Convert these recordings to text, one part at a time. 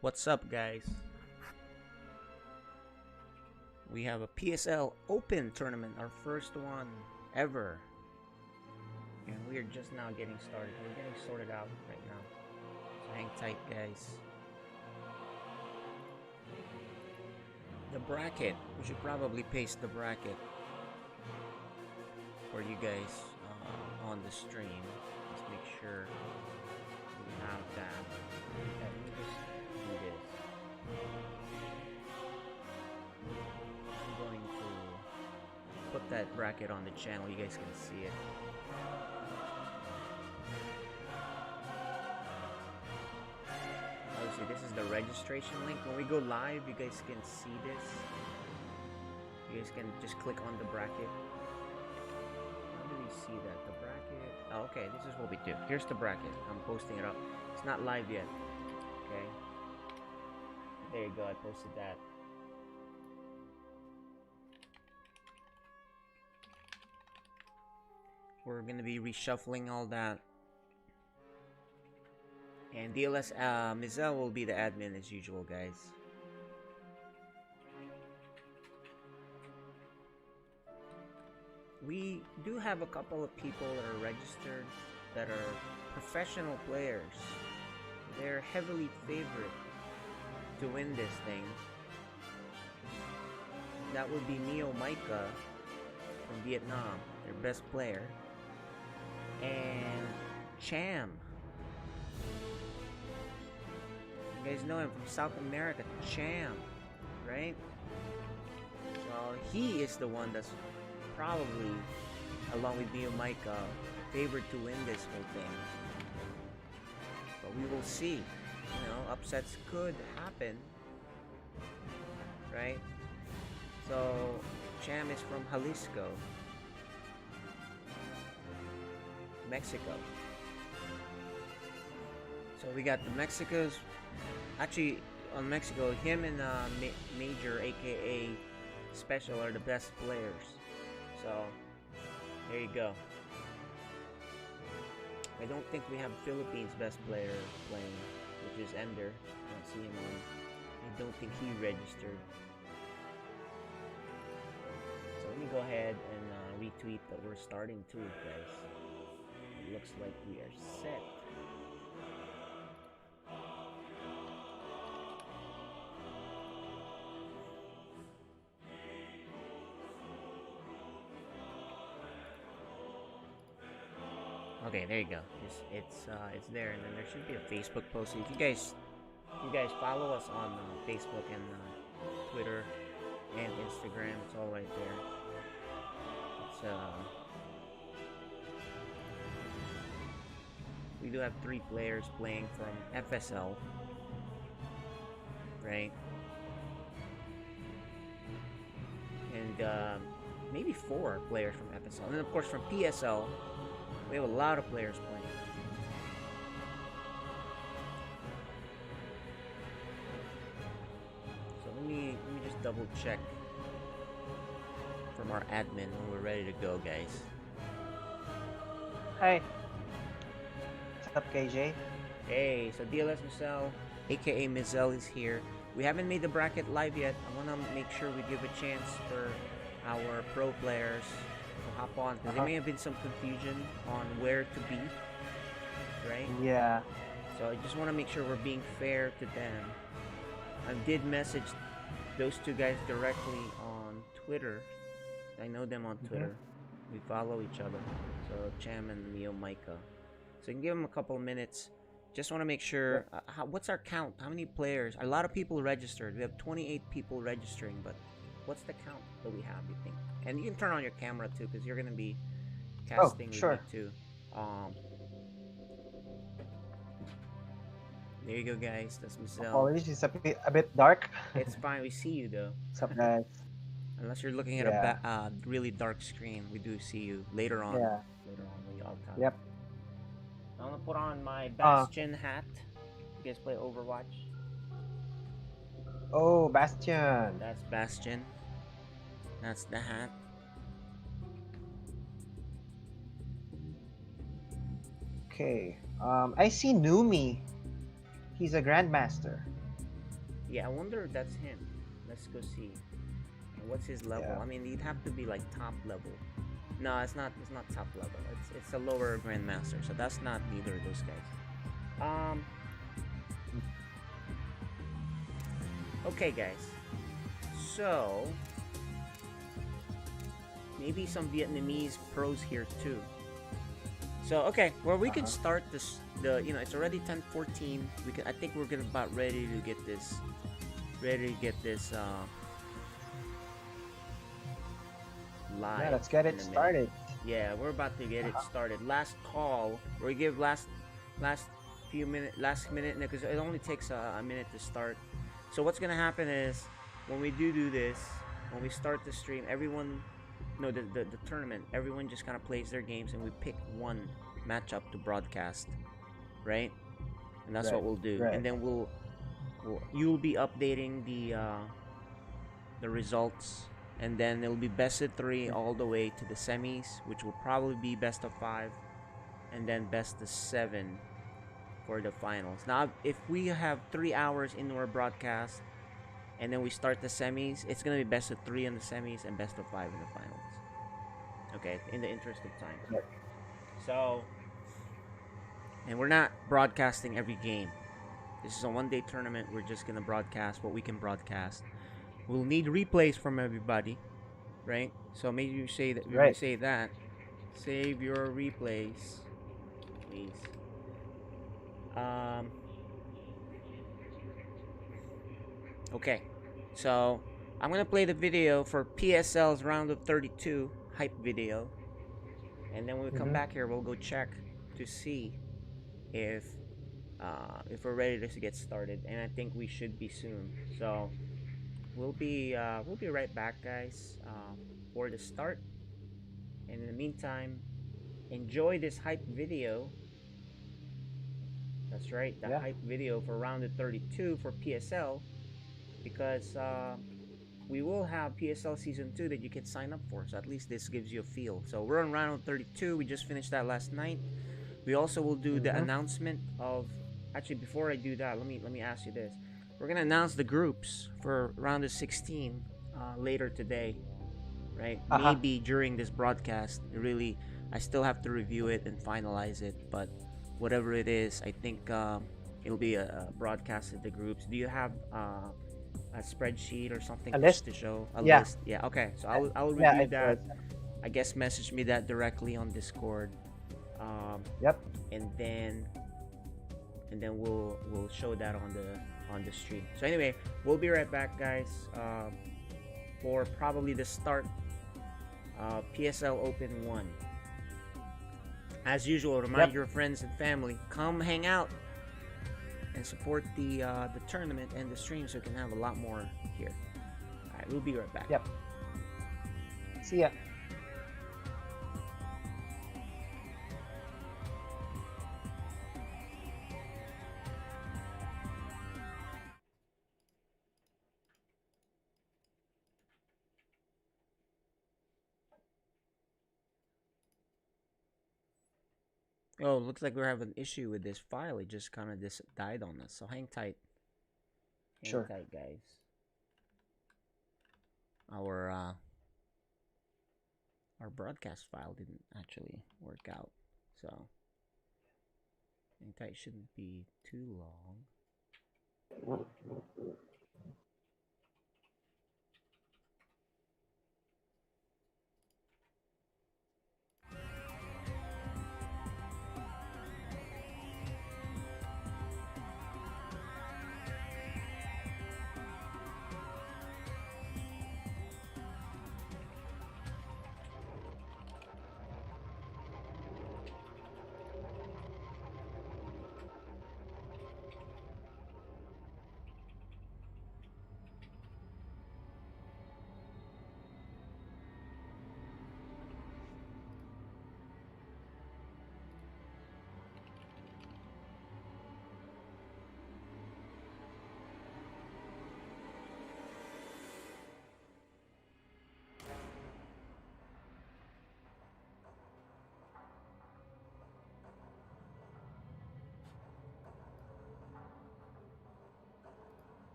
What's up, guys? We have a PSL Open tournament, our first one ever. And we are just now getting started. We're getting sorted out right now. So hang tight, guys. The bracket. We should probably paste the bracket for you guys on the stream. Let's make sure we have that. Let me just do this. I'm going to put that bracket on the channel. You guys can see it. Obviously, this is the registration link. When we go live, you guys can see this. You guys can just click on the bracket. How do we see that? The bracket. Oh, okay, this is what we do. Here's the bracket. I'm posting it up. It's not live yet. Okay. There you go. I posted that. We're gonna be reshuffling all that. And DLS Mizel will be the admin as usual, guys. We do have a couple of people that are registered that are professional players. They're heavily favored to win this thing. That would be Mio Micah from Vietnam, their best player. And Cham. You guys know him from South America, Cham, right? So he is the one that's probably, along with Neo Micah, favored to win this whole thing. But we will see. You know, upsets could happen, right? So Cham is from Jalisco, Mexico. So we got the Mexicos. Actually, on Mexico, him and Major, aka Special, are the best players. So, there you go. I don't think we have Philippines' best player playing, which is Ender. I don't see him on. I don't think he registered. So let me go ahead and retweet that we're starting too, guys. It looks like we are set. Okay, there you go. It's there, and then there should be a Facebook post. So if you guys follow us on Facebook and Twitter and Instagram, it's all right there. It's we do have 3 players playing from FSL, right? And maybe 4 players from FSL, and then of course from PSL. We have a lot of players playing. So let me just double check from our admin when we're ready to go, guys. Hi. What's up, KJ? Hey, so DLS Mizel, aka Mizel, is here. We haven't made the bracket live yet. I want to make sure we give a chance for our pro players to hop on, because there may have been some confusion on where to be, right? Yeah. So I just want to make sure we're being fair to them. I did message those 2 guys directly on Twitter. I know them on Twitter. We follow each other. So Cham and Neo Micah. So you can give them a couple of minutes. Just want to make sure. What's our count? How many players? A lot of people registered. We have 28 people registering, but what's the count that we have, you think? And you can turn on your camera too, because you're gonna be casting with me too. There you go, guys. That's Mizel. Apologies, it's a bit dark. It's fine. We see you though. What's up, guys? Unless you're looking at a really dark screen, we do see you later on. Yeah. Later on when you all talk. Yep. I'm gonna put on my Bastion hat. You guys play Overwatch? Oh, Bastion. That's Bastion. That's the hat. Okay. I see Numi. He's a grandmaster. Yeah, I wonder if that's him. Let's go see. And what's his level? Yeah. I mean, he'd have to be like top level. No, it's not. It's not top level. It's a lower grandmaster. So that's not neither of those guys. Um. Okay, guys. So maybe some Vietnamese pros here too. So okay, well we can start this. It's already 10:14. We can. I think we're gonna about ready to get this. Ready to get this live. Yeah, let's get in it a minute. started. Yeah, we're about to get it started. Last call. We give last last minute because it only takes a minute to start. So what's gonna happen is when we do this, when we start the stream, everyone, no, the tournament, everyone just kind of plays their games and we pick one matchup to broadcast, right? And that's what we'll do. Right. And then you'll be updating the results, and then it'll be best of 3 all the way to the semis, which will probably be best of 5, and then best of 7 for the finals. Now, if we have 3 hours into our broadcast, and then we start the semis, it's gonna be best of 3 in the semis and best of 5 in the finals. Okay, in the interest of time. Yep. So, and we're not broadcasting every game. This is a one-day tournament. We're just gonna broadcast what we can broadcast. We'll need replays from everybody, right? So maybe you say that. Right. Say that. Save your replays, please. Okay. So I'm gonna play the video for PSL's round of 32 hype video, and then when we come back here, we'll go check to see if we're ready to get started. And I think we should be soon. So we'll be right back, guys, for the start. And in the meantime, enjoy this hype video. That's right, the hype video for round of 32 for PSL, because we will have PSL season 2 that you can sign up for. So at least this gives you a feel. So we're on round of 32. We just finished that last night. We also will do the announcement of. Actually, before I do that, let me ask you this. We're gonna announce the groups for round of 16 later today, right? Maybe during this broadcast. Really, I still have to review it and finalize it, but whatever it is, I think it'll be a broadcast of the groups. Do you have a spreadsheet or something to show? A list? Yeah. Okay. So I'll review that. I guess message me that directly on Discord. And then we'll show that on the stream. So anyway, we'll be right back, guys, for probably the start of PSL Open 1. As usual, remind your friends and family, come hang out and support the tournament and the stream so we can have a lot more here. All right, we'll be right back. See ya. Oh, looks like we're having an issue with this file. It just kind of died on us. So hang tight. Hang tight, guys. Our broadcast file didn't actually work out. So hang tight, shouldn't be too long.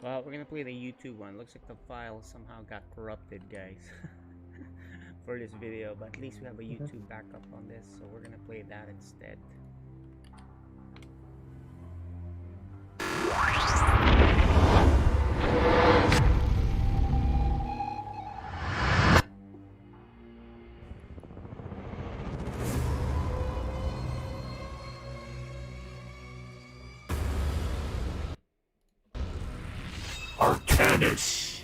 Well, we're gonna play the YouTube one. Looks like the file somehow got corrupted, guys, for this video. But at least we have a YouTube backup on this, so we're gonna play that instead. Arcanus.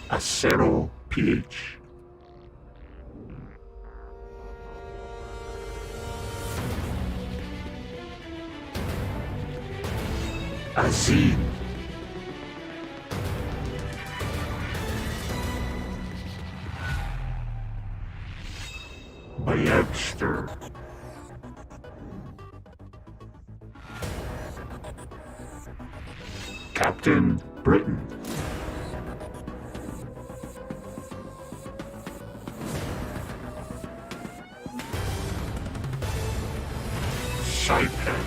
Acero PH. Azine. Bayagster. Captain Britain. Saipan.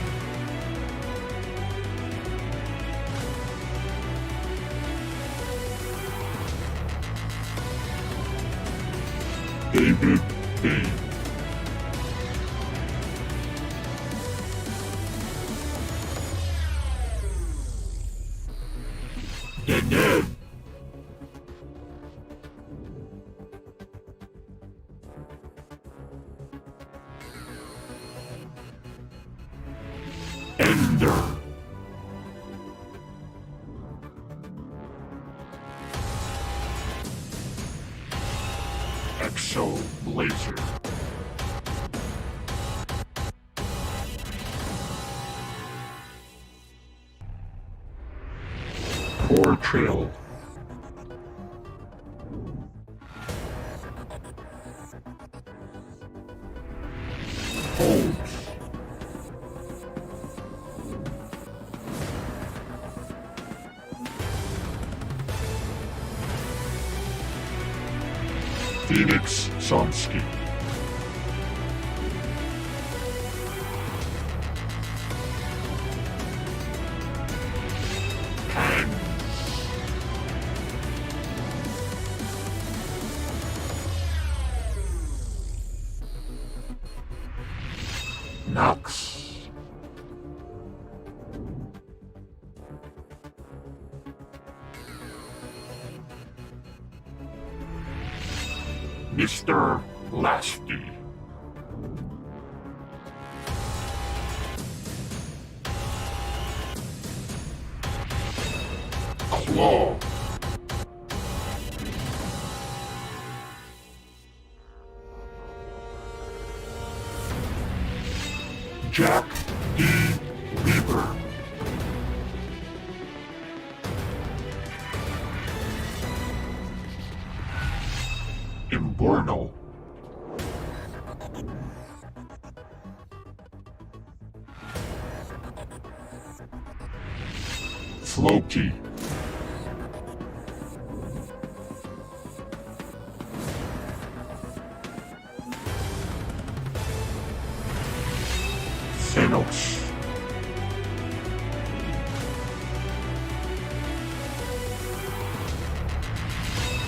David B. Deneb. Ender. Exo Blazer. Portrail. Holmes. Phoenix Somsky. Pan. Knox. Mr. Lasty. Claw. Jack D. Weaver. Imbornal. Floki. Thanos.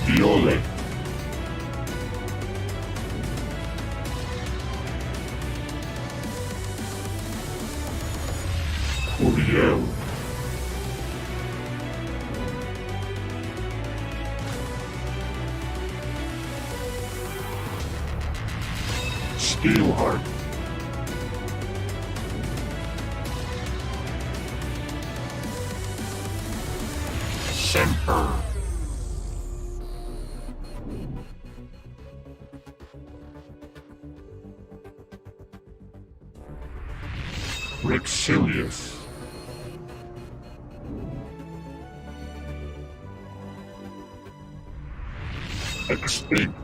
Violet. Uriel. Steelheart. Semper. Rexilius. Extinct.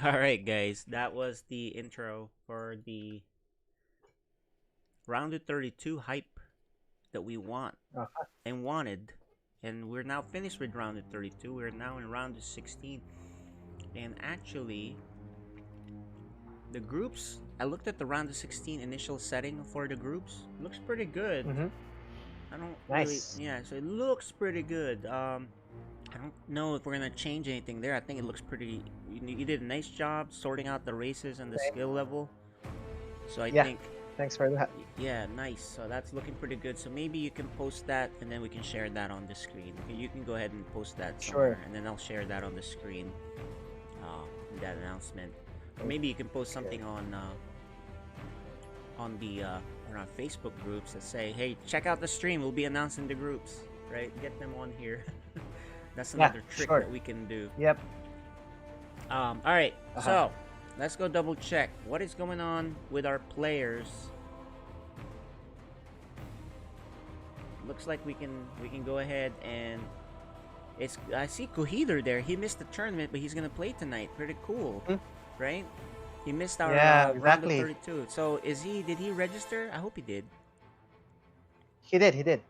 Alright, guys, that was the intro for the Round of 32 hype that we want Uh-huh. and wanted. And we're now finished with round of 32. We're now in round of 16. And actually, the groups, I looked at the round of 16 initial setting for the groups. Looks pretty good. Mm-hmm. I don't really, Nice. yeah, so it looks pretty good. I don't know if we're gonna change anything there. I think it looks pretty. You did a nice job sorting out the races and the skill level. So I Yeah. think, Thanks for that. yeah, nice. So that's looking pretty good. So maybe you can post that, and then we can share that on the screen. Okay, you can go ahead and post that somewhere, Sure. and then I'll share that on the screen. That announcement, or maybe you can post something on our Facebook groups that say, "Hey, check out the stream. We'll be announcing the groups." Right? Get them on here. That's Yeah, another trick sure. that we can do. Yep. All right. Uh-huh. So let's go double check what is going on with our players. Looks like we can go ahead and I see Kohidar there. He missed the tournament, but he's gonna play tonight. Pretty cool, right? He missed our Yeah, round of exactly. 32. So did he register? I hope he did. He did. He did.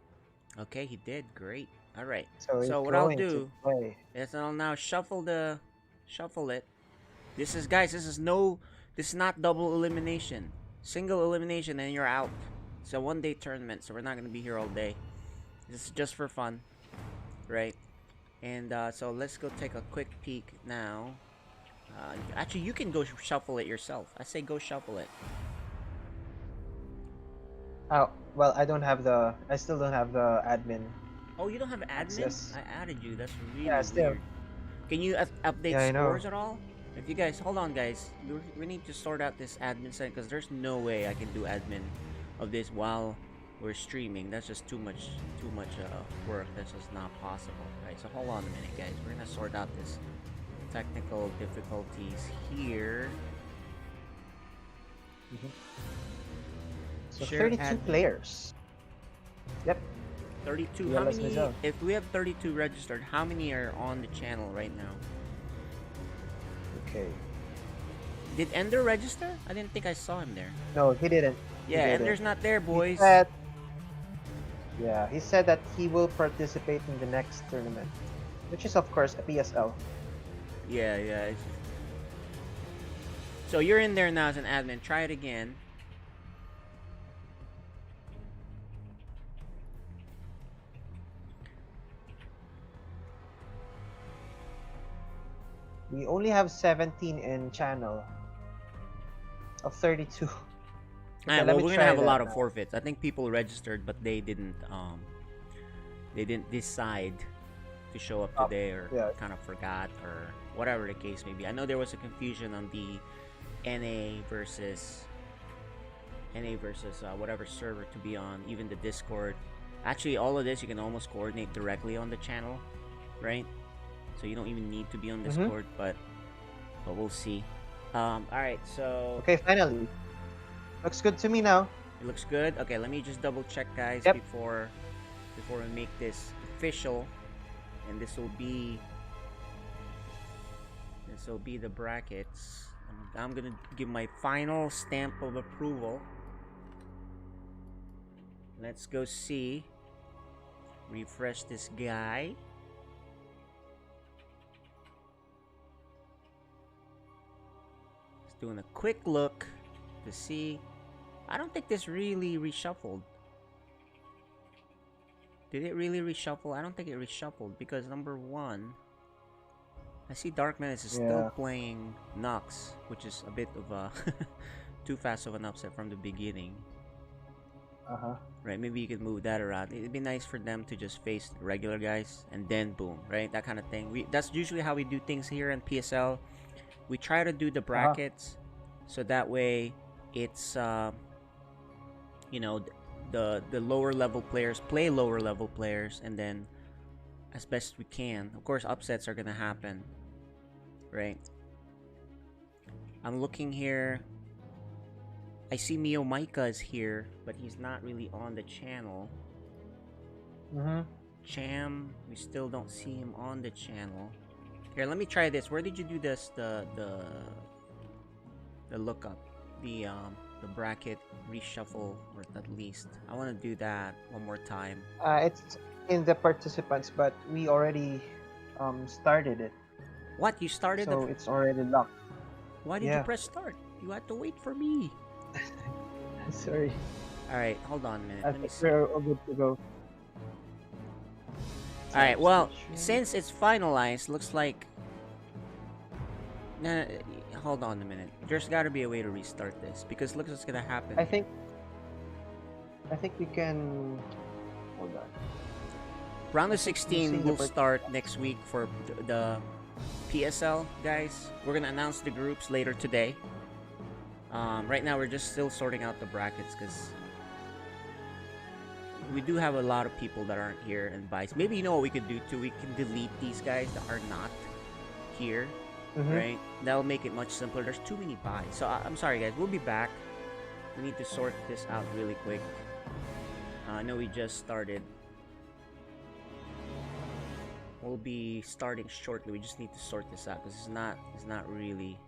Okay, he did. Great. All right. So he's So what I'll going to do play. is I'll now shuffle it. This is not double elimination. Single elimination and you're out. It's a one-day tournament, so we're not gonna be here all day. This is just for fun, right? And so let's go take a quick peek now. Actually, you can go shuffle it yourself. I say go shuffle it. Oh, well, I still don't have the admin. Oh, you don't have admin? Access. I added you. That's really Yeah, still. weird. Can you update Yeah, I know. scores at all? If you guys, hold on, guys. We need to sort out this admin setting because there's no way I can do admin of this while we're streaming. That's just too much work. That's just not possible, right? So hold on a minute, guys. We're gonna sort out this technical difficulties here. So Share 32 admin. players. Yep. 32. Yeah, How let's many? go. If we have 32 registered, how many are on the channel right now? Okay. Did Ender register? I didn't think I saw him there. No, he didn't. He Yeah, didn't. Ender's not there, boys. He said that he will participate in the next tournament, which is of course a PSL. Yeah. So you're in there now as an admin. Try it again. We only have 17 in channel of 32. Alright, let well, me we're gonna try have a that lot of now. forfeits. I think people registered, but they didn't decide to show up today, or yeah. kind of forgot, or whatever the case may be. I know there was a confusion on the NA versus whatever server to be on, even the Discord. Actually, all of this you can almost coordinate directly on the channel, right? So you don't even need to be on Discord, but we'll see. All right, so Okay, finally. Looks good to me now. it looks good. Okay, let me just double check, guys, Yep. before we make this official. And this will be the brackets. I'm gonna give my final stamp of approval. Let's go see. Refresh this guy. Just doing a quick look to see. I don't think this really reshuffled. Did it really reshuffle? I don't think it reshuffled because number one, I see Dark Menace is still playing Nox, which is a bit of a too fast of an upset from the beginning. Right, maybe you could move that around. It'd be nice for them to just face regular guys and then boom, right? That kind of thing. That's usually how we do things here in PSL. We try to do the brackets so that way it's you know, the lower level players play lower level players, and then as best we can. Of course, upsets are gonna happen, right? I'm looking here. I see Mio Micah is here, but he's not really on the channel. Cham, we still don't see him on the channel. Here, let me try this. Where did you do this? The lookup, the the bracket reshuffle, or at least I want to do that one more time. It's in the participants, but we already started it, What, you started the? so it's already locked. Why did you Yeah. press start? You had to wait for me. Sorry. All right, hold on a minute. I Let me think see. we're all good to go. All right. Well, Substitution. since it's finalized, looks like. Nah, hold on a minute. There's got to be a way to restart this because look what's gonna happen. I think we can. Hold on. Round of using 16 the will start next week for the PSL guys. We're gonna announce the groups later today. Right now we're just still sorting out the brackets because we do have a lot of people that aren't here and vice. Maybe you know what we could do too. We can delete these guys that are not here, right? That'll make it much simpler. There's too many buys. So I'm sorry guys. We'll be back. We need to sort this out really quick. I know we just started. We'll be starting shortly. We just need to sort this out because it's not really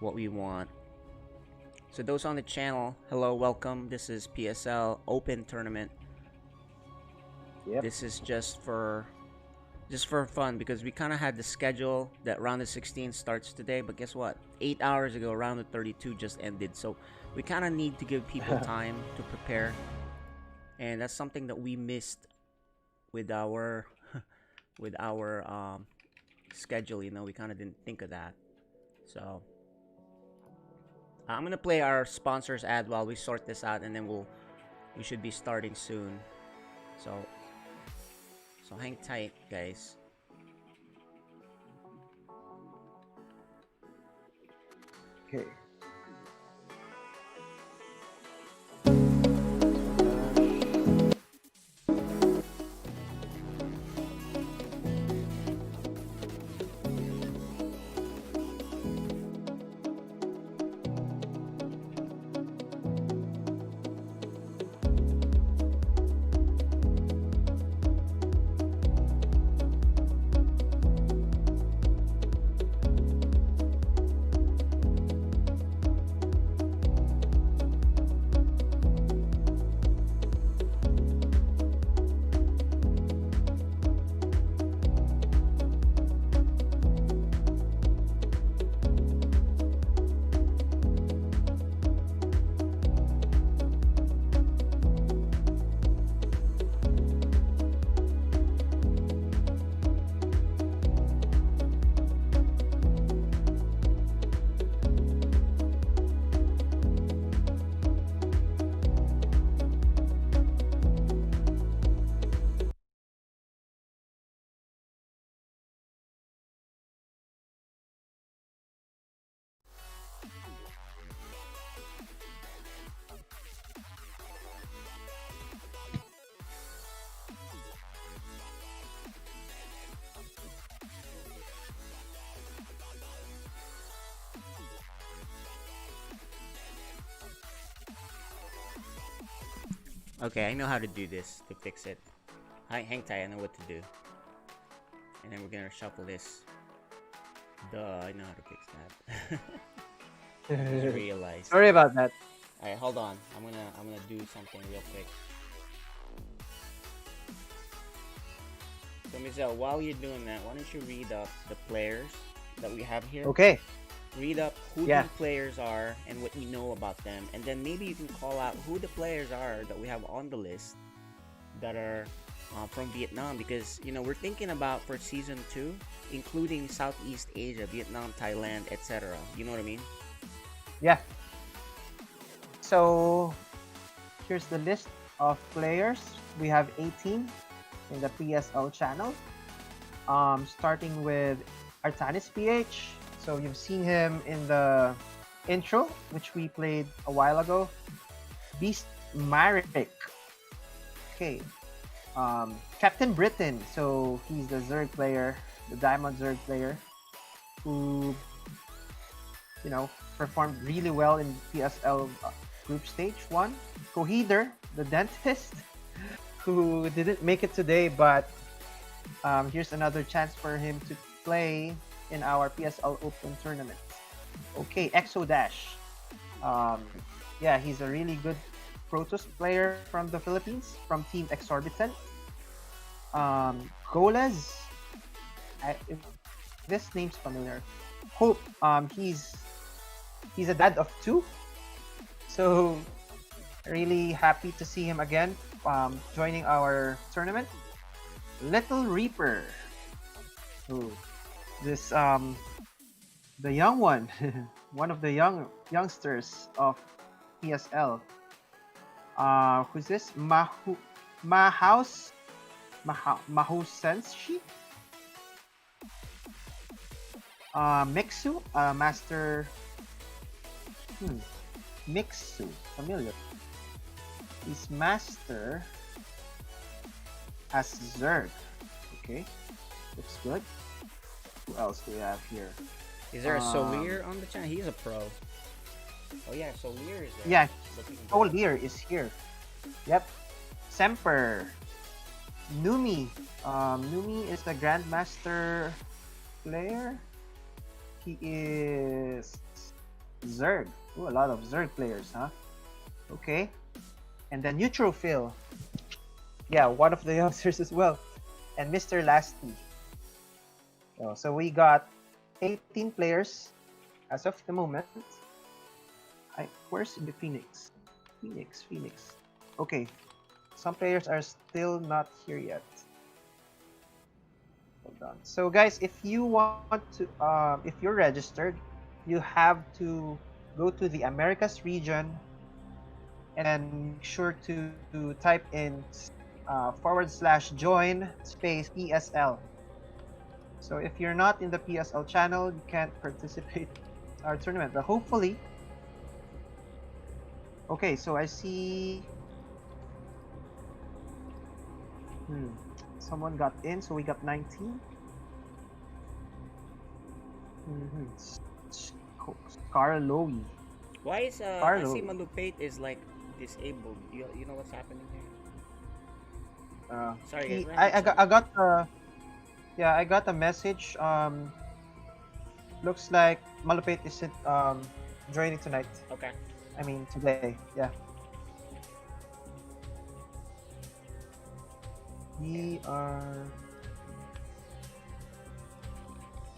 what we want. So those on the channel, hello, welcome. This is PSL Open tournament. Yep. This is just for fun because we kind of had the schedule that round of 16 starts today, but guess what? 8 hours ago, round of 32 just ended. So we kind of need to give people time to prepare, and that's something that we missed with our schedule. You know, we kind of didn't think of that. So I'm gonna play our sponsors ad while we sort this out, and then we should be starting soon. So hang tight, guys. Okay. Okay, I know how to do this to fix it. Hang tight, I know what to do. And then we're gonna shuffle this. Duh, I know how to fix that. Just realized. Sorry about that. Alright, hold on. I'm gonna do something real quick. So Mizel, while you're doing that, why don't you read up the players that we have here? Okay. Read up who Yeah. the players are and what you know about them, and then maybe you can call out who the players are that we have on the list that are from Vietnam, because you know we're thinking about for season 2 including Southeast Asia, Vietnam, Thailand, etc. You know what I mean? Yeah. So here's the list of players. We have 18 in the PSL channel. Starting with Artanis PH. So you've seen him in the intro, which we played a while ago. Beast Marek. Okay. Captain Britain. So he's the Zerg player, the Diamond Zerg player, who, you know, performed really well in PSL group stage 1. Coheder, the dentist, who didn't make it today, but here's another chance for him to play in our PSL Open tournament. Okay, Exodash. Um, yeah, he's a really good Protoss player from the Philippines, from Team Exorbitant. Goles, if this name's familiar. Hope, he's a dad of two, so really happy to see him again joining our tournament. Little Reaper, ooh, this the young one, one of the youngsters of PSL. Who's this? Mahu Senshi? Mixu, Master. Hmm, Mixu, familiar. He's Master as Zerg. Okay, looks good. Who else do we have here? Is there a Solir on the channel? He's a pro. Oh yeah, Solir is there. Yeah, Looking good. Solir is here. Yep. Semper. Numi. Numi is the Grandmaster player. He is Zerg. Ooh, a lot of Zerg players, huh? Okay. And then Neutrophil. Yeah, one of the youngsters as well. And Mr. Lasty. Oh, so we got 18 players as of the moment. Where's the Phoenix? Phoenix. Okay. Some players are still not here yet. Hold on. So guys, if you want to, if you're registered, you have to go to the Americas region and then make sure to type in /join space PSL. So if you're not in the PSL channel, you can't participate in our tournament. But hopefully, okay. So I see. Someone got in, so we got 19. Scarlowy. Why is I see Malupate is like disabled. You know what's happening here? Sorry, guys. I got a message. Looks like Malupate isn't joining tonight. Okay. I mean today. Yeah. We are.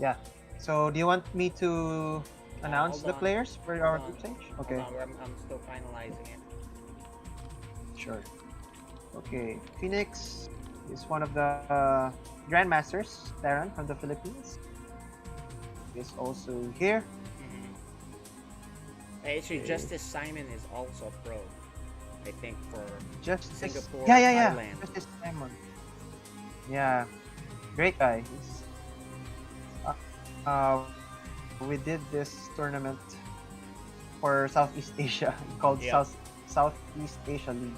Yeah. So do you want me to announce the players for our group stage? Okay. I'm still finalizing it. Sure. Okay. Phoenix is one of the Grandmasters, Darren from the Philippines. Is also here. Actually, Justice Simon is also a pro. I think for Singapore, yeah. Thailand. Justice Simon. Yeah, great guy. We did this tournament for Southeast Asia called Southeast Asia League.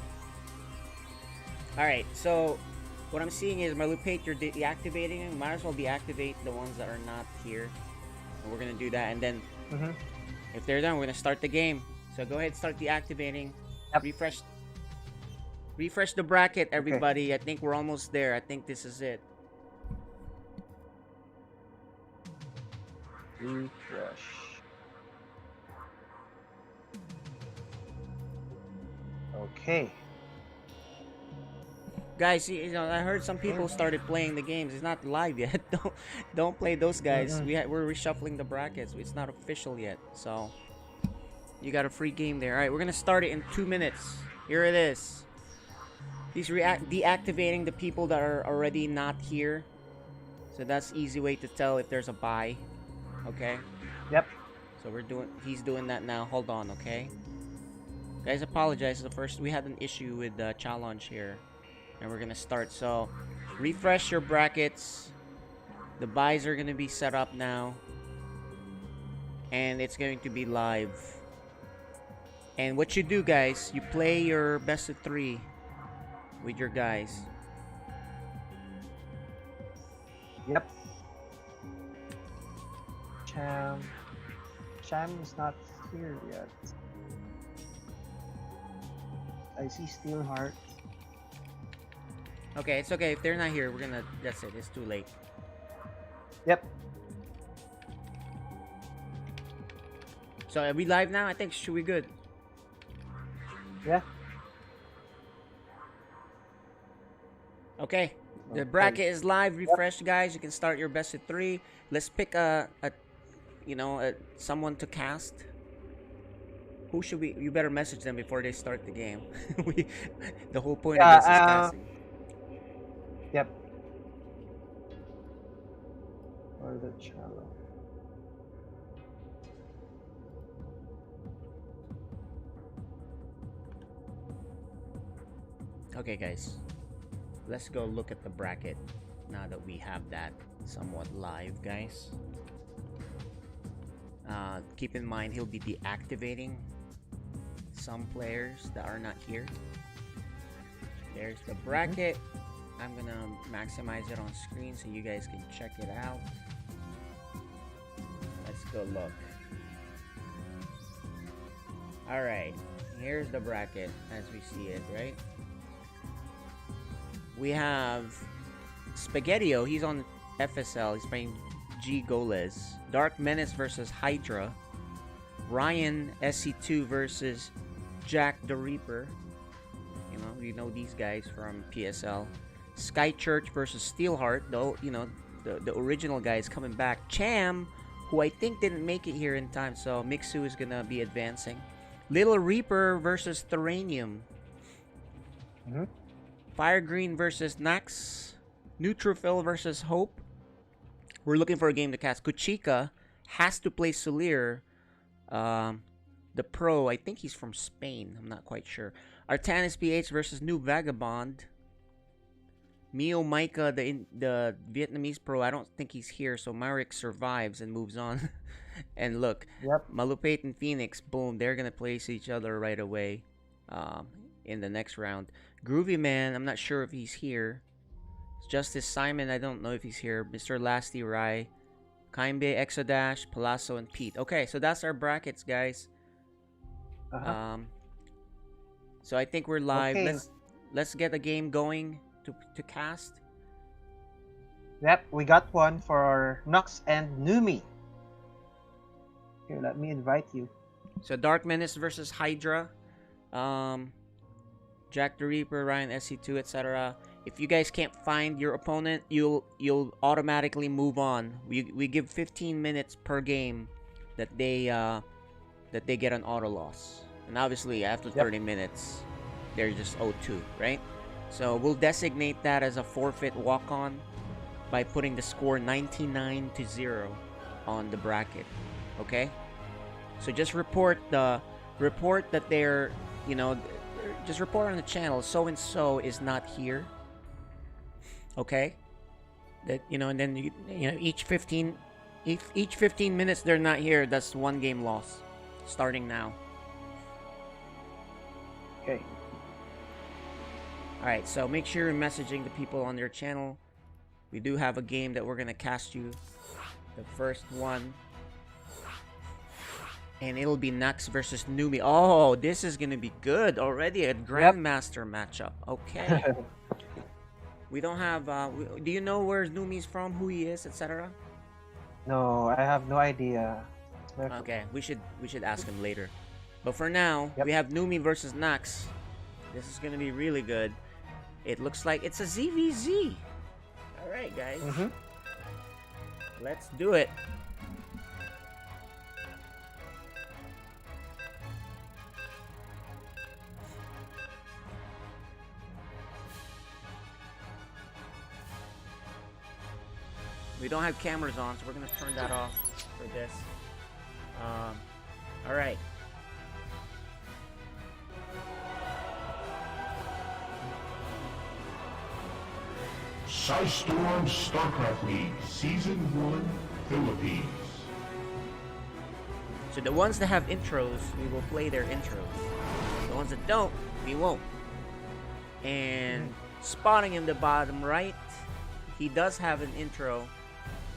All right, so what I'm seeing is Malupate, you're deactivating them. Might as well deactivate the ones that are not here. And we're gonna do that, and then if they're done, we're gonna start the game. So go ahead, start deactivating. Yep. Refresh the bracket, everybody. Okay. I think we're almost there. I think this is it. Refresh. Okay. Guys, I heard some people started playing the games. It's not live yet. Don't play those guys. We're reshuffling the brackets. It's not official yet. So you got a free game there. All right, we're gonna start it in 2 minutes. Here it is. He's deactivating the people that are already not here. So that's easy way to tell if there's a buy. Okay? Yep. So he's doing that now. Hold on, okay? Guys, apologize. We had an issue with the challenge here. And we're gonna start. So refresh your brackets. The buys are gonna be set up now. And it's going to be live. And what you do, guys, you play your best of 3 with your guys. Yep. Cham is not here yet. I see Steelheart. Okay, it's okay. If they're not here, that's it. It's too late. Yep. So are we live now? I think should we good. Yeah. Okay. The Okay. bracket is live. Refresh, guys. You can start your best of 3. Let's pick someone to cast. Who should we? You better message them before they start the game. The whole point of this is casting. Yep. Or the channel. Okay, guys. Let's go look at the bracket now that we have that somewhat live, guys. Keep in mind he'll be deactivating some players that are not here. There's the bracket. I'm gonna maximize it on screen so you guys can check it out. Let's go look. Alright, here's the bracket as we see it, right? We have Spaghettio, he's on FSL, he's playing G Goles. Dark Menace versus Hydra. Ryan SC2 versus Jack the Reaper. You know, we know these guys from PSL. Sky Church versus Steelheart, though, you know, the original guy is coming back. Cham, who I think didn't make it here in time, so Mixu is gonna be advancing. Little Reaper versus Thoranium. Fire Green versus Nax. Neutrophil versus Hope. We're looking for a game to cast. Kuchika has to play Solir. The pro, I think he's from Spain. I'm not quite sure. Artanis PH versus New Vagabond. Mio Micah, the Vietnamese pro, I don't think he's here, so Marek survives and moves on. And look, Malupate and Phoenix, boom, they're going to place each other right away in the next round. Groovy Man, I'm not sure if he's here. Justice Simon, I don't know if he's here. Mr. Lasty Rai, Kaimbe, Exodash, Palazzo, and Pete. Okay, so that's our brackets, guys. So I think we're live. Okay. Let's get a game going to cast. Yep, we got one for Nux and Numi. Here, let me invite you. So Dark Menace versus Hydra. Jack the Reaper, Ryan SC2, etc. If you guys can't find your opponent, you'll automatically move on. We give 15 minutes per game that they get an auto loss. And obviously after 30 minutes, they're just 0-2, right? So we'll designate that as a forfeit walk-on by putting the score 99-0 on the bracket. Okay? So just report that they're, you know, just report on the channel so and so is not here. Okay? That, you know, and then you know each 15 minutes they're not here, that's one game loss starting now. Okay. Alright, so make sure you're messaging the people on their channel. We do have a game that we're gonna cast you. The first one. And it'll be Nux versus Numi. Oh, this is gonna be good already. A Grandmaster matchup. Okay. We don't have do you know where Numi's from, who he is, etc.? No, I have no idea. Okay, we should ask him later. But for now, we have Numi versus Nax. This is gonna be really good. It looks like it's a ZVZ. Alright, guys. Let's do it. We don't have cameras on, so we're gonna turn that off for this. Alright. Storm StarCraft League Season 1 Philippines. So the ones that have intros, we will play their intros. The ones that don't, we won't. And spotting in the bottom right, he does have an intro,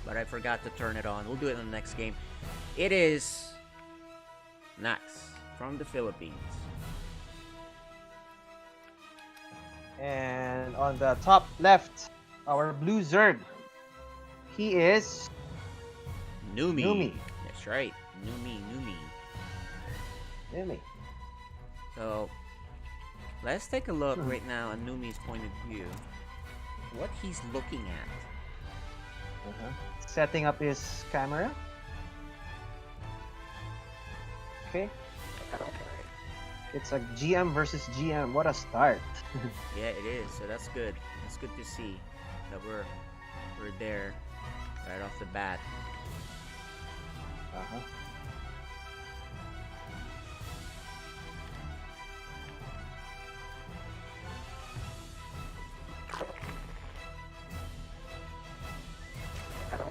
but I forgot to turn it on. We'll do it in the next game. It is Nax from the Philippines. And on the top left, our blue Zerg. He is Numi. Numi. That's right. Numi. Really? So let's take a look right now at Numi's point of view. What he's looking at. Setting up his camera. Okay. It's like GM versus GM. What a start. Yeah, it is. So that's good. It's good to see that we're there right off the bat.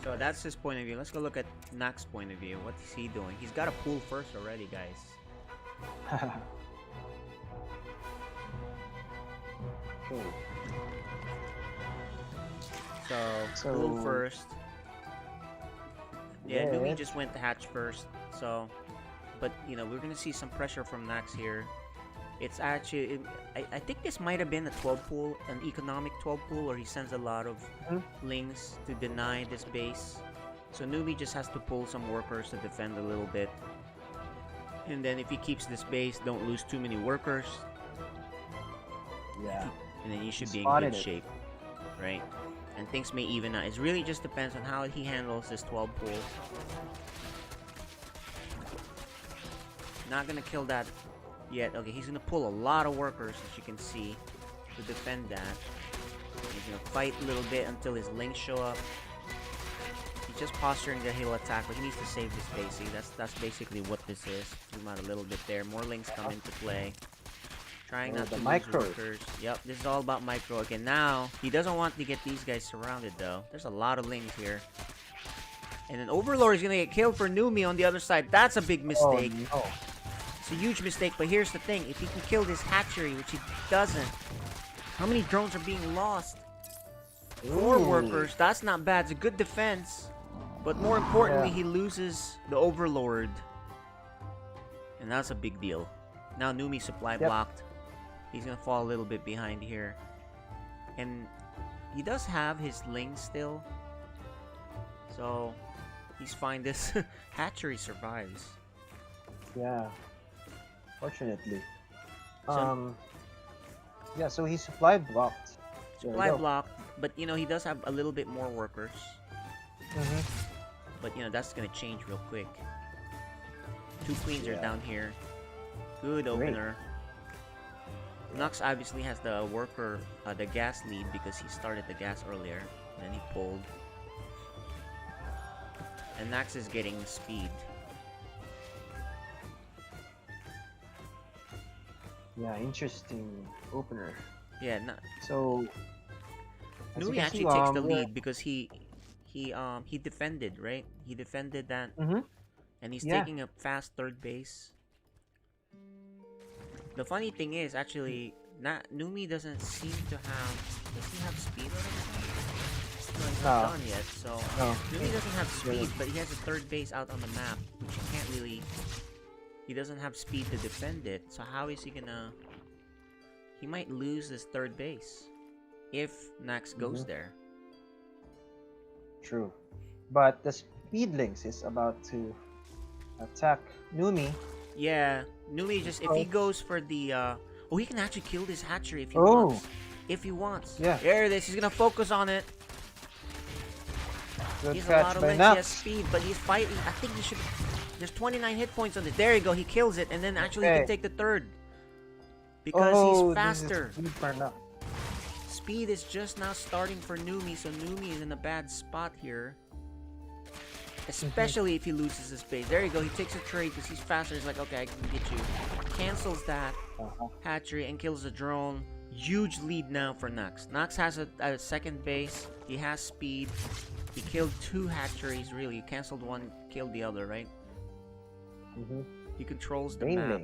So that's his point of view. Let's go look at Nak's point of view. What is he doing? He's got a pool first already, guys. Okay. So pool first. Yeah, Numi just went to hatch first. So, but you know, we're gonna see some pressure from Nax here. It's actually, I think this might have been a 12 pool, an economic 12 pool, where he sends a lot of lings to deny this base. So Numi just has to pull some workers to defend a little bit. And then if he keeps this base, don't lose too many workers. Yeah. And then you should be in good shape, right? And things may even out. It really just depends on how he handles this 12 pool. Not gonna kill that yet. Okay, he's gonna pull a lot of workers, as you can see, to defend that. He's gonna fight a little bit until his links show up. He's just posturing that he'll attack, but he needs to save this base. See, that's basically what this is. Zoom out a little bit there. More links come into play. Trying not to lose workers. Yep, this is all about micro. Okay, now he doesn't want to get these guys surrounded though. There's a lot of lings here. And then Overlord is gonna get killed for Numi on the other side. That's a big mistake. Oh, no. It's a huge mistake, but here's the thing. If he can kill this hatchery, which he doesn't, how many drones are being lost? 4 workers. That's not bad. It's a good defense. But more importantly, he loses the Overlord. And that's a big deal. Now Numi supply blocked. He's gonna fall a little bit behind here. And he does have his ling still. So he's fine. This hatchery survives. Yeah. Fortunately. So, yeah, so he's supply blocked. Supply blocked, but you know, he does have a little bit more workers. But you know, that's gonna change real quick. 2 queens are down here. Good opener. Nux obviously has the worker, the gas lead because he started the gas earlier. And then he pulled. And Nax is getting speed. Yeah, interesting opener. Yeah, so Nui actually takes the lead because he defended, right? He defended that, and he's taking a fast third base. The funny thing is, actually, Numi doesn't seem to have. Does he have speed or anything? No, he's not done yet. So Numi doesn't have speed, but he has a third base out on the map, which he can't really. He doesn't have speed to defend it. So how is he gonna? He might lose this third base if Nax goes there. True, but the Speedlings is about to attack Numi. Yeah, Numi just if he goes for the oh, he can actually kill this hatchery if he wants. If he wants. Yeah. There it is. He's gonna focus on it. Good He has catch a lot of by links. He has Nux. speed, but he's fighting. I think he should. There's 29 hit points on it. There you go. He kills it, and then actually he can take the third because he's faster. This is speed for Nux. Speed is just now starting for Numi, so Numi is in a bad spot here. Especially if he loses his base. There you go. He takes a trade because he's faster. He's like, okay, I can get you. Cancels that hatchery and kills the drone. Huge lead now for Nux. Nux has a second base. He has speed. He killed 2 hatcheries, really. He canceled one, killed the other, right? He controls the map.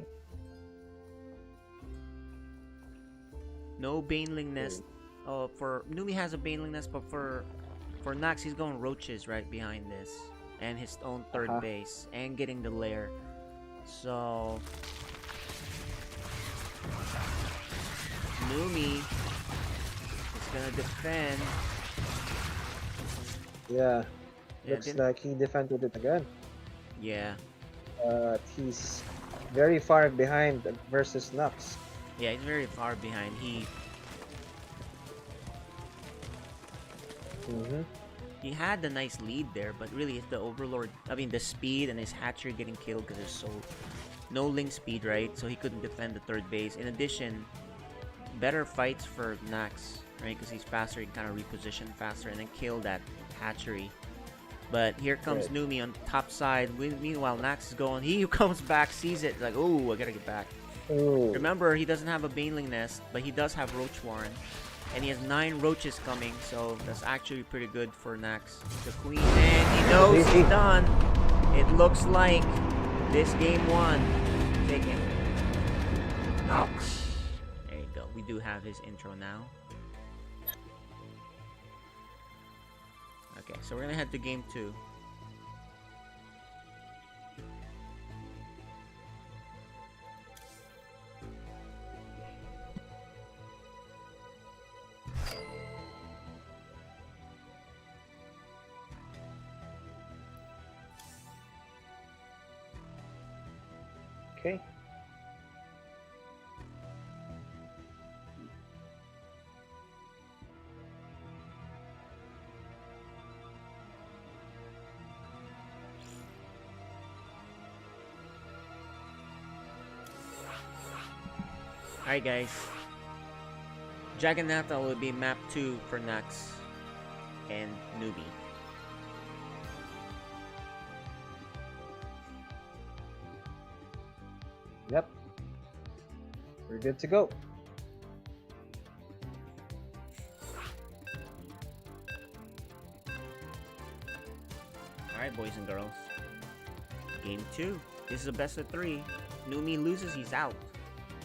No Baneling nest. Oh, for Numi has a Baneling nest, but for Nux, he's going roaches right behind this. And his own third base. And getting the lair. So Numi is gonna defend. Yeah. Looks like he defended it again. Yeah. He's very far behind versus Nux. Yeah, he's very far behind. Mm-hmm. He had the nice lead there, but really it's the Overlord. I mean, the speed and his hatchery getting killed because there's so no link speed, right? So he couldn't defend the third base. In addition, better fights for Nax, right? Because he's faster, he can kind of reposition faster and then kill that hatchery. But here comes Right. Numi on top side. Meanwhile, Nax is going. He comes back, sees it, like, oh, I gotta get back. Oh. Remember, he doesn't have a Baneling Nest, but he does have Roach Warren. And he has 9 roaches coming, so that's actually pretty good for Nax. The Queen, and he knows he's done. It looks like this game 1. Take him. There you go. We do have his intro now. Okay, so we're gonna head to game 2. Okay. Alright guys. Jagannatha will be map 2 for Nax and Newbie. Yep. We're good to go. Alright boys and girls. Game 2. This is a best of 3. Numi loses, he's out.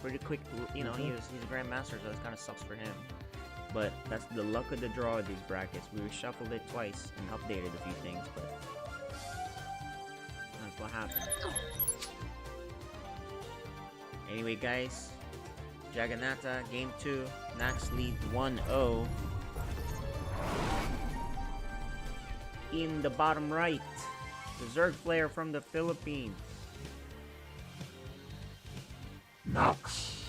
Pretty quick, you know, he's a Grandmaster, so that kind of sucks for him. But that's the luck of the draw of these brackets. We reshuffled it twice and updated a few things, but that's what happened. Anyway, guys, Jagannatha, game 2. Nax leads 1-0. In the bottom right, the Zerg player from the Philippines. Nox.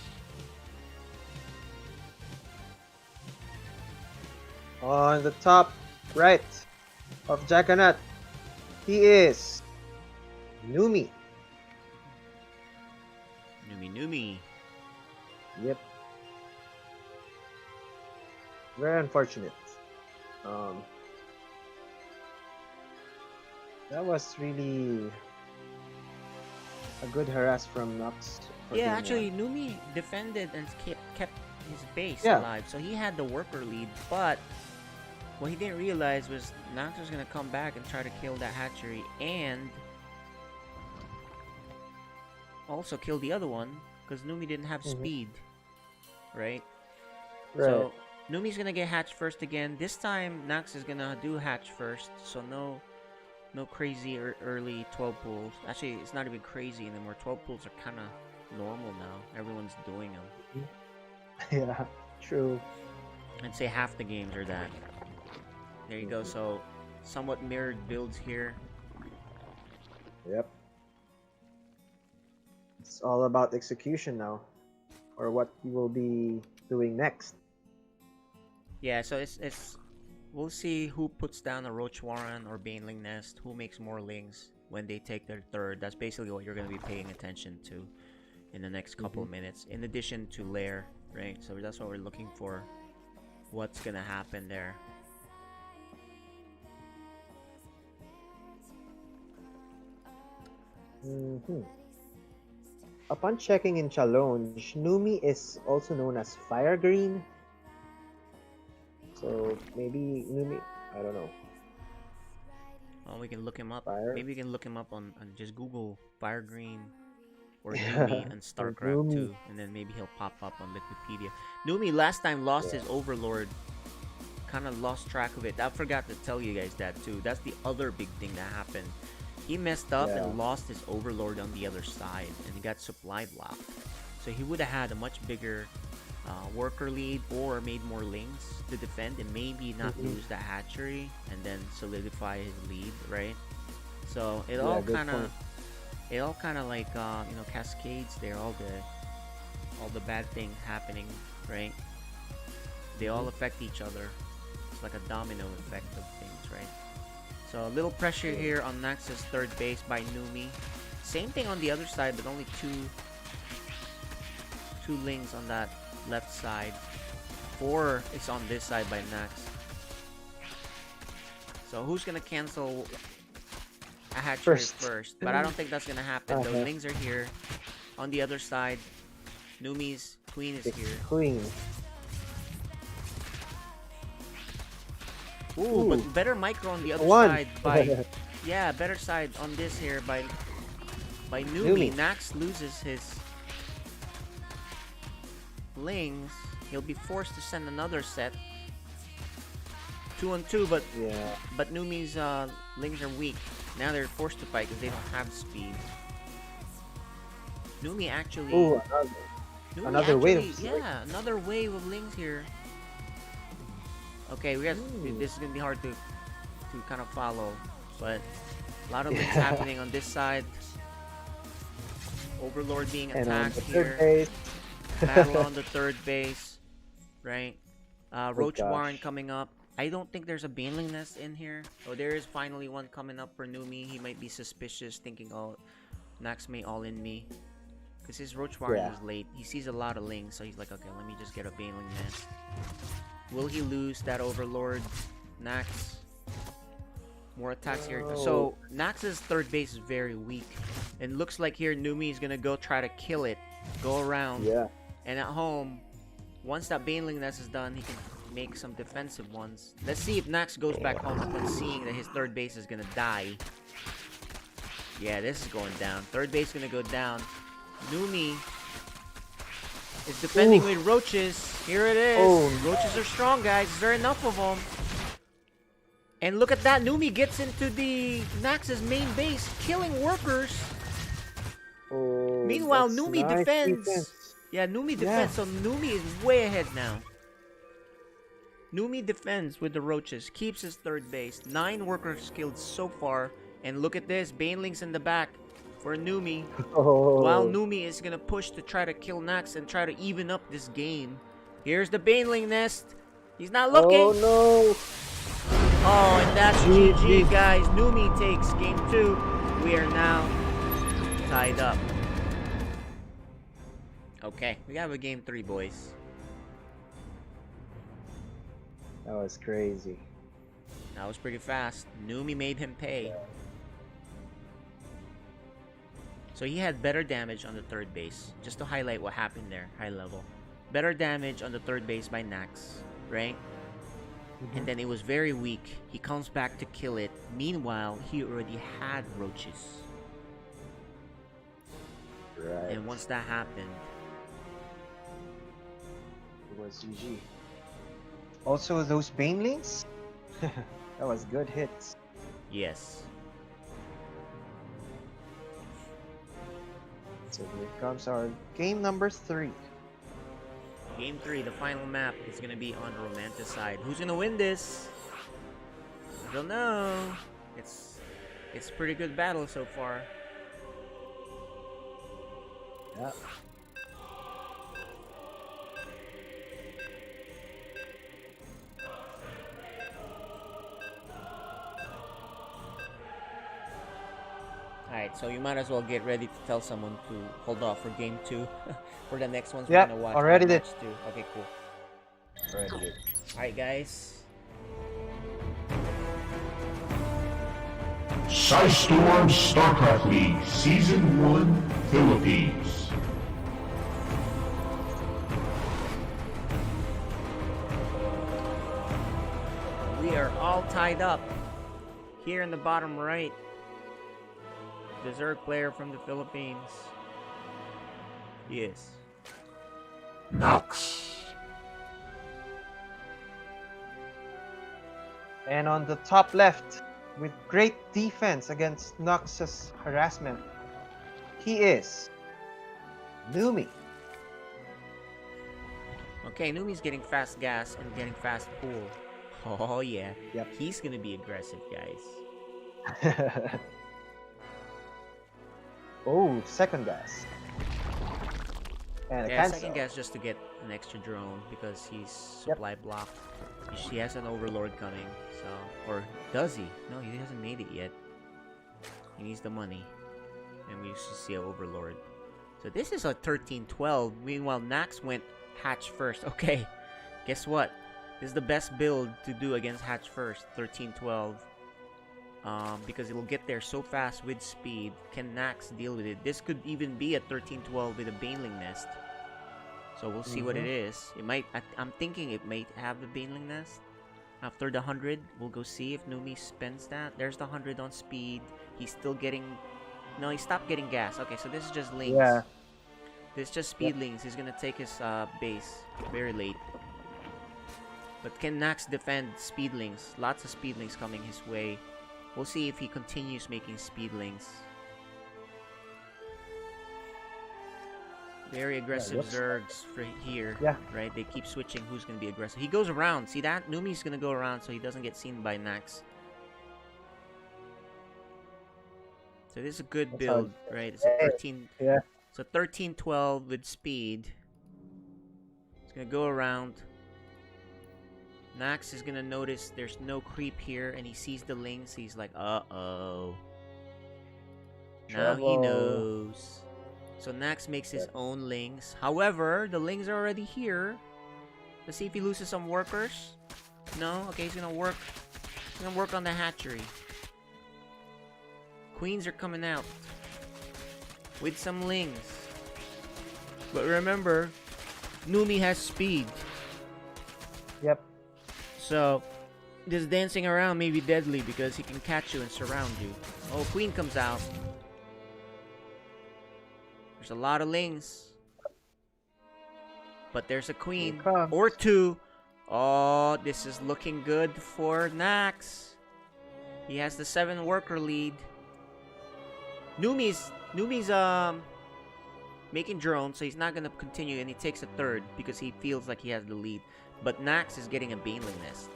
On the top right of Jagannat, he is Numi. Numi. Yep. Very unfortunate. That was really a good harass from Nux. Yeah, actually, Numi defended and kept his base Yeah. alive, so he had the worker lead, but what he didn't realize was Nax was going to come back and try to kill that hatchery and also kill the other one, because Numi didn't have speed, right? So, Numi's going to get hatched first again. This time, Nax is going to do hatch first, so no crazy early 12 pulls. Actually, it's not even crazy anymore. 12 pulls are kind of normal now. Everyone's doing them. Yeah, true. I'd say half the games are that. There you go. So, somewhat mirrored builds here. Yep. It's all about execution now, or what you will be doing next. Yeah, so it's we'll see who puts down a Roach Warren or Baneling Nest, who makes more lings when they take their third. That's basically what you're going to be paying attention to in the next couple of minutes, in addition to lair, right? So that's what we're looking for. What's going to happen there? Upon checking in challenge, Numi is also known as Fire Green. So maybe Numi, I don't know. Oh, we can look him up. Fire. Maybe we can look him up on just Google Fire Green or Yeah, Numi and or StarCraft Numi. 2, and then maybe he'll pop up on Wikipedia. Numi last time lost his Overlord. Kind of lost track of it. I forgot to tell you guys that too. That's the other big thing that happened. He messed up and lost his Overlord on the other side, and he got supply blocked. So he would have had a much bigger worker lead, or made more lings to defend, and maybe not lose the hatchery, and then solidify his lead, right? So it all good kind of point. it all kind of like you know, cascades there. All the bad things happening, right? They all affect each other. It's like a domino effect of things, right? So a little pressure here on Nax's third base by Numi. Same thing on the other side, but only two lings on that left side. 4 is on this side by Nax. So who's gonna cancel a hatchery first? But I don't think that's gonna happen. The lings are here. On the other side, Numi's queen is here. Queen. Ooh, but better micro on the other One. side by yeah, better side on this here by Numi. Nax loses his lings. He'll be forced to send another set. 2 on 2, but Numi's lings are weak. Now they're forced to fight because they don't have speed. Numi actually. Ooh, another wave. Yeah, another wave of lings here. Okay, this is gonna be hard to kind of follow, but a lot of things happening on this side. Overlord being attacked here. Battle on the third base, right? Roach Warren coming up. I don't think there's a Baneling Nest in here. Oh, there is finally one coming up for Numi. He might be suspicious, thinking, oh, Nax may all in me. Because his Roach Warren is late. He sees a lot of lings, so he's like, okay, let me just get a Baneling Nest. Will he lose that Overlord? Nax. More attacks here. So, Nax's third base is very weak. And looks like here, Numi is going to go try to kill it. Go around. Yeah. And at home, once that Baneling Nest is done, he can make some defensive ones. Let's see if Nax goes back home upon seeing that his third base is going to die. Yeah, this is going down. Third base is going to go down. Numi is defending with roaches. Here it is. Roaches are strong, guys. Is there enough of them? And look at that. Numi gets into the Nax's main base, killing workers. Meanwhile, Numi defends. Yeah, Numi defends. So Numi is way ahead now. Numi defends with the roaches. Keeps his third base. 9 workers killed so far. And look at this. Banelings in the back for Numi. While Numi is going to push to try to kill Nax and try to even up this game. Here's the Baneling Nest. He's not looking. Oh, no. Oh, and that's GG, guys. Numi takes game 2. We are now tied up. Okay, we got a game 3, boys. That was crazy. That was pretty fast. Numi made him pay. So he had better damage on the third base. Just to highlight what happened there, high level. Better damage on the third base by Nax, right? And then it was very weak. He comes back to kill it. Meanwhile, he already had roaches. Right. And once that happened, it was GG. Also, those Banelings? That was good hits. yes. So here comes our game number 3. Game 3, the final map is going to be on Romanticide. Who's going to win this? I don't know. It's a pretty good battle so far. Yeah. Alright, so you might as well get ready to tell someone to hold off for game 2. For the next ones Yeah, we're gonna watch. already did. Match 2. Okay, cool. Already did. Alright, guys. Storm StarCraft League Season 1 Philippines. We are all tied up. Here in the bottom right. Dessert player from the Philippines. Yes. Nox. And on the top left, with great defense against Nox's harassment, he is Numi. Okay, Numi's getting fast gas and getting fast pool. Oh yeah. Yep. He's gonna be aggressive, guys. Oh, second gas. And a Yeah, cancel. second guess just to get an extra drone because he's Yep. supply blocked. He has an overlord coming, so or does he? No, he hasn't made it yet. He needs the money, and we used to see an overlord. So this is a 13-12. Meanwhile, Nax went hatch first. Okay, guess what? This is the best build to do against hatch first. 13-12. Because it'll get there so fast with speed. Can Nax deal with it? This could even be a 13-12 with a Baneling Nest. So we'll see what it is. It might. I'm thinking it might have the Baneling Nest. After the 100, we'll go see if Numi spends that. There's the 100 on speed. He's still getting... No, he stopped getting gas. Okay, so this is just Lings. Yeah. This is just speed Lings. He's gonna take his base very late. But can Nax defend Speedlings? Lots of Speedlings coming his way. We'll see if he continues making Speedlings. Very aggressive Zergs for here. Yeah. Right? They keep switching who's going to be aggressive. He goes around. See that? Numi's going to go around so he doesn't get seen by Nax. So this is a good build, right? It's a 13... Yeah. So 13-12 with speed. It's going to go around. Nax is gonna notice there's no creep here, and he sees the Lings. He's like, uh-oh. Now he knows. So Nax makes his own Lings. However, the Lings are already here. Let's see if he loses some workers. No? Okay, he's gonna work. He's gonna work on the hatchery. Queens are coming out. With some Lings. But remember, Numi has speed. Yep. So, just dancing around may be deadly because he can catch you and surround you. Oh, Queen comes out. There's a lot of Lings. But there's a Queen. Or two. Oh, this is looking good for Nax. He has the 7 worker lead. Numi's making drones, so he's not going to continue, and he takes a 3rd because he feels like he has the lead. But Nax is getting a Baneling Nest.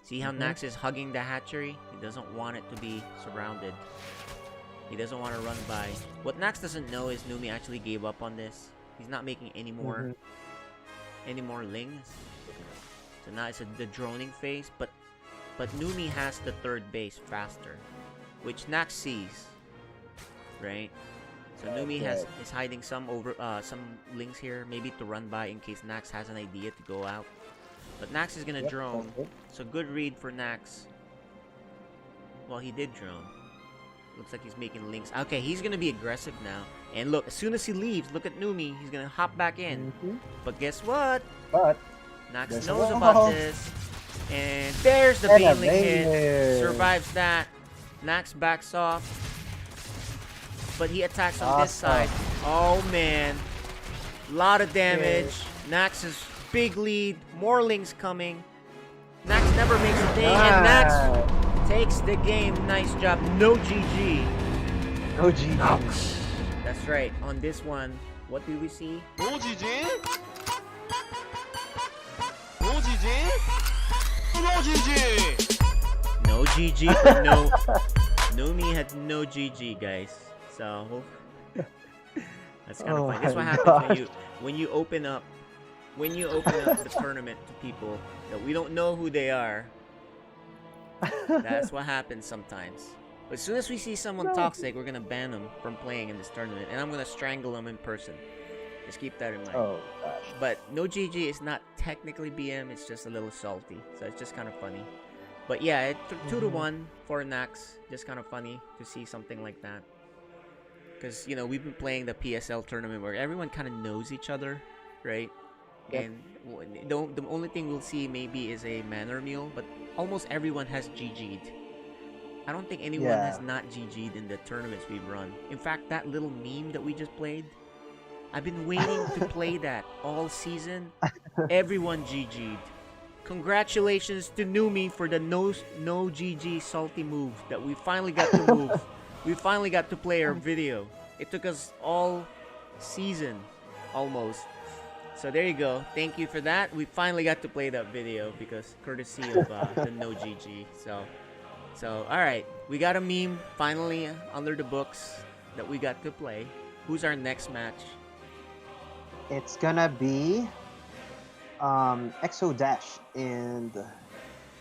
See how Nax is hugging the hatchery? He doesn't want it to be surrounded. He doesn't want to run by. What Nax doesn't know is Numi actually gave up on this. He's not making any more Lings. So now it's the droning phase. But Numi has the 3rd base faster, which Nax sees, right? So Numi is hiding some Lings here, maybe to run by in case Nax has an idea to go out. But Nax is gonna drone, so good read for Nax. Well, he did drone. Looks like he's making Lings. Okay, he's gonna be aggressive now. And look, as soon as he leaves, look at Numi. He's gonna hop back in. But guess what? Nax knows about this. And there's the Baneling hit. Survives that. Nax backs off. But he attacks on this side. Oh, man. Lot of damage. Nax's big lead. More Lings coming. Nax never makes a thing. And Nax takes the game. Nice job. No GG. No GG. That's right. On this one, what do we see? No GG? No GG? No GG! No GG for no... Numi had no GG, guys. So that's kind of funny. That's what happens when you open up the tournament to people that we don't know who they are. That's what happens sometimes. But as soon as we see someone toxic, we're gonna ban them from playing in this tournament, and I'm gonna strangle them in person. Just keep that in mind. Oh gosh. But no GG is not technically BM. It's just a little salty, so it's just kind of funny. But yeah, 2-1 for Nax. Just kind of funny to see something like that. Because, you know, we've been playing the PSL tournament where everyone kind of knows each other, right? Yep. And the only thing we'll see maybe is a Manor Mule, but almost everyone has GG'd. I don't think anyone has not GG'd in the tournaments we've run. In fact, that little meme that we just played, I've been waiting to play that all season. Everyone GG'd. Congratulations to Numi for the no GG salty move that we finally got to move. We finally got to play our video. It took us all season, almost. So there you go. Thank you for that. We finally got to play that video because courtesy of the no GG. So all right, we got a meme finally under the books. that we got to play. Who's our next match? It's gonna be Exo Dash and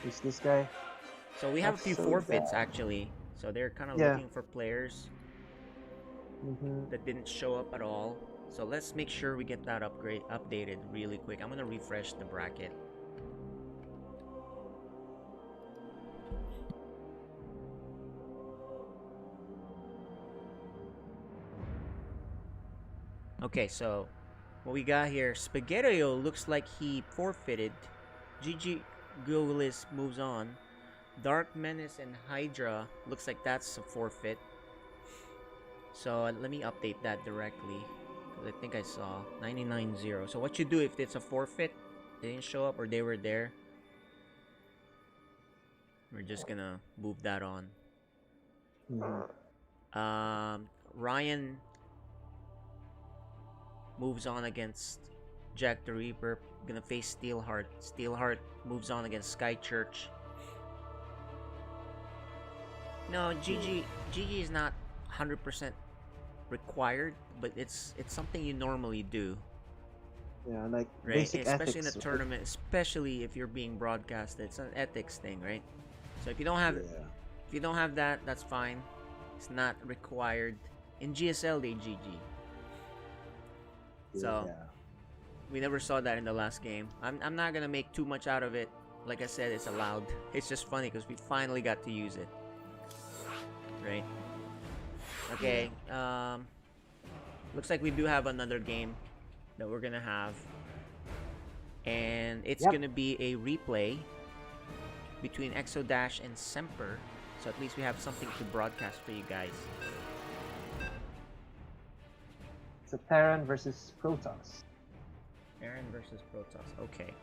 who's this guy? So we have a few Exo forfeits Dash. actually. So they're kind of Yeah. looking for players that didn't show up at all. So let's make sure we get that updated really quick. I'm gonna refresh the bracket. Okay, so what we got here, Spaghettio looks like he forfeited. GG Googlis moves on. Dark Menace and Hydra looks like that's a forfeit. So let me update that directly. I think I saw 99-0. So what you do if it's a forfeit, they didn't show up or they were there, we're just gonna move that on. Ryan moves on against Jack the Reaper. Gonna face Steelheart. Steelheart moves on against Sky Church. No, GG is not 100% required, but it's something you normally do. Yeah, like right? basic Especially ethics. in a tournament, especially if you're being broadcasted. It's an ethics thing, right? So if you don't have that, that's fine. It's not required. In GSL they GG. So we never saw that in the last game. I'm not gonna make too much out of it. Like I said, it's allowed. It's just funny because we finally got to use it. Right? Okay. Looks like we do have another game that we're gonna have. And it's gonna be a replay between Exodash and Semper. So at least we have something to broadcast for you guys. It's a Terran versus Protoss. Aaron versus Protoss. Okay.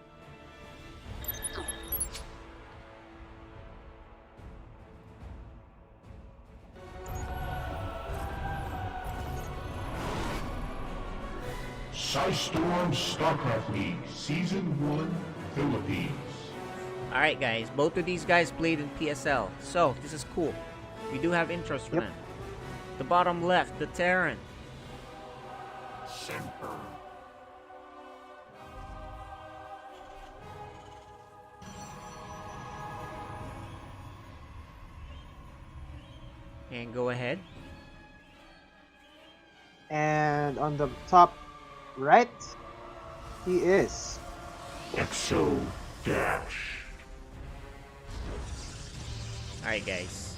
Storm StarCraft League Season 1 Philippines. Alright guys, both of these guys played in PSL. So, this is cool. We do have intros for them. The bottom left, the Terran. Semper. And go ahead. And on the top right, he is Exo Dash. Alright guys.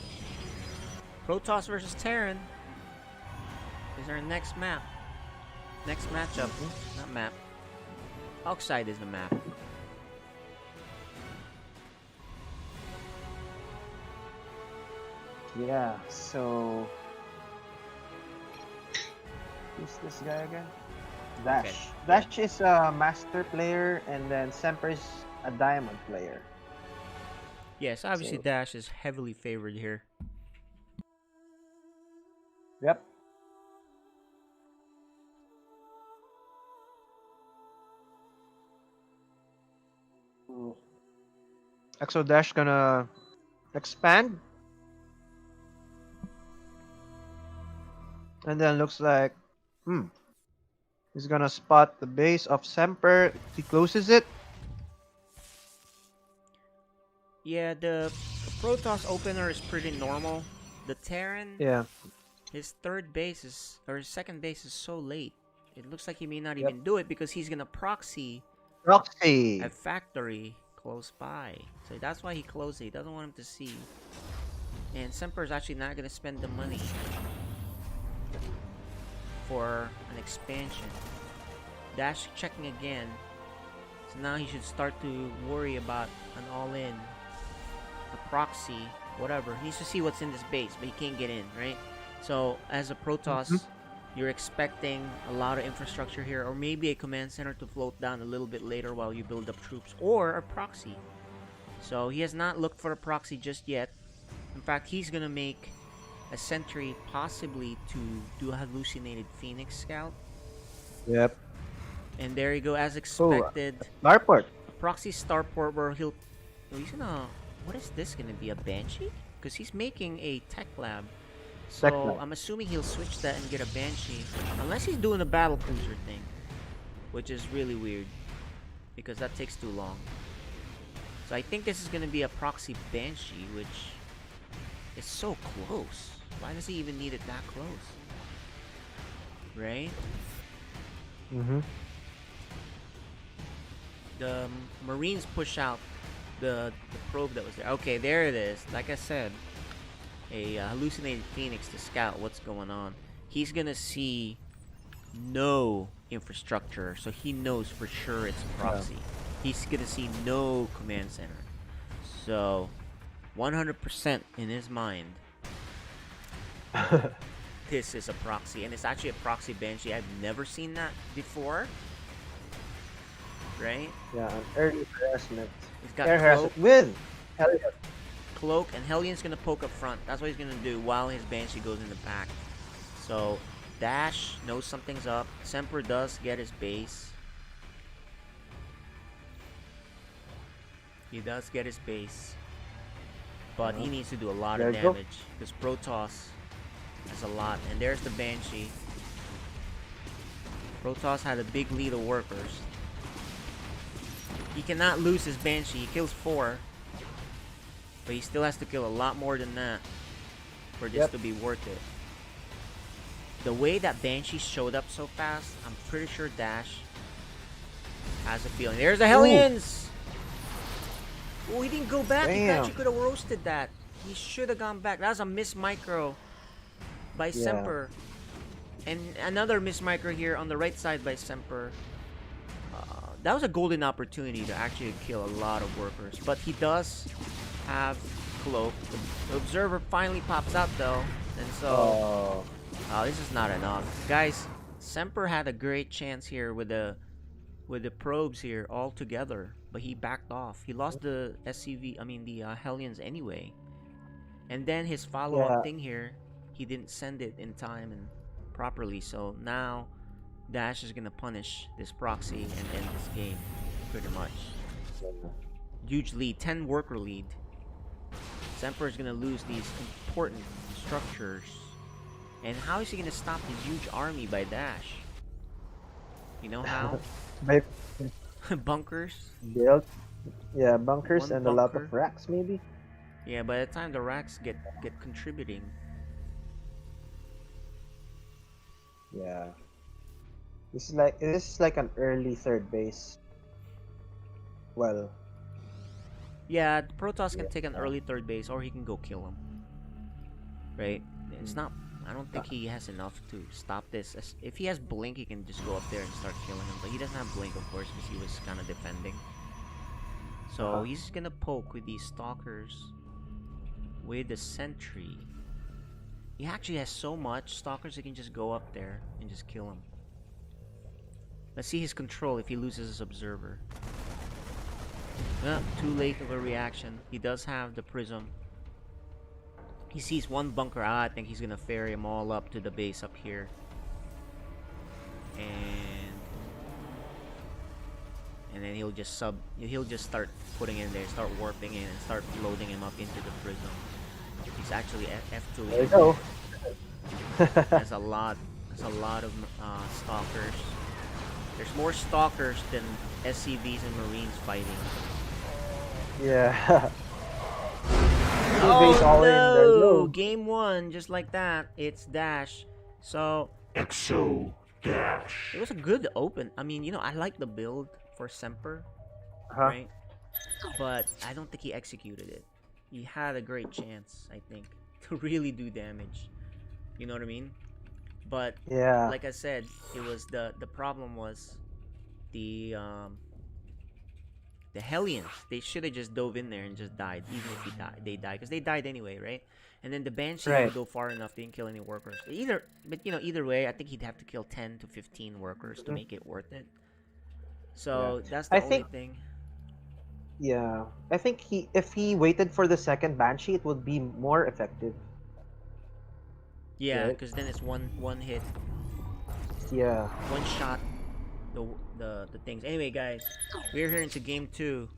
Protoss versus Terran is our next map. Next matchup. Not map. Oxide is the map. Yeah, so who's this guy again? Dash. Okay. Dash is a master player, and then Semper is a diamond player. Yes, obviously So- Dash is heavily favored here. Yep. Exo Dash gonna expand. And then looks like, he's gonna spot the base of Semper. He closes it. Yeah, the Protoss opener is pretty normal. The Terran, Yeah. his third base is, or his second base is so late. It looks like he may not even do it because he's gonna proxy Roxy. a factory close by. So that's why he closed it. He doesn't want him to see. And Semper's actually not gonna spend the money for an expansion. Dash checking again. So now he should start to worry about an all-in. The proxy, whatever. He needs to see what's in this base, but he can't get in, right? So as a Protoss, you're expecting a lot of infrastructure here, or maybe a command center to float down a little bit later while you build up troops, or a proxy. So he has not looked for a proxy just yet. In fact, he's gonna make a sentry possibly to do a hallucinated Phoenix Scout. Yep. And there you go, as expected. Starport. A proxy starport where he's gonna, what is this gonna be, a Banshee? Because he's making a tech lab So I'm assuming he'll switch that and get a Banshee. Unless he's doing a battle cruiser thing. Which is really weird. Because that takes too long. So I think this is going to be a proxy Banshee, which is so close. Why does he even need it that close? Right? Mm-hmm. The Marines push out the probe that was there. Okay, there it is. Like I said, a hallucinated Phoenix to scout what's going on. He's going to see no infrastructure, so he knows for sure it's a proxy. Yeah. He's gonna see no command center, so 100% in his mind this is a proxy, and it's actually a proxy Banshee. I've never seen that before, right? Yeah, an early harassment. He's got air harassment with Hellion. Cloak, and Hellion's gonna poke up front. That's what he's gonna do while his Banshee goes in the back. So Dash knows something's up. Semper does get his base. He does get his base. But he needs to do a lot of damage. Because Protoss has a lot. And there's the Banshee. Protoss had a big lead of workers. He cannot lose his Banshee. He kills 4. But he still has to kill a lot more than that for this to be worth it. The way that Banshee showed up so fast, I'm pretty sure Dash has a feeling. There's the Hellions! Oh, he didn't go back. Damn. He actually could have roasted that. He should have gone back. That was a miss micro by Semper. And another miss micro here on the right side by Semper. That was a golden opportunity to actually kill a lot of workers. But he does have Cloak. The Observer finally pops out though. And so... this is not enough. Guys, Semper had a great chance here with the probes here all together, but he backed off. He lost the Hellions anyway. And then his follow-up thing here, he didn't send it in time and properly. So now Dash is gonna punish this proxy and end this game pretty much. Huge lead, 10 worker lead. Semper is gonna lose these important structures. And how is he gonna stop this huge army by Dash? You know how? Bunkers. Built. Yeah, bunkers One and bunker. a lot of racks, maybe. Yeah, by the time the racks get contributing. Yeah. This is like an early third base. Well. Yeah, Protoss can take an early third base, or he can go kill him. Right? It's not. I don't think he has enough to stop this. If he has Blink, he can just go up there and start killing him. But he doesn't have Blink, of course, because he was kind of defending. So he's gonna poke with these Stalkers. With the Sentry. He actually has so much Stalkers, he can just go up there and just kill him. Let's see his control if he loses his Observer. Too late of a reaction. He does have the Prism. He sees one bunker. I think he's gonna ferry them all up to the base up here. And then he'll just start putting in there, start warping in, and start loading him up into the Prism. He's actually F2. There you go. There's a lot of Stalkers. There's more Stalkers than SCVs and Marines fighting. Yeah. Oh no! Game 1, just like that. It's Dash. So Exo Dash. it was a good open. I mean, I like the build for Semper, right? But I don't think he executed it. He had a great chance, I think, to really do damage. You know what I mean? But like I said, it was the problem was the Hellions. They should have just dove in there and just died, even if they died, because they died anyway, right? And then the Banshee would go far enough, they didn't kill any workers. Either way, I think he'd have to kill 10 to 15 workers to make it worth it. So that's the only thing. Yeah, I think if he waited for the second Banshee, it would be more effective. Yeah, because then it's one hit. Yeah. One shot. The things. Anyway, guys, we're here into game 2.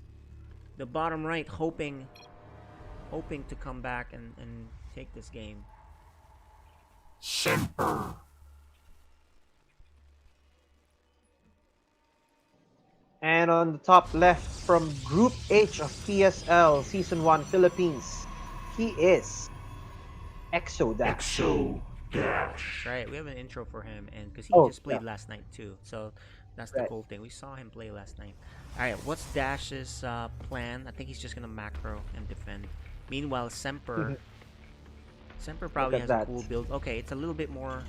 The bottom right, hoping to come back and take this game. Semper. And on the top left from Group H of PSL Season 1 Philippines, he is Exo Dash. Exo That's Dash. right. We have an intro for him, and because he Oh, just played yeah. last night too, so that's the Right. cool thing. We saw him play last night. All right, what's Dash's plan? I think he's just gonna macro and defend. Meanwhile, Semper probably at has a that. cool build. Okay, it's a little bit more.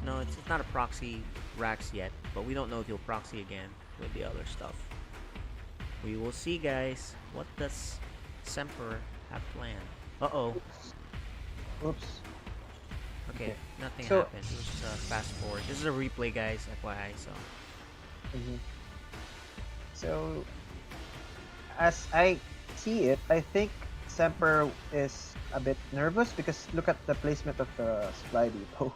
No, it's not a proxy Rax yet, but we don't know if he'll proxy again with the other stuff. We will see, guys. What does Semper have planned? Uh-oh. Oops. Okay, nothing So- happened. It was just fast forward. This is a replay, guys, FYI, so. So, as I see it, I think Semper is a bit nervous because look at the placement of the supply depot.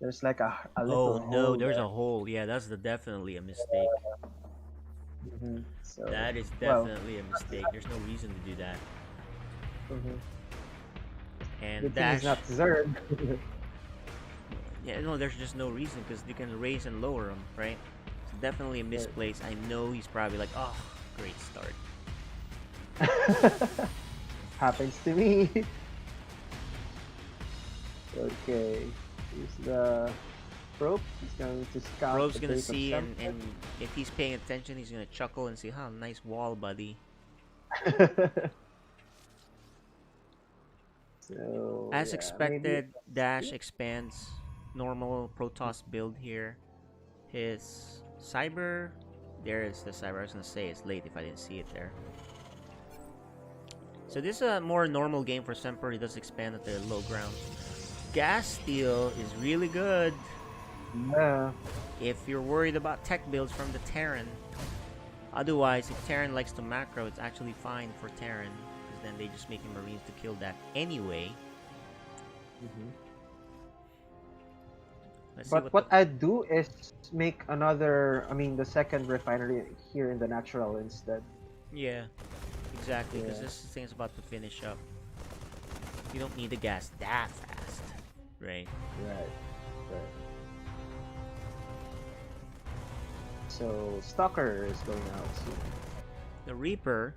There's like a little Oh no, hole there's there. a hole. Yeah, that's definitely a mistake. So, That is well, definitely a mistake. There's no reason to do that. mhm. And Good thing Dash. it's not Zerd. Yeah, no, there's just no reason because you can raise and lower him, right? It's definitely a misplace. I know he's probably like, oh, great start. Happens to me. Okay, here's the probe. He's going to scout. Probe's the gonna base of see, and Semper. if he's paying attention, he's gonna chuckle and say, huh, nice wall, buddy. So, As yeah, expected, Dash expands normal Protoss build here. His Cyber, there is the Cyber. I was gonna say it's late if I didn't see it there. So this is a more normal game for Semper. He does expand at the low ground. Gas Steel is really good Yeah. if you're worried about tech builds from the Terran. Otherwise, if Terran likes to macro, it's actually fine for Terran, because then they just make Marines to kill that anyway. Let's see But what I'd do is make another, the second refinery here in the natural instead. Yeah, exactly, because Yeah. this thing's about to finish up. You don't need the gas that fast, right? Right. So, Stalker is going out soon. The Reaper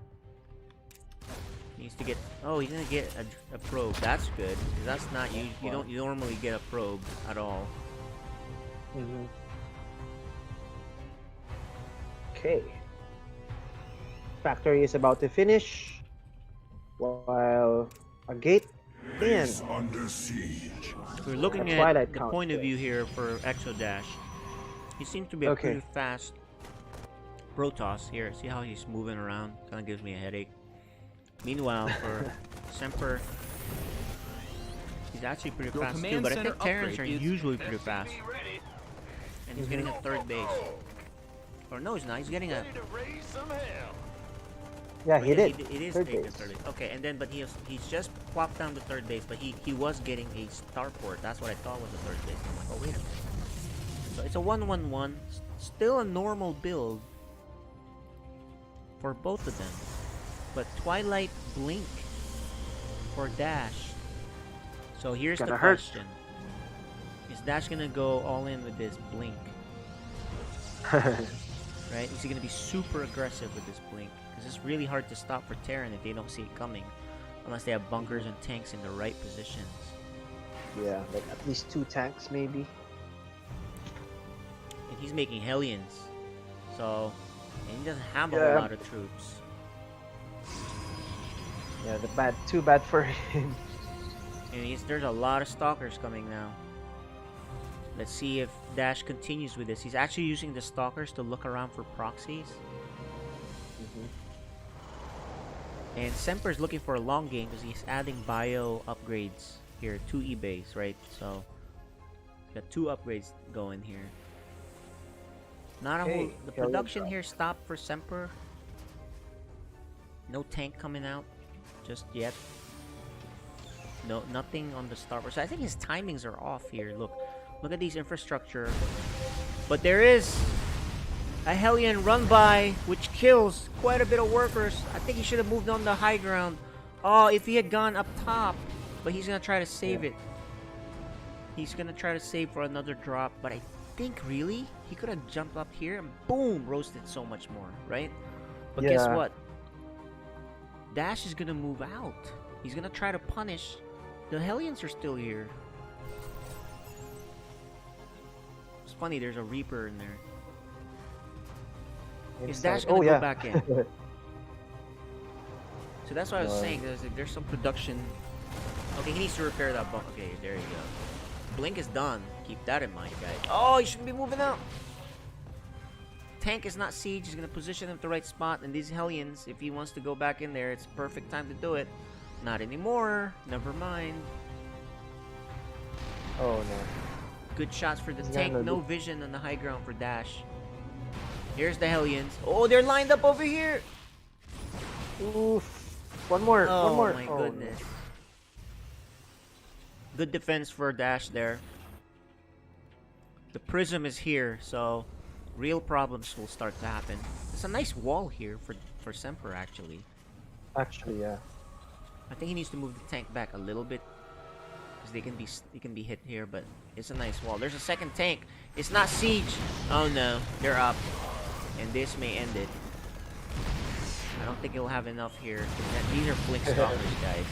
needs to get. Oh, he's gonna get a probe. That's good, because that's not you. You don't normally get a probe at all. Okay. Factory is about to finish, while a gate in. Under siege. We're looking A at Twilight the count point of there. view here for Exodash. He seems to be a Okay. pretty fast Protoss here. See how he's moving around? Kind of gives me a headache. Meanwhile, for Semper, he's actually pretty Your fast too. command But I center think Terrans are upgrade is- usually pretty fast. And he's getting a third base. Or no, he's not. He's getting a. Yeah, he did. It is Third taking base. third base. Okay, and then but he's just plopped down the third base, but he was getting a starport. That's what I thought was the third base. I'm like, oh wait a minute. So it's a 1-1-1, still a normal build for both of them. But Twilight Blink for Dash. So here's the Gonna hurt. question: is Dash gonna go all in with this Blink? Right? Is he gonna be super aggressive with this Blink? Because it's really hard to stop for Terran if they don't see it coming, unless they have bunkers and tanks in the right positions. Yeah, like at least 2 tanks maybe. And he's making Hellions, so and he doesn't have a Yeah. whole lot of troops. Yeah, too bad for him. And there's a lot of stalkers coming now. Let's see if Dash continues with this. He's actually using the stalkers to look around for proxies. And Semper's looking for a long game because he's adding bio upgrades here, 2 eBays, right? So got 2 upgrades going here. Not a whole. Okay, The here we production go. here stopped for Semper. No tank coming out just yet. No, nothing on the starboard. So I think his timings are off here. Look at these infrastructure. But there is a Hellion run by, which kills quite a bit of workers. I think he should have moved on the high ground. Oh, if he had gone up top, but he's gonna try to save it. He's gonna try to save for another drop, but I think really he could have jumped up here and boom, roasted so much more, right? But guess Yeah. what? Dash is gonna move out. He's gonna try to punish. The Hellions are still here. It's funny, there's a Reaper in there. Is Dash gonna go back in? So that's what I was saying. There's some production. Okay, he needs to repair that bump. Okay, there you go. Blink is done. Keep that in mind, guys. Oh, he shouldn't be moving out. Tank is not siege. He's gonna position him at the right spot. And these Hellions, if he wants to go back in there, it's perfect time to do it. Not anymore. Never mind. Oh no. Good shots for the He's tank. gonna No do- vision on the high ground for Dash. Here's the Hellions. Oh, they're lined up over here. Oof. One more. Oh one more. my Oh, goodness. Good defense for Dash there. The prism is here, so real problems will start to happen. It's a nice wall here for Semper, actually. No. Actually, yeah. I think he needs to move the tank back a little bit because they can be hit here, but it's a nice wall. There's a second tank. It's not siege. Oh no, they're up, and this may end it. I don't think he'll have enough here. These are blink stalkers, guys.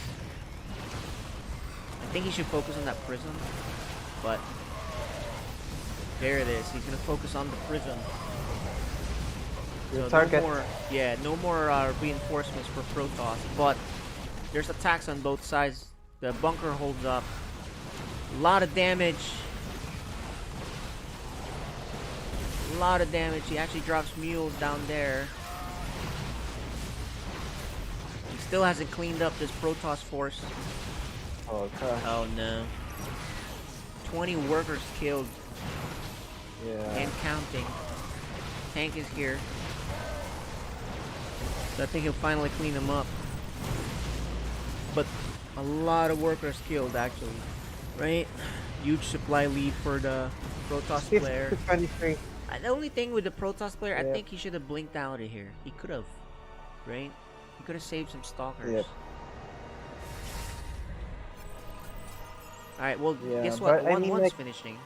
I think he should focus on that prism, but there it is. He's gonna focus on the prism. So Target. no more reinforcements for Protoss, but there's attacks on both sides. The bunker holds up. A lot of damage. A lot of damage. He actually drops mules down there. He still hasn't cleaned up this Protoss force. Oh gosh. Oh no. 20 workers killed Yeah. and counting. Tank is here. So I think he'll finally clean them up. But a lot of workers killed actually. Right? Huge supply lead for the Protoss player. 23. The only thing with the Protoss player, I Yep. think he should have blinked out of here. He could have. Right? He could have saved some stalkers. Yep. Alright, well, Yeah, guess what? but I mean, 1-1's like- finishing.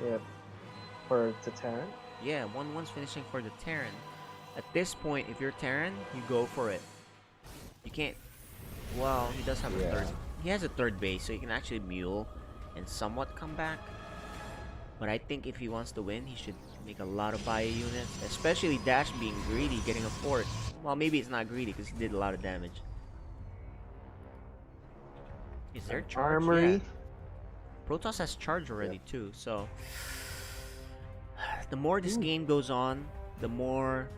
Yeah. For the Terran. Yeah, 1-1's finishing for the Terran. At this point, if you're Terran, you go for it. You can't... Well, he does have a Yeah. third... He has a third base, so he can actually mule and somewhat come back. But I think if he wants to win, he should make a lot of bio units. Especially Dash being greedy, getting a fort. Well, maybe it's not greedy, because he did a lot of damage. Is there charge? Armory. Yeah. Protoss has charge already too, so the more this game goes on, the more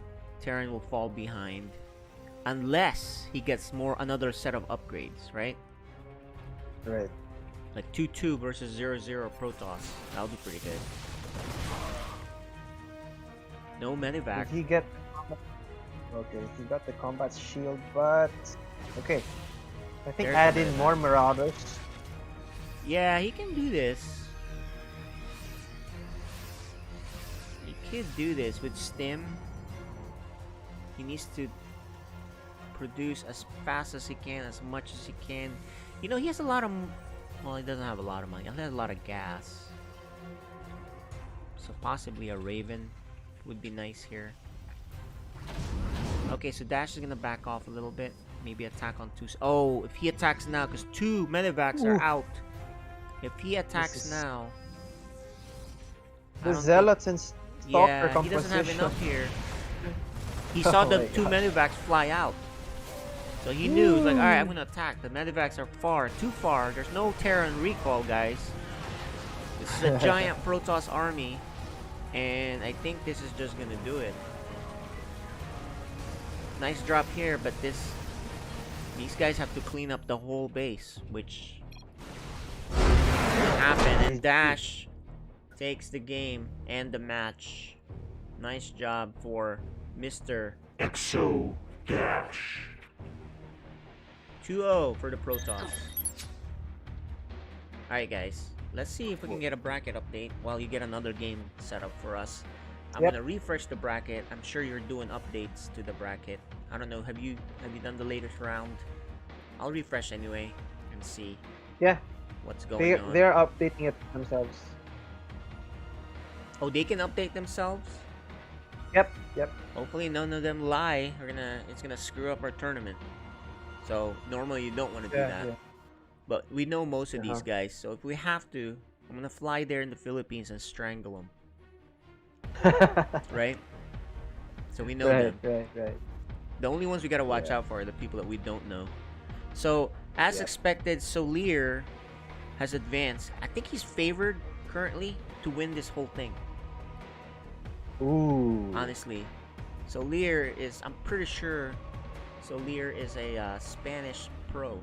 Terran will fall behind, unless he gets another set of upgrades, right? Right. Like 2-2 versus 0-0 Protoss. That'll be pretty good. No medevac. Did he get? Okay, he got the combat shield, but okay. I think There's add the in more Marauders. Yeah, he can do this. He could do this with Stim. He needs to produce as fast as he can, as much as he can. You know, he has a lot of... Well, he doesn't have a lot of money. He has a lot of gas. So possibly a Raven would be nice here. Okay, so Dash is going to back off a little bit. Maybe attack on 2... Oh, if he attacks now, because 2 medevacs are Oof. out. If he attacks is- now... I The don't Zealots and Stalker yeah, he composition. doesn't have enough here. He saw Oh the my 2 God. medevacs fly out. So he knew, he's like, alright, I'm gonna attack. The medevacs are too far. There's no Terran recall, guys. This is a giant Protoss army. And I think this is just gonna do it. Nice drop here, but these guys have to clean up the whole base, which happened. And Dash takes the game and the match. Nice job for Mr. Exo Dash. 2-0 for the Protoss. Alright guys, let's see if we can get a bracket update while you get another game set up for us. I'm Yep. gonna refresh the bracket. I'm sure you're doing updates to the bracket. I don't know, have you done the latest round? I'll refresh anyway and see. Yeah. what's going on. They're updating it themselves. Oh, they can update themselves? Yep, yep. Hopefully none of them lie. It's gonna screw up our tournament. So normally you don't want to do that. Yeah. But we know most of these Uh-huh. guys, so if we have to, I'm gonna fly there in the Philippines and strangle them, right? So we know them. Right. The only ones we gotta watch Yeah. out for are the people that we don't know. So, as Yep. expected, Solir has advanced. I think he's favored currently to win this whole thing, Ooh. honestly. Solir is, I'm pretty sure Solir is a Spanish pro.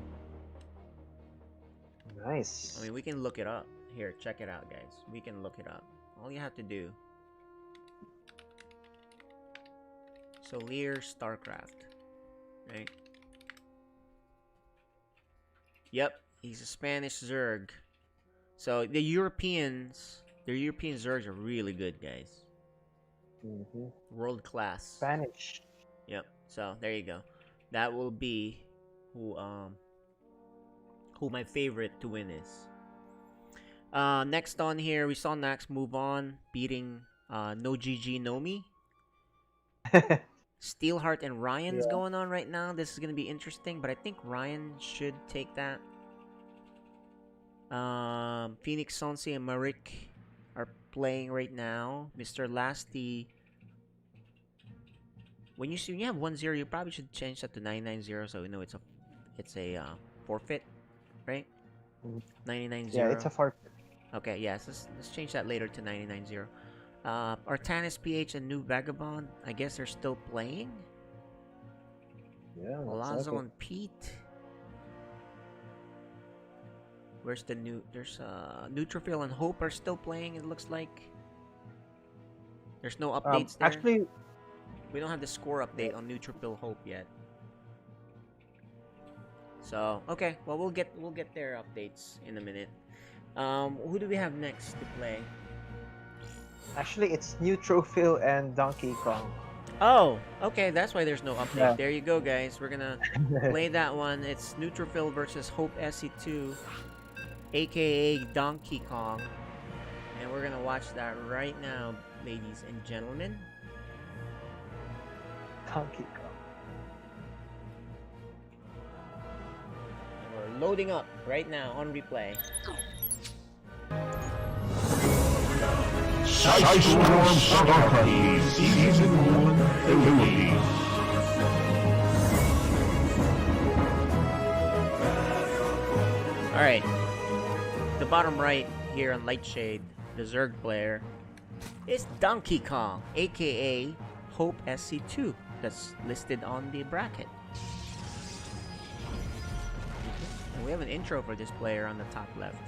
Nice. I mean, we can look it up. Here, check it out, guys. We can look it up. All you have to do. Solir StarCraft. Right? Yep, he's a Spanish Zerg. So the European Zergs are really good, guys. Mm-hmm. World class. Spanish. Yep. So there you go. That will be who my favorite to win is. Next on here, we saw Nax move on, beating No GG No Me. Steelheart and Ryan's Yeah. going on right now. This is gonna be interesting, but I think Ryan should take that. Phoenix Sonsi and Marik are playing right now. Mr. Lasty. When you have 1-0, you probably should change that to 9-9-0 so we know it's a forfeit, right? Mhm. 9-9-0. Yeah, it's a forfeit. Okay, yes, let's change that later to 9-9-0. Artanis PH and New Vagabond, I guess they're still playing. Yeah. Alonzo and Pete. Where's the new? There's Neutrophil and Hope are still playing. It looks like. There's no updates there. Actually, We don't have the score update on Neutrophil Hope yet. So okay, well we'll get their updates in a minute. Who do we have next to play? actually, it's Neutrophil and Donkey Kong. Oh, okay, that's why there's no update. Yeah. There you go, guys. We're gonna play that one. It's Neutrophil versus Hope SE2, aka Donkey Kong, and we're gonna watch that right now, ladies and gentlemen. Donkey Kong. We're loading up right now on replay. Sidestorm StarCraft Season 1 Philippines. Alright. The bottom right here on Lightshade, the Zerg player, is Donkey Kong, aka Hope SC2. That's listed on the bracket. And we have an intro for this player on the top left.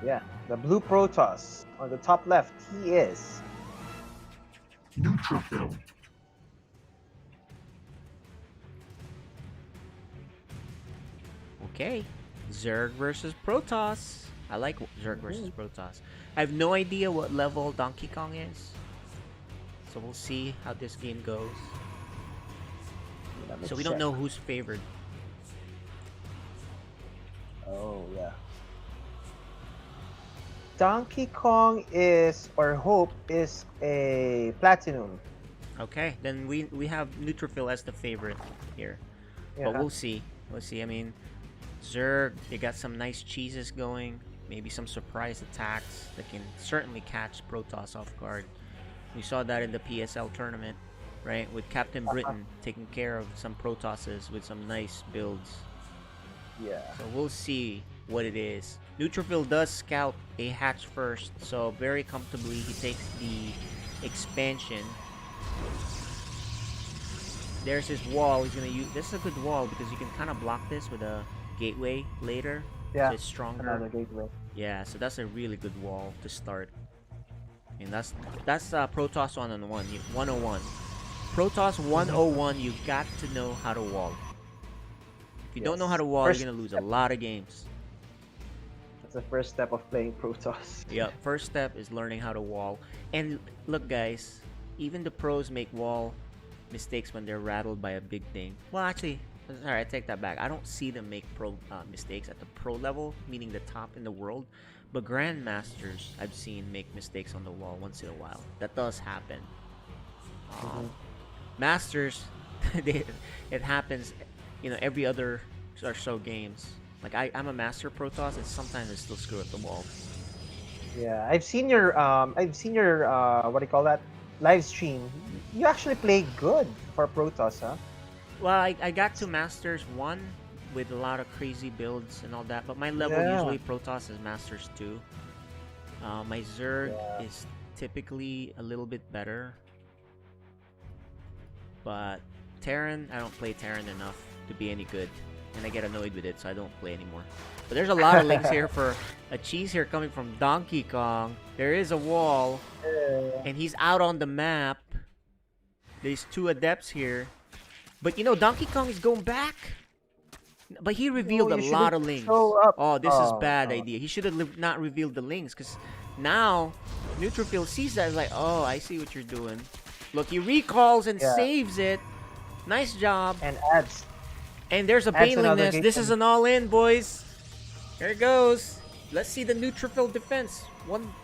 Yeah, the blue Protoss. On the top left, he is. Neutrophil. Okay. Zerg versus Protoss. I like Zerg versus Protoss. I have no idea what level Donkey Kong is. So we'll see how this game goes. Let me So we don't check. know who's favored. Oh, yeah. Donkey Kong is, or Hope is a platinum. Okay, then we have Neutrophil as the favorite here. Yeah. But we'll see. We'll see. I mean, Zerg, they got some nice cheeses going. Maybe some surprise attacks that can certainly catch Protoss off guard. We saw that in the PSL tournament, right? With Captain Britain taking care of some Protosses with some nice builds. Yeah. So we'll see what it is. Neutrophil does scout a hatch first, so very comfortably he takes the expansion. There's his wall. He's gonna use. This is a good wall because you can kind of block this with a gateway later. Yeah. So it's stronger. Another gateway. Yeah, so that's a really good wall to start. And that's Protoss 101. 101. Protoss 101. You got to know how to wall. If you don't know how to wall, First you're gonna lose a lot of games. That's the first step of playing Protoss. Yeah, first step is learning how to wall. And look, guys, even the pros make wall mistakes when they're rattled by a big thing. Well, actually, Alright, I take that back. I don't see them make pro mistakes at the pro level, meaning the top in the world. But grandmasters, I've seen make mistakes on the wall once in a while. That does happen. Masters, it happens, every other or so games. Like I'm a master pro toss, and sometimes I still screw up the wall. Yeah, I've seen your what do you call that? Live stream. You actually play good for Protoss, huh? Well, I got to Masters 1 with a lot of crazy builds and all that, but my level Yeah. usually Protoss is Masters 2. My Zerg is typically a little bit better, but Terran, I don't play Terran enough to be any good, and I get annoyed with it, so I don't play anymore. But there's a lot of links here for a cheese here coming from Donkey Kong. There is a wall, and he's out on the map. There's 2 adepts here. But Donkey Kong is going back. But he revealed a lot of links. Oh, this is bad idea. He should have not revealed the links, because now Neutrophil sees that and is like, oh, I see what you're doing. Look, he recalls and saves it. Nice job. And adds. And there's a Baneling Nest. This is an all-in, boys. Here it goes. Let's see the Neutrophil defense.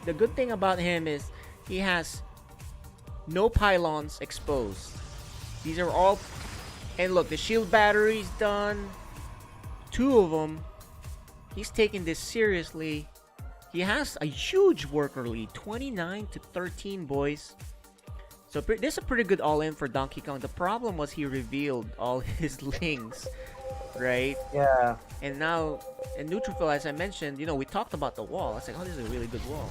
The good thing about him is he has no pylons exposed. These are all... And look, the shield battery's done. 2 of them. He's taking this seriously. He has a huge worker lead. 29-13, boys. So this is a pretty good all-in for Donkey Kong. The problem was he revealed all his links, right? Yeah. And now, in Neutrophil, as I mentioned, we talked about the wall. I was like, oh, this is a really good wall.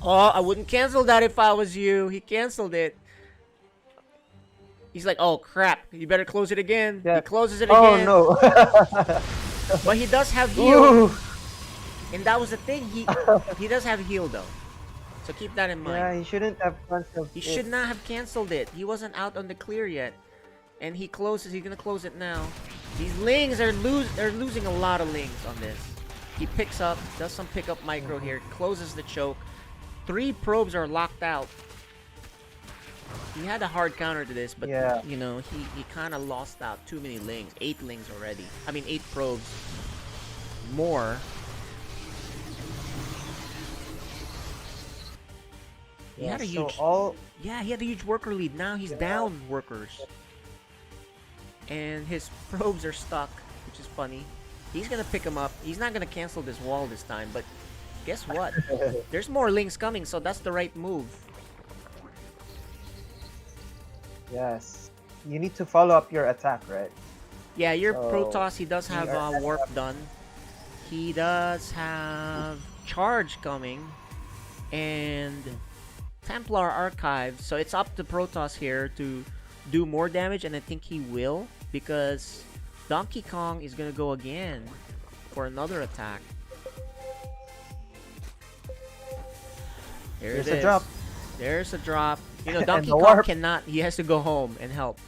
Oh, I wouldn't cancel that if I was you. He canceled it. He's like, oh, crap. You better close it again. Yeah. He closes it again. Oh, no. But he does have heal. And that was the thing. He does have heal, though. So keep that in mind. Yeah, he shouldn't have canceled He should not have canceled it. He wasn't out on the clear yet. And he closes. He's going to close it now. These lings are losing a lot of lings on this. He picks up, does some pickup micro here, closes the choke. 3 probes are locked out. He had a hard counter to this, but he kind of lost out too many lings. 8 lings already. I mean 8 probes. More. He had a huge he had a huge worker lead. Now he's down workers. And his probes are stuck, which is funny. He's gonna pick him up. He's not gonna cancel this wall this time, but guess what? There's more links coming, so that's the right move. Yes. You need to follow up your attack, right? Yeah, your Protoss, he does have warp done. He does have charge coming. And Templar Archive. So it's up to Protoss here to do more damage, and I think he will, because Donkey Kong is gonna go again for another attack. There's a drop. There's a drop. Donkey Kong cannot. He has to go home and help.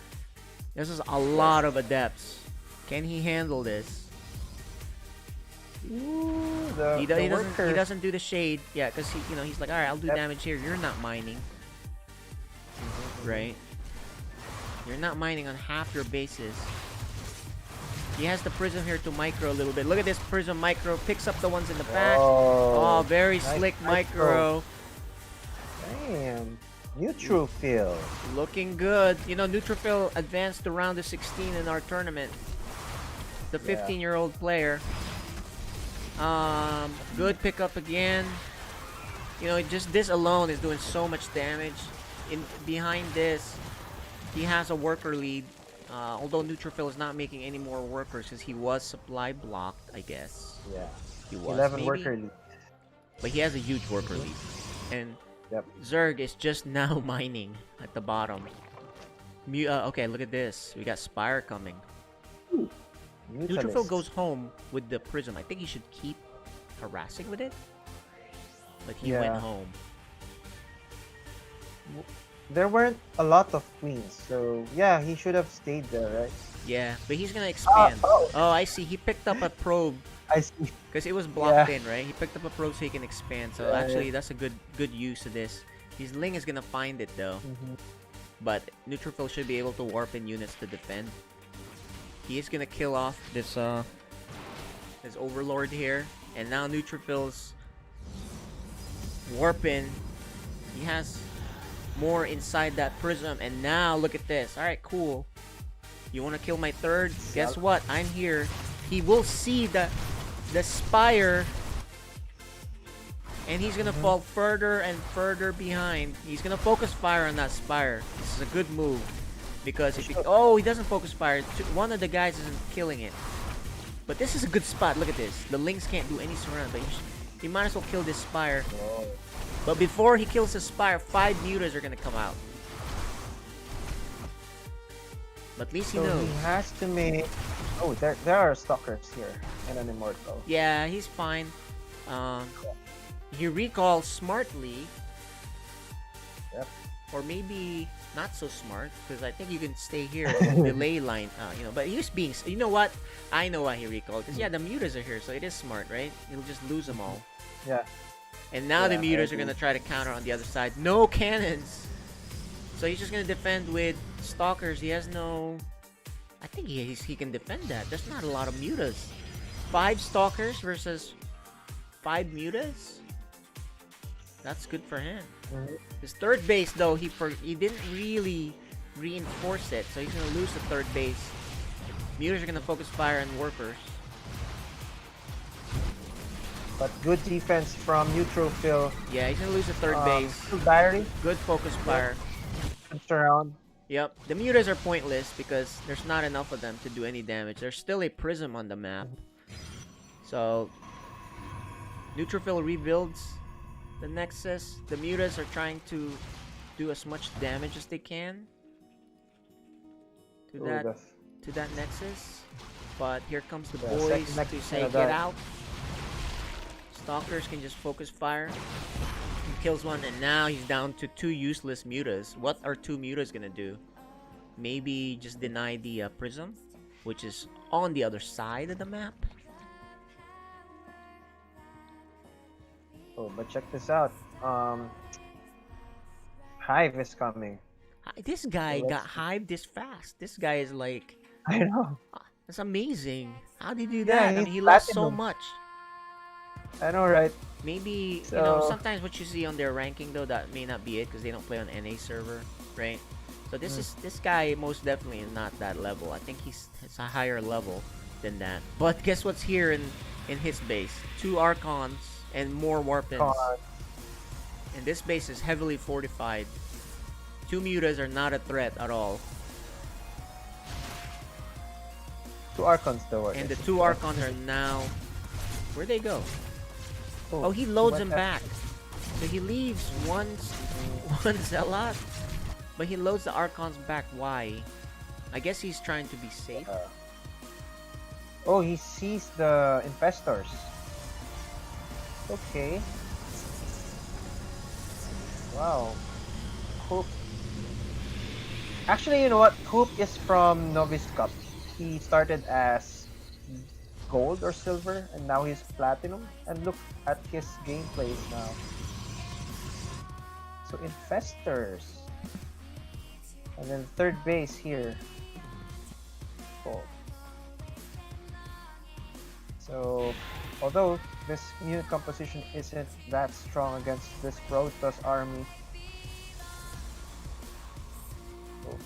This is a lot of adepts. Can he handle this? Ooh, He doesn't do the shade. Yeah, because he's like, all right, I'll do damage here. You're not mining, right? You're not mining on half your bases. He has the prism here to micro a little bit. Look at this prism micro. Picks up the ones in the back. Oh, very slick micro. Damn. Neutrophil. Looking good. Neutrophil advanced to round of 16 in our tournament. The 15-year-old player. Good pickup again. Just this alone is doing so much damage. Behind this, he has a worker lead. Although Neutrophil is not making any more workers because he was supply blocked, I guess. Yeah. He was 11 maybe. worker lead. But he has a huge worker lead. And Zerg is just now mining at the bottom. Okay, look at this. We got Spire coming. Neutrophil goes home with the prism. I think he should keep harassing with it. But he went home. There weren't a lot of queens, so yeah, he should have stayed there, right? Yeah, but he's gonna expand. Oh, I see. He picked up a probe. I see. Because it was blocked in, right? He picked up a probe so he can expand. So actually, that's a good use of this. His Ling is gonna find it though. But Neutrophil should be able to warp in units to defend. He is gonna kill off this Overlord here, and now Neutrophil's warping. He has more inside that prism, and now look at this. All right, cool. You want to kill my third? Guess what? I'm here. He will see the spire, and he's gonna fall further and further behind. He's gonna focus fire on that spire. This is a good move because if he doesn't focus fire, one of the guys isn't killing it. But this is a good spot. Look at this. The Lynx can't do any surround, but he might as well kill this spire. But before he kills the spire, 5 mutas are gonna come out. But at least he knows. He has to make. Oh, there are stalkers here and an immortal. Yeah, he's fine. He recalls smartly. Yep. Or maybe not so smart, because I think you can stay here and delay line. But he's being. You know what? I know why he recalled. Because yeah, the mutas are here, so it is smart, right? He'll just lose them all. Yeah. And now the mutas are gonna try to counter on the other side. No cannons. So he's just gonna defend with stalkers. He has no. I think he can defend that. There's not a lot of mutas. 5 stalkers versus 5 mutas. That's good for him. His third base though, he didn't really reinforce it, so he's gonna lose the third base. Mutas are gonna focus fire on warpers. But good defense from Neutrophil. Yeah, he's gonna lose the third base. Diary. Good focus fire. Around. Yep, the mutas are pointless because there's not enough of them to do any damage. There's still a prism on the map. So, Neutrophil rebuilds the Nexus. The mutas are trying to do as much damage as they can to that Nexus. But here comes the boys to say, get out. Stalkers can just focus fire. He kills one, and now he's down to 2 useless mutas. What are 2 mutas gonna do? Maybe just deny the prism, which is on the other side of the map. Oh, but check this out. Hive is coming. This guy got Hive this fast. This guy is like... I know. That's amazing. How did he do that? Yeah, I mean, he lost so platinum. much. I know, right? Maybe, So- sometimes what you see on their ranking, though, that may not be it, because they don't play on NA server, right? So this guy most definitely is not that level. I think it's a higher level than that. But guess what's here in his base? 2 Archons and more Warpins. And this base is heavily fortified. 2 mutas are not a threat at all. 2 Archons though. And the 2 Archons are now... Where'd they go? Oh, he loads them back. So he leaves one Zealot, but he loads the Archons back. Why? I guess he's trying to be safe. Oh, he sees the Infestors. Okay. Wow. Hoop. Actually, you know what? Hoop is from Novice Cup. He started as gold or silver, and now he's platinum. And look at his gameplays now. So Infestors. And then third base here. Oh. So, although this unit composition isn't that strong against this Protoss army.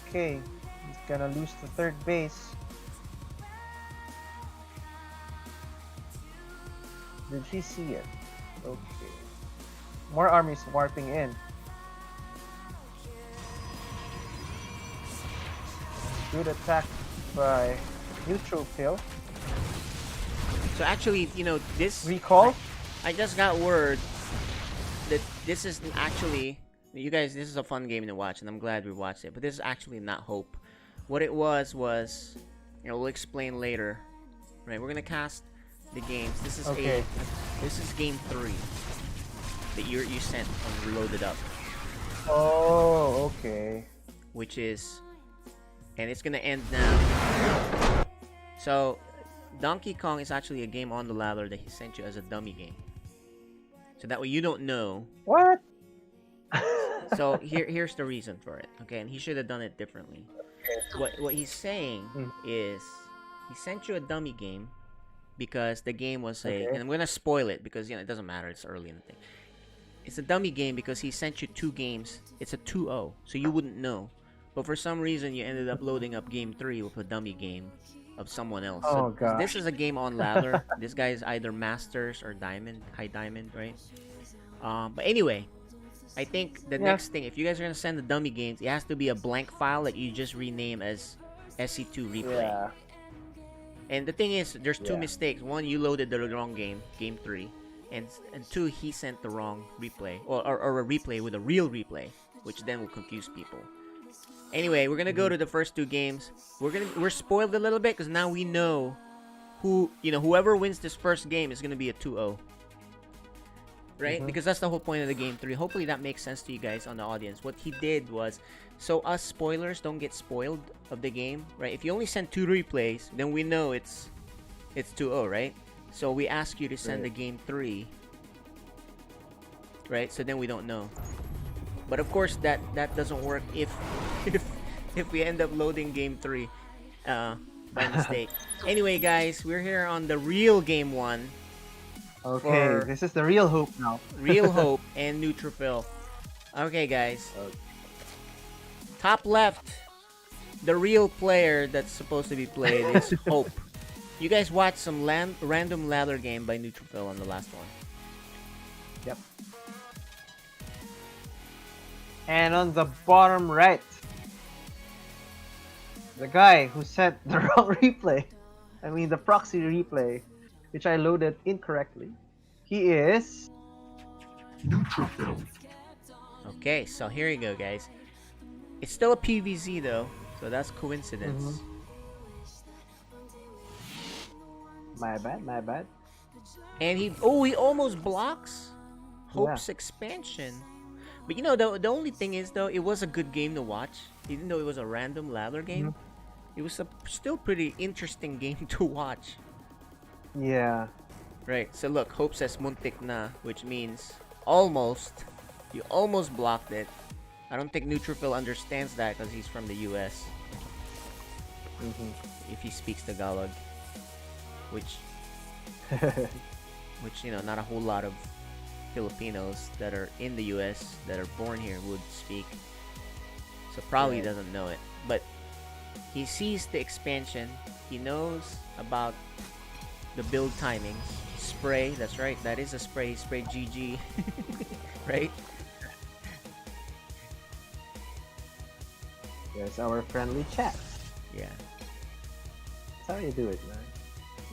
Okay, he's gonna lose the third base. Did he see it? Okay. More armies warping in. Good attack by Neutrophil. So actually, this... Recall? I just got word that this is actually... You guys, this is a fun game to watch, and I'm glad we watched it. But this is actually not Hope. What it was... we'll explain later. Right, we're gonna cast the games. This is this is game 3 that you sent and loaded up. Oh, okay. Which is... And it's gonna end now. So... Donkey Kong is actually a game on the ladder that he sent you as a dummy game. So that way you don't know. What? So here's the reason for it. Okay, and he should have done it differently. What he's saying is He sent you a dummy game because the game was Okay. and I'm gonna spoil it because it doesn't matter. It's early in the thing. It's a dummy game because he sent you 2 games. It's a 2-0, so you wouldn't know. But for some reason, you ended up loading up game 3 with a dummy game of someone else. Oh, So this gosh. is a game on ladder. This guy is either Masters or Diamond, High Diamond, right? But anyway, I think the next thing, if you guys are gonna send the dummy games, it has to be a blank file that you just rename as SC2 replay. Yeah. And the thing is, there's 2 Yeah. mistakes. One, you loaded the wrong game, game 3. And 2, he sent the wrong replay. Or a replay with a real replay, which then will confuse people. Anyway, we're gonna go to the first 2 games. We're spoiled a little bit because now we know whoever wins this first game is gonna be a 2-0. Right? Because that's the whole point of the game 3. Hopefully that makes sense to you guys on the audience. What he did was, so us spoilers don't get spoiled of the game, right? If you only send 2 replays, then we know it's 2-0, right? So we ask you to send the game 3, right? So then we don't know. But of course that doesn't work if we end up loading game 3 by mistake. Anyway, guys, we're here on the real game 1. Okay, this is the real hope now. Real Hope and Neutrophil. Okay, guys. Top left, the real player that's supposed to be played is Hope. You guys watched some random ladder game by Neutrophil on the last one. Yep. And on the bottom right, the guy who sent the wrong replay, I mean the proxy replay, which I loaded incorrectly, he is... Neutrophil. Okay, so here you go, guys. It's still a PVZ though, so that's coincidence. My bad. And he almost blocks Hope's expansion. But the only thing is though, it was a good game to watch, even though it was a random ladder game. It was a still pretty interesting game to watch. Yeah. Right. So look, Hope says muntik na, which means almost. You almost blocked it. I don't think Neutrophil understands that because he's from the US. If he speaks Tagalog, which not a whole lot of Filipinos that are in the US that are born here would speak. So probably doesn't know it. But he sees the expansion. He knows about the build timings. Spray, that's right. That is a spray. Spray GG. Right? There's our friendly chat. Yeah. That's how you do it, man.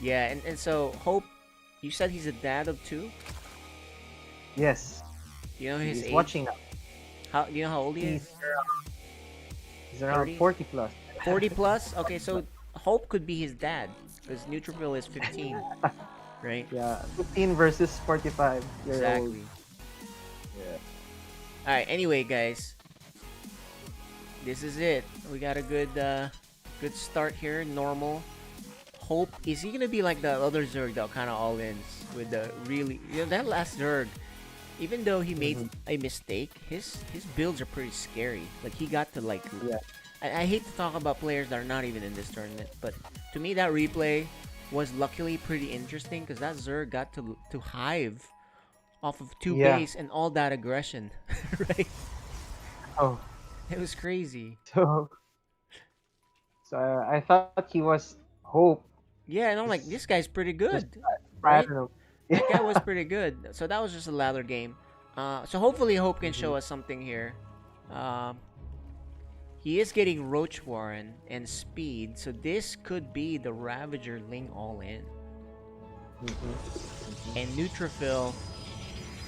Yeah, and so Hope, you said he's a dad of 2? Yes. You know his He's age? watching now. Do you know how old he is? He's around 30? 40 plus. 40 plus? Okay, so Hope could be his dad because Neutrophil is 15. Right? Yeah, 15 versus 45 year old. Exactly. Yeah. Alright, anyway, guys. This is it. We got a good start here. Normal. Hope, is he gonna be like the other Zerg that kind of all ins with the really that last Zerg, even though he made a mistake, his builds are pretty scary. Like he got to like I hate to talk about players that are not even in this tournament, but to me that replay was luckily pretty interesting because that Zerg got to hive off of 2 base and all that aggression. Right? Oh, It was crazy. so I thought he was Hope. Yeah, and I'm like, this guy's pretty good. I Right? don't know. That guy was pretty good. So that was just a ladder game. So hopefully Hope can show us something here. He is getting Roach Warren and Speed, so this could be the Ravager Ling all in. And Neutrophil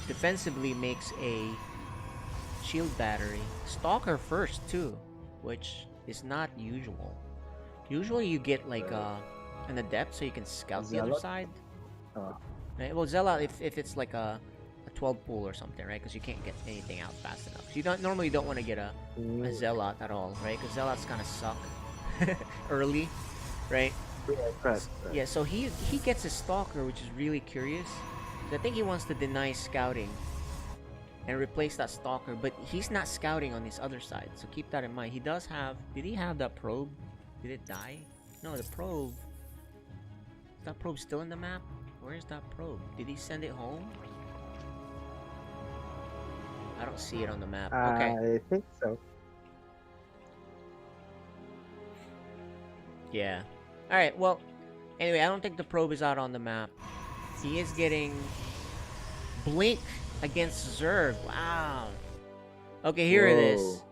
defensively makes a shield battery. Stalker first too, which is not usual. Usually you get like an adept so you can scout the other side. Right? Well, Zealot if it's like a 12 pool or something, right? Because you can't get anything out fast enough. So you normally don't want to get a Zealot at all, right? Because Zealots kind of suck early, right? Yeah, so he gets a Stalker, which is really curious. I think he wants to deny scouting and replace that Stalker, but he's not scouting on his other side, so keep that in mind. He does have... Did he have that probe? Did it die? No, the probe that probe still in the map? Where is that probe? Did he send it home? I don't see it on the map. Okay. I think so. Yeah. Alright, well, anyway, I don't think the probe is out on the map. He is getting Blink against Zerg. Wow. Okay, here it is. Whoa.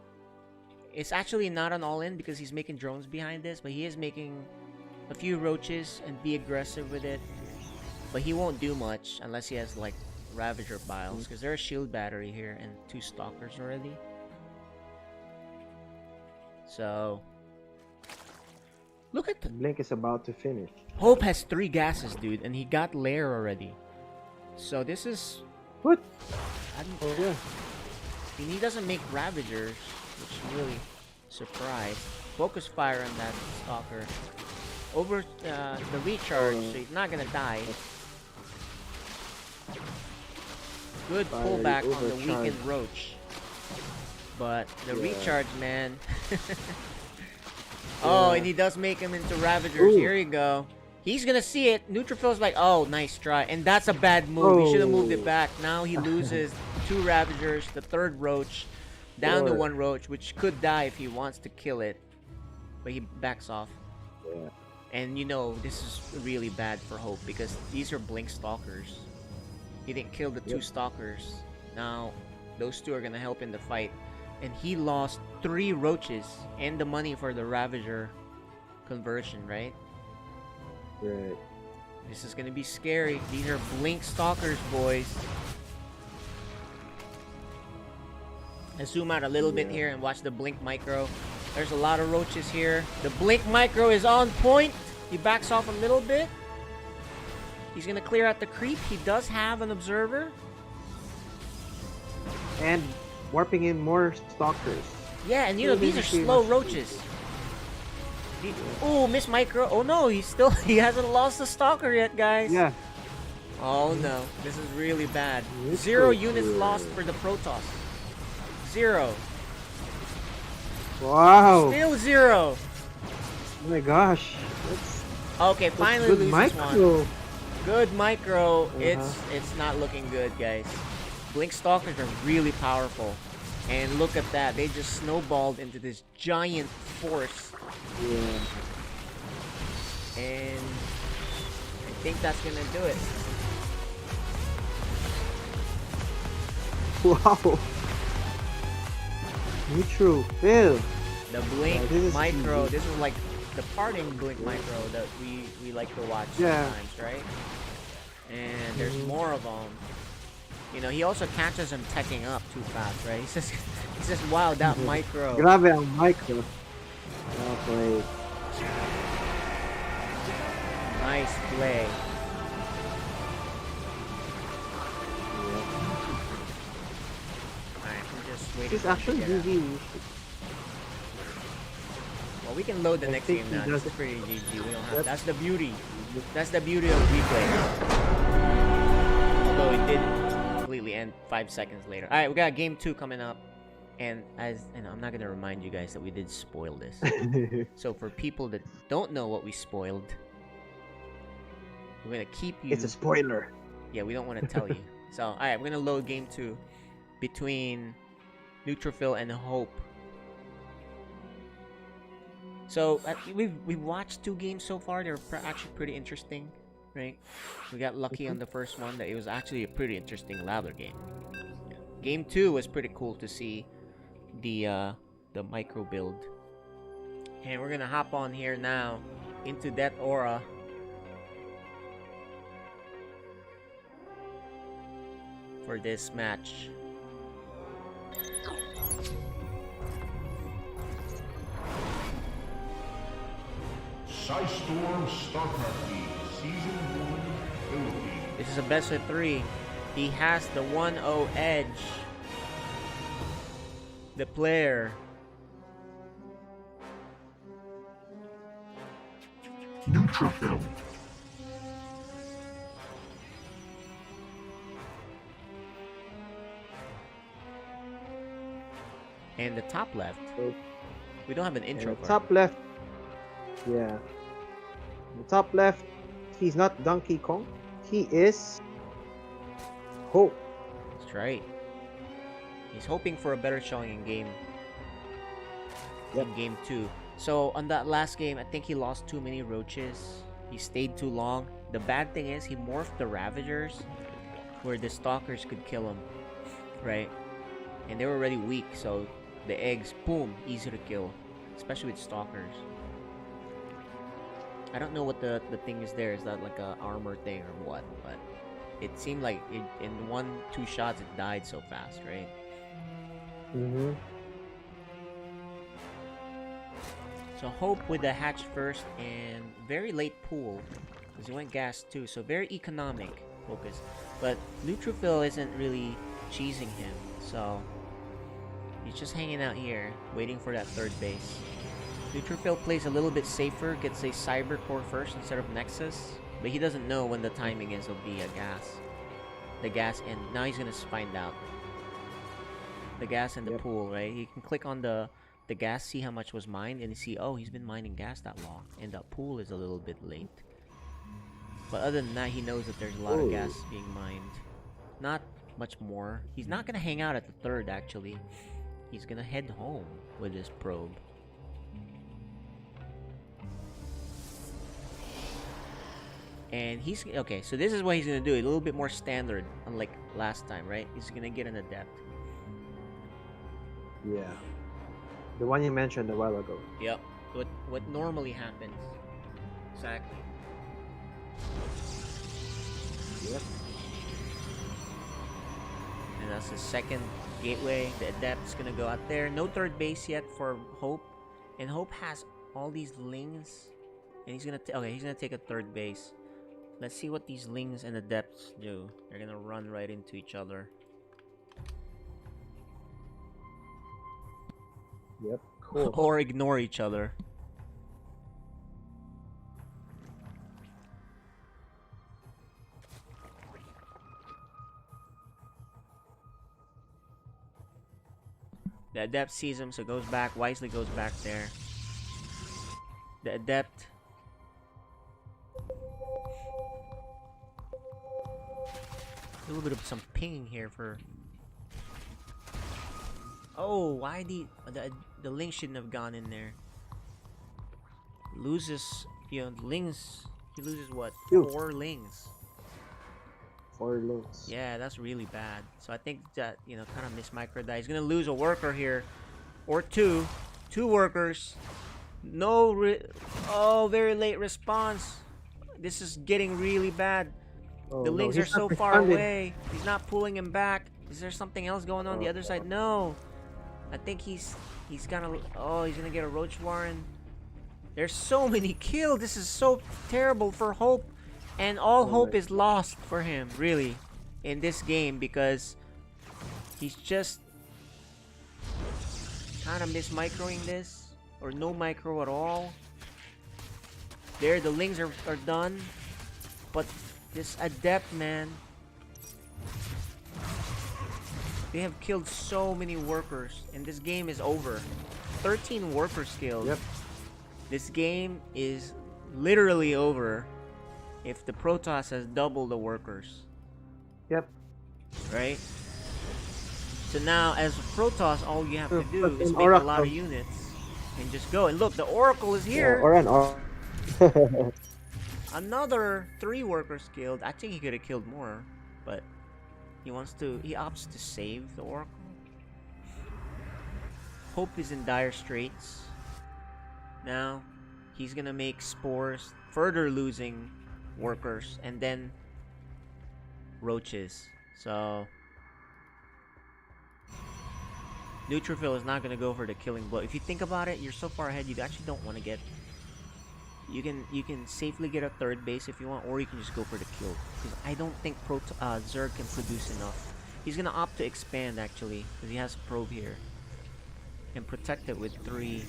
It's actually not an all-in because he's making drones behind this, but he is making a few roaches and be aggressive with it. But he won't do much unless he has, like, Ravager Biles, because there's a shield battery here and 2 stalkers already. So, look at the Blink is about to finish. Hope has 3 gases, dude, and he got Lair already. So this is What? I don't, Oh yeah. and he doesn't make Ravagers, which is really surprised. Focus fire on that stalker. Over the recharge, so he's not gonna die. Good Fire pullback on the overcharge. weakened roach. But the Yeah. recharge, man. Oh, and he does make him into Ravagers. Ooh. Here you go. He's gonna see it. Neutrophil's like, oh, nice try. And that's a bad move. He should have moved it Oh. back. Now he loses 2 Ravagers, the 3rd Roach, down to Sure. 1 Roach, which could die if he wants to kill it. But he backs off. Yeah. And you know, this is really bad for Hope because these are Blink Stalkers. He didn't kill the 2 Yep. Stalkers. Now, those 2 are gonna help in the fight. And he lost 3 Roaches and the money for the Ravager conversion, right? Right. This is gonna be scary. These are Blink Stalkers, boys. Let's zoom out a little bit Yeah. here and watch the Blink Micro. There's a lot of Roaches here. The Blink Micro is on point. He backs off a little bit. He's gonna clear out the creep. He does have an Observer. And warping in more stalkers. Yeah, and you know, these are slow Roaches. Oh, Miss Micro. Oh no, he hasn't lost the Stalker yet, guys. Yeah. Oh no, this is really bad. This 0 is units good. lost for the Protoss. 0. Wow. Still 0. Oh my gosh. That's Okay, finally good loses one. micro. Good Micro. Uh-huh. It's not looking good, guys. Blink Stalkers are really powerful. And look at that. They just snowballed into this giant force. Yeah. And I think that's gonna do it. Wow. Neutral Phil. The Blink Yeah, this is Micro. easy. This is like the parting Blink Micro that we like to watch Yeah. sometimes, right? And there's more of them. You know, he also catches him teching up too fast, right? He says, wow, that Micro. Grabe ang micro. Well played. Nice play. Alright, we're just waiting. It's for him to actually get out. GG. Well, we can load the I next think game he now. This does is it. pretty GG. We don't have. Yep. That's the beauty. That's the beauty of replay. Although it did completely end 5 seconds later. All right, we got game 2 coming up, and I'm not gonna remind you guys that we did spoil this. So for people that don't know what we spoiled, we're gonna keep you. It's a spoiler. Yeah, we don't want to tell you. So all right, we're gonna load game 2 between Neutrophil and Hope. So we've watched 2 games so far. They're actually pretty interesting, right? We got lucky on the first one that it was actually a pretty interesting ladder game. Game 2 was pretty cool to see the micro build. And we're gonna hop on here now into that aura. For this match. Storm StarCraft League Season 1 Philippines. This is a best of 3. He has the 1-0 edge. The player. Neutrophil. And the top left. Oh. We don't have an intro And for top left. Yeah. The top left, he's not Donkey Kong. He is Hope. That's right. He's hoping for a better showing in game. Yep. In game 2. So on that last game, I think he lost too many roaches. He stayed too long. The bad thing is he morphed the Ravagers where the Stalkers could kill him. Right? And they were already weak, so the eggs, boom, easy to kill. Especially with Stalkers. I don't know what the thing is there. Is that like a armor thing or what? But it seemed like in 1-2 shots it died so fast, right? Mm-hmm. So Hope with the hatch first and very late pool because he went gas too. So very economic focus. But Neutrophil isn't really cheesing him, so he's just hanging out here waiting for that third base. Neutrophil plays a little bit safer, gets a Cyber Core first instead of Nexus, but he doesn't know when the timing is of the gas. The gas, and now he's gonna find out. The gas and the pool, right? He can click on the gas, see how much was mined, and see, oh, he's been mining gas that long, and the pool is a little bit late. But other than that, he knows that there's a lot of gas being mined. Not much more. He's not gonna hang out at the third, actually. He's gonna head home with his probe. And he's okay, so this is what he's gonna do. A little bit more standard, unlike last time, right? He's gonna get an adept. Yeah. The one you mentioned a while ago. Yep. What normally happens. Exactly. Yep. And that's his second gateway. The adept's gonna go out there. No third base yet for Hope. And Hope has all these lings. And he's gonna he's gonna take a third base. Let's see what these lings and adepts do. They're gonna run right into each other. Yep. Cool. Or ignore each other. The adept sees him, so goes back. Wisely goes back there. The adept. A little bit of some pinging here for. Oh, why the link shouldn't have gone in there. Loses, the lings. He loses what? Ew. 4 lings. 4 links. Yeah, that's really bad. So I think that, kind of mismicroed that. He's gonna lose a worker here. Or 2. 2 workers. No very late response. This is getting really bad. Oh, The no, lings he's are so not far responding. away. He's not pulling him back. Is there something else going on the other side? No. I think he's gonna get a Roach Warren. There's so many kills. This is so terrible for Hope. And all hope is lost for him, really, in this game, because he's just kind of mismicroing this, or no micro at all. There, the lings are done, but this adept, man, they have killed so many workers, and this game is over. 13 workers killed. Yep. This game is literally over. If the Protoss has double the workers. Yep. Right? So now, as a Protoss, all you have to do But is an make a lot Oracle. of units. And just go. And look, the Oracle is here. Or an Oracle. Another 3 workers killed. I think he could have killed more. But he opts to save the Oracle. Hope is in dire straits. Now, he's gonna make spores, further losing workers, and then roaches. So Neutrophil is not gonna go for the killing blow. If you think about it, you're so far ahead, you actually don't want to get. You can safely get a third base if you want, or you can just go for the kill. Because I don't think Zerg can produce enough. He's gonna opt to expand actually, because he has a probe here, and protect it with 3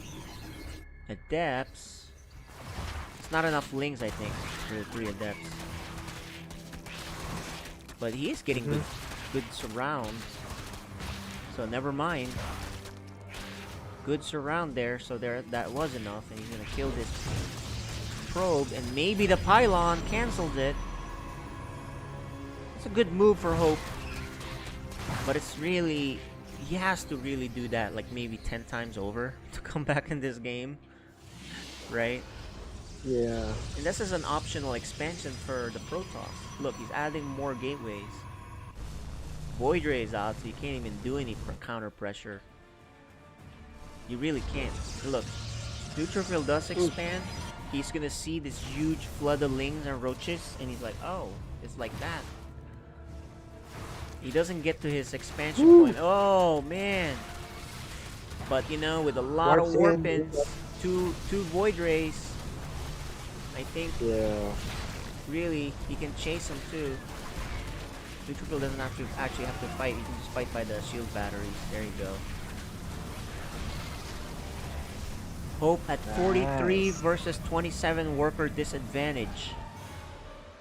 adepts. It's not enough lings, I think, for the 3 adepts. But he is getting good surrounds. So never mind. Good surround there, so that was enough, and he's gonna kill this. probe, and maybe the pylon cancels it. It's a good move for Hope, but it's really, he has to really do that like maybe 10 times over to come back in this game, right? Yeah. And this is an optional expansion for the Protoss. Look, he's adding more gateways. Void Ray is out, so you can't even do any counter pressure. You really can't. Look, Neutrophil does expand. He's gonna see this huge flood of lings and roaches, and he's like, oh, it's like that. He doesn't get to his expansion point. Oh, man. But, you know, with a lot of Warps in. Warpins, two Void Rays, I think, Yeah. really, he can chase him too. Neutrophil doesn't actually have to fight. He can just fight by the shield batteries. There you go. Hope at 43 Nice. versus 27 worker disadvantage.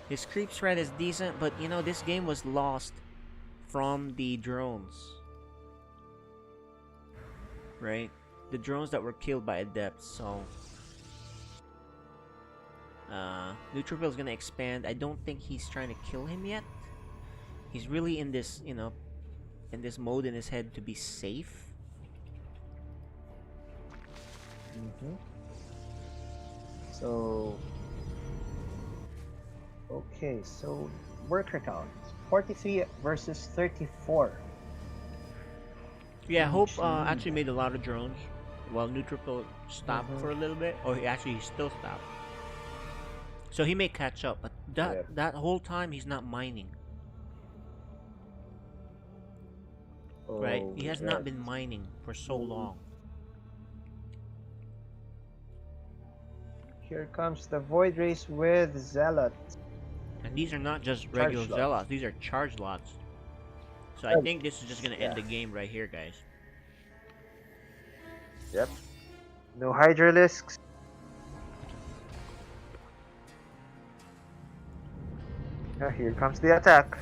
His creep threat is decent, but you know, this game was lost from the drones. Right? The drones that were killed by Adepts, so... Neutrophil is gonna expand. I don't think he's trying to kill him yet. He's really in this, you know, in this mode in his head to be safe. So, okay, so worker count 43 versus 34. Yeah, Hope Jeez. actually made a lot of drones while Neutrophil stopped for a little bit, or he still stopped. So he may catch up, but that whole time he's not mining. Right? He has not been mining for so long. Here comes the Void Race with Zealot. And these are not just regular Charge Zealots, these are charge lots. So I think this is just gonna end the game right here, guys. Yep. No Hydralisks. Here comes the attack.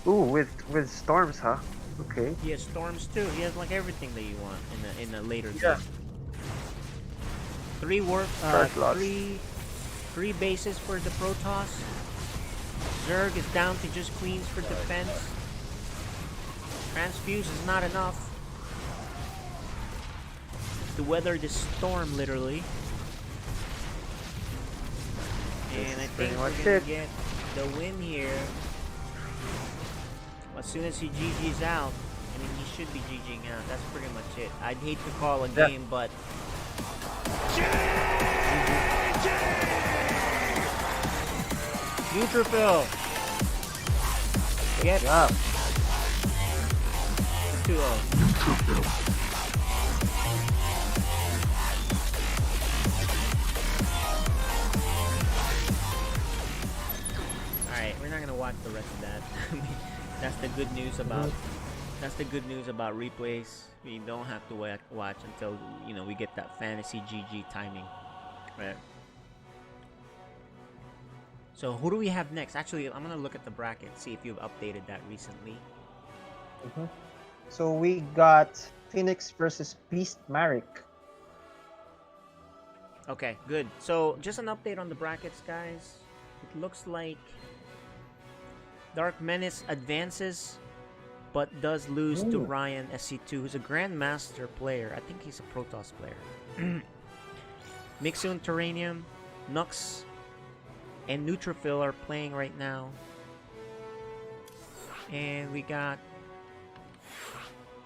Ooh, with storms, huh? Okay. He has storms too. He has like everything that you want in a later Yeah. game. Three Charge lots. three bases for the Protoss. Zerg is down to just queens for defense. Transfuse is not enough to weather this storm, literally. And I think we're gonna get the win here. As soon as he GG's out, I mean, he should be GGing out. That's pretty much it. I'd hate to call a game, but... Neutrophil! Get up! 2-0. Alright, we're not gonna watch the rest of that. That's the good news about replays. We don't have to watch until, you know, we get that fantasy GG timing, right? So who do we have next? Actually, I'm gonna look at the bracket, see if you've updated that recently. So we got Phoenix versus Beast Marik. Okay, good. So just an update on the brackets, guys. It looks like Dark Menace advances, but does lose to Ryan SC2, who's a Grandmaster player. I think he's a Protoss player. Mixun, Terranium, Nux, and Neutrophil are playing right now. And we got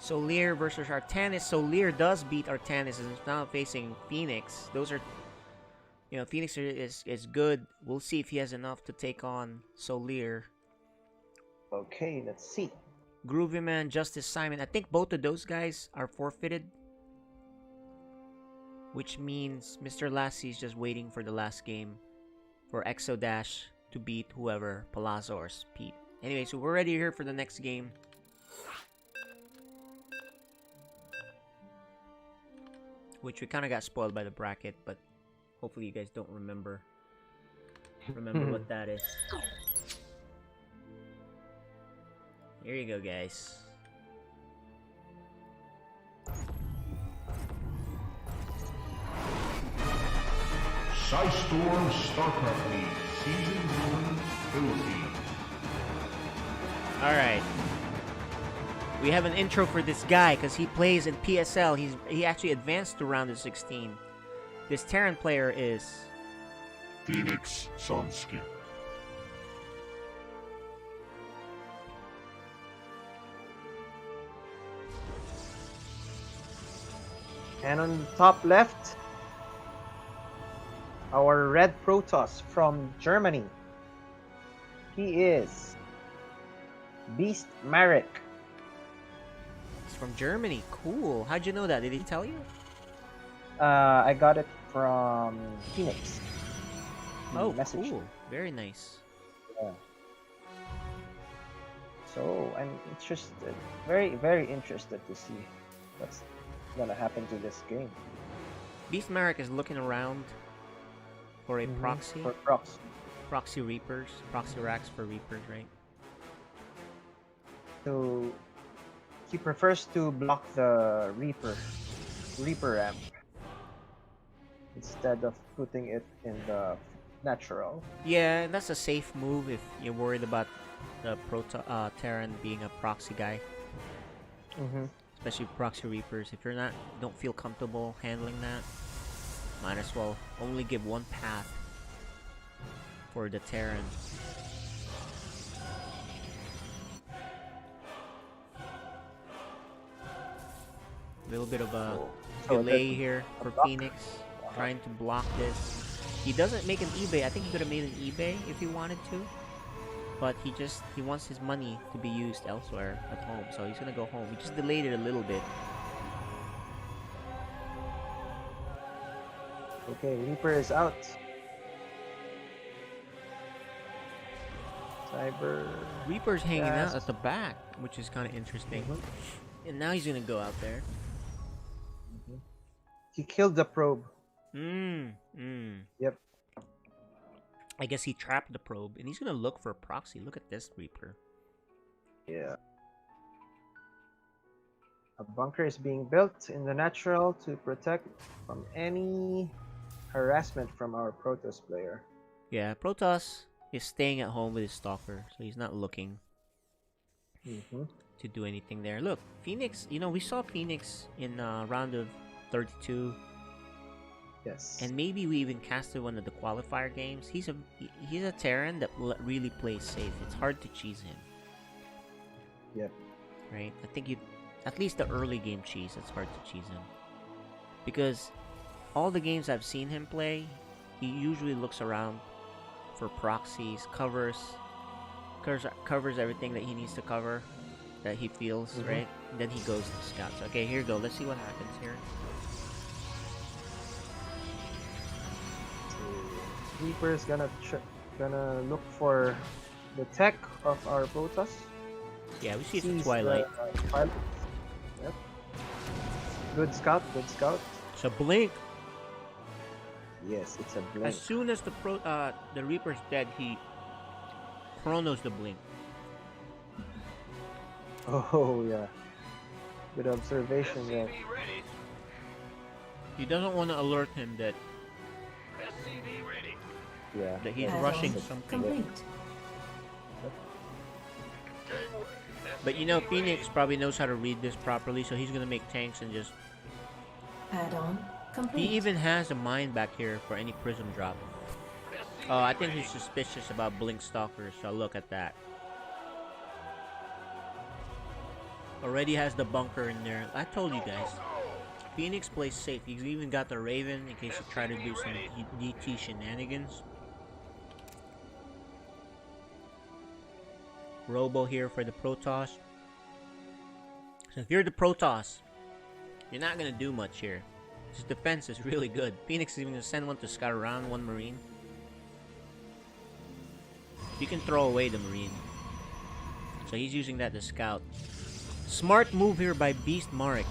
Solier versus Artanis. Solier does beat Artanis and is now facing Phoenix. Those are, you know, Phoenix is good. We'll see if he has enough to take on Solier. Okay, let's see. Groovy Man, Justice Simon. I think both of those guys are forfeited. Which means Mr. Lassie is just waiting for the last game for Exodash to beat whoever, Palazzo or Pete. Anyway, so we're ready here for the next game. Which we kind of got spoiled by the bracket, but hopefully you guys don't remember what that is. Here you go, guys. Storm StarCraft League Season 1 Philippines. Alright. We have an intro for this guy because he plays in PSL. He actually advanced to round of 16. This Terran player is Phoenix Sunskin. And on top left, our red Protoss from Germany. He is Beast Marek. He's from Germany. Cool. How'd you know that? Did he tell you? I got it from Phoenix. He Oh, messaged cool. me. Very nice. Yeah. So I'm interested, very, very interested to see what's gonna happen to this game. Beast Marek is looking around for a proxy. For prox. Proxy Reapers. Proxy racks for Reapers, right? So he prefers to block the Reaper ramp instead of putting it in the natural. Yeah, that's a safe move if you're worried about the Terran being a proxy guy. Especially proxy Reapers. If you're not, don't feel comfortable handling that, might as well only give one path for the Terran. A little bit of a delay here for Phoenix, trying to block this. He doesn't make an eBay. I think he could have made an eBay if he wanted to, but he wants his money to be used elsewhere at home, so he's gonna go home. He just delayed it a little bit. Okay, Reaper is out. Cyber. Reaper's hanging out Yes. at the back, which is kind of interesting. And now he's gonna go out there. He killed the probe. Yep. I guess he trapped the probe, and he's gonna look for a proxy. Look at this Reaper. Yeah. A bunker is being built in the natural to protect from any harassment from our Protoss player. Yeah, Protoss is staying at home with his stalker, so he's not looking to do anything there. Look, Phoenix, we saw Phoenix in round of 32. Yes. And maybe we even casted one of the qualifier games. He's a Terran that really plays safe. It's hard to cheese him. Yep. Right? I think at least the early game cheese, it's hard to cheese him. Because all the games I've seen him play, he usually looks around for proxies, covers everything that he needs to cover, that he feels, right? And then he goes to scouts. Okay, here we go. Let's see what happens here. Reaper is gonna look for the tech of our Protoss. Yeah, we see it's a Sees Twilight. the Twilight. Yep. Good scout. Good scout. It's a blink. Yes, it's a blink. As soon as the Reaper's dead, he chronos the blink. Oh yeah. Good observation there. He doesn't want to alert him that Yeah. he's yeah. rushing something. Complete. But Phoenix probably knows how to read this properly, so he's gonna make tanks and just. Add-on complete. He even has a mine back here for any prism drop. Oh, I think he's suspicious about blink stalkers. So look at that. Already has the bunker in there. I told you guys. Phoenix plays safe. He's even got the Raven in case you try to do some DT shenanigans. Robo here for the Protoss. So if you're the Protoss, you're not gonna do much here. His defense is really good. Phoenix is even gonna send one to scout around one Marine. You can throw away the Marine. So he's using that to scout. Smart move here by Beast Marek,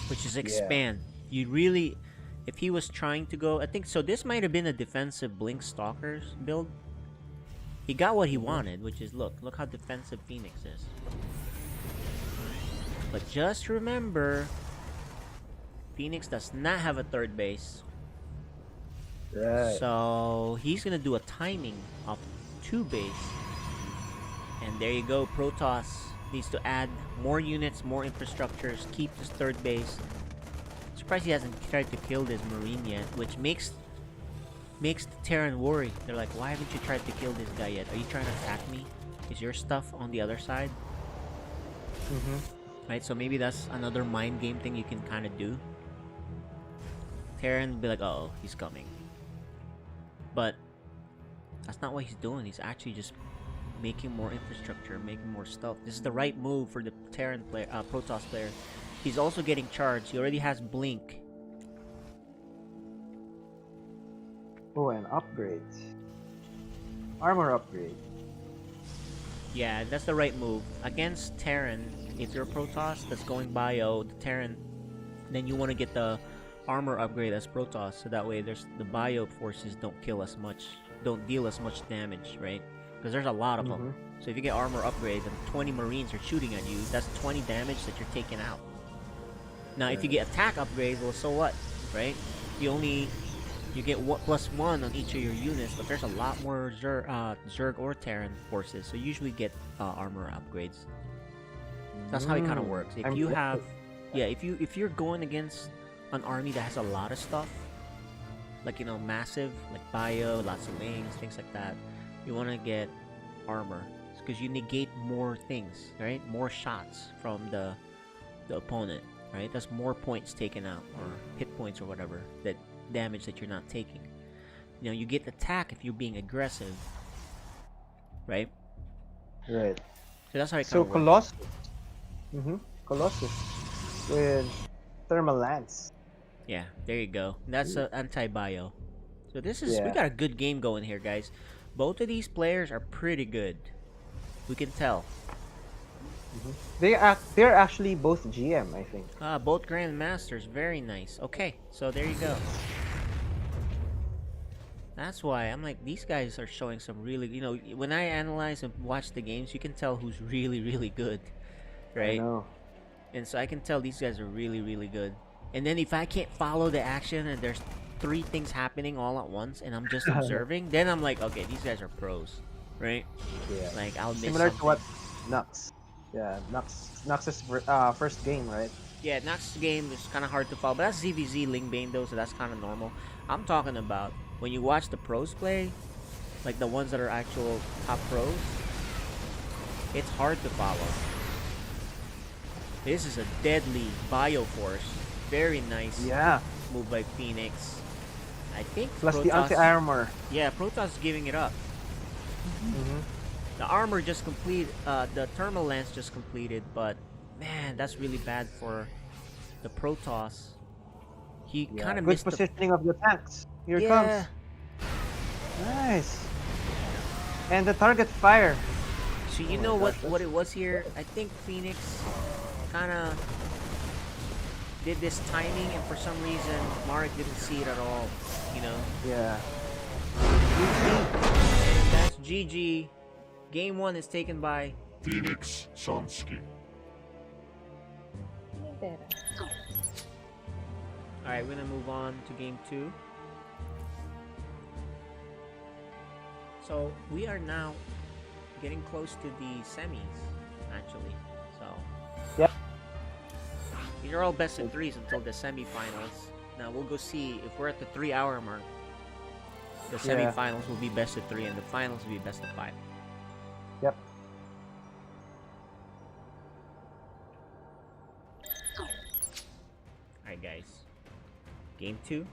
which is expand. You really, if he was trying to go, I think so. This might have been a defensive Blink Stalkers build. He got what he wanted, which is look how defensive Phoenix is. But just remember, Phoenix does not have a third base. Right. So he's gonna do a timing of 2 base. And there you go. Protoss needs to add more units, more infrastructures, keep this 3rd base. Surprised he hasn't tried to kill this Marine yet, which makes the Terran worry. They're like, why haven't you tried to kill this guy yet? Are you trying to attack me? Is your stuff on the other side? Right, so maybe that's another mind game thing you can kind of do. Terran will be like, oh, he's coming. But that's not what he's doing. He's actually just making more infrastructure, making more stuff. This is the right move for the Terran player, Protoss player. He's also getting charged. He already has Blink. Oh, and upgrades. Armor upgrade. Yeah, that's the right move. Against Terran, if you're a Protoss that's going bio, the Terran, then you want to get the armor upgrade as Protoss, so that way there's the bio forces don't kill as much, don't deal as much damage, right? Because there's a lot of them. So if you get armor upgrade and 20 Marines are shooting at you, that's 20 damage that you're taking out. Now, if you get attack upgrades, well, so what, right? You get +1 on each of your units, but there's a lot more Zerg or Terran forces, so you usually get armor upgrades. That's how it kind of works. If you have, yeah, if you're going against an army that has a lot of stuff, like, you know, massive, like bio, lots of wings, things like that, you want to get armor because you negate more things, right? More shots from the opponent, right? That's more points taken out, or hit points, or whatever, that damage that you're not taking. You know, you get attack if you're being aggressive, right? Right. So that's how it So kind of works. Colossus. Colossus with thermal lance. Yeah, there you go. That's anti-bio. So this is, we Yeah. got a good game going here, guys. Both of these players are pretty good. We can tell. They're actually both GM, I think. Both Grandmasters. Very nice. Okay, so there you go. That's why I'm like, these guys are showing some really, you know, when I analyze and watch the games, you can tell who's really, really good, right? I know. And so I can tell these guys are really, really good. And then if I can't follow the action and there's 3 things happening all at once and I'm just observing, then I'm like, okay, these guys are pros, right? Yeah. Like, I'll miss Similar something. to what Nux. Yeah, Nux's first game, right? Yeah, next game is kind of hard to follow, but that's ZVZ Lingbane though, so that's kind of normal. I'm talking about when you watch the pros play, like the ones that are actual top pros, it's hard to follow. This is a deadly bio force. Very nice move by Phoenix. I think Plus Protoss, the anti-armor. yeah, Protoss is giving it up. The armor just complete, the thermal lance just completed, but man, that's really bad for the Protoss. He kind of Good missed the positioning of the tanks. Here it comes. Nice. And the target fire. So you know what it was here? I think Phoenix kind of did this timing, and for some reason Marek didn't see it at all. You know. Yeah. And that's GG. Game 1 is taken by Phoenix Sunsky. Alright, we're gonna move on to game 2. So we are now getting close to the semis, actually. So Yep. these are all best of 3s until the semifinals. Now we'll go see if we're at the 3-hour mark. The semifinals will be best of 3 and the finals will be best of 5. Yep. Alright guys. Game 2.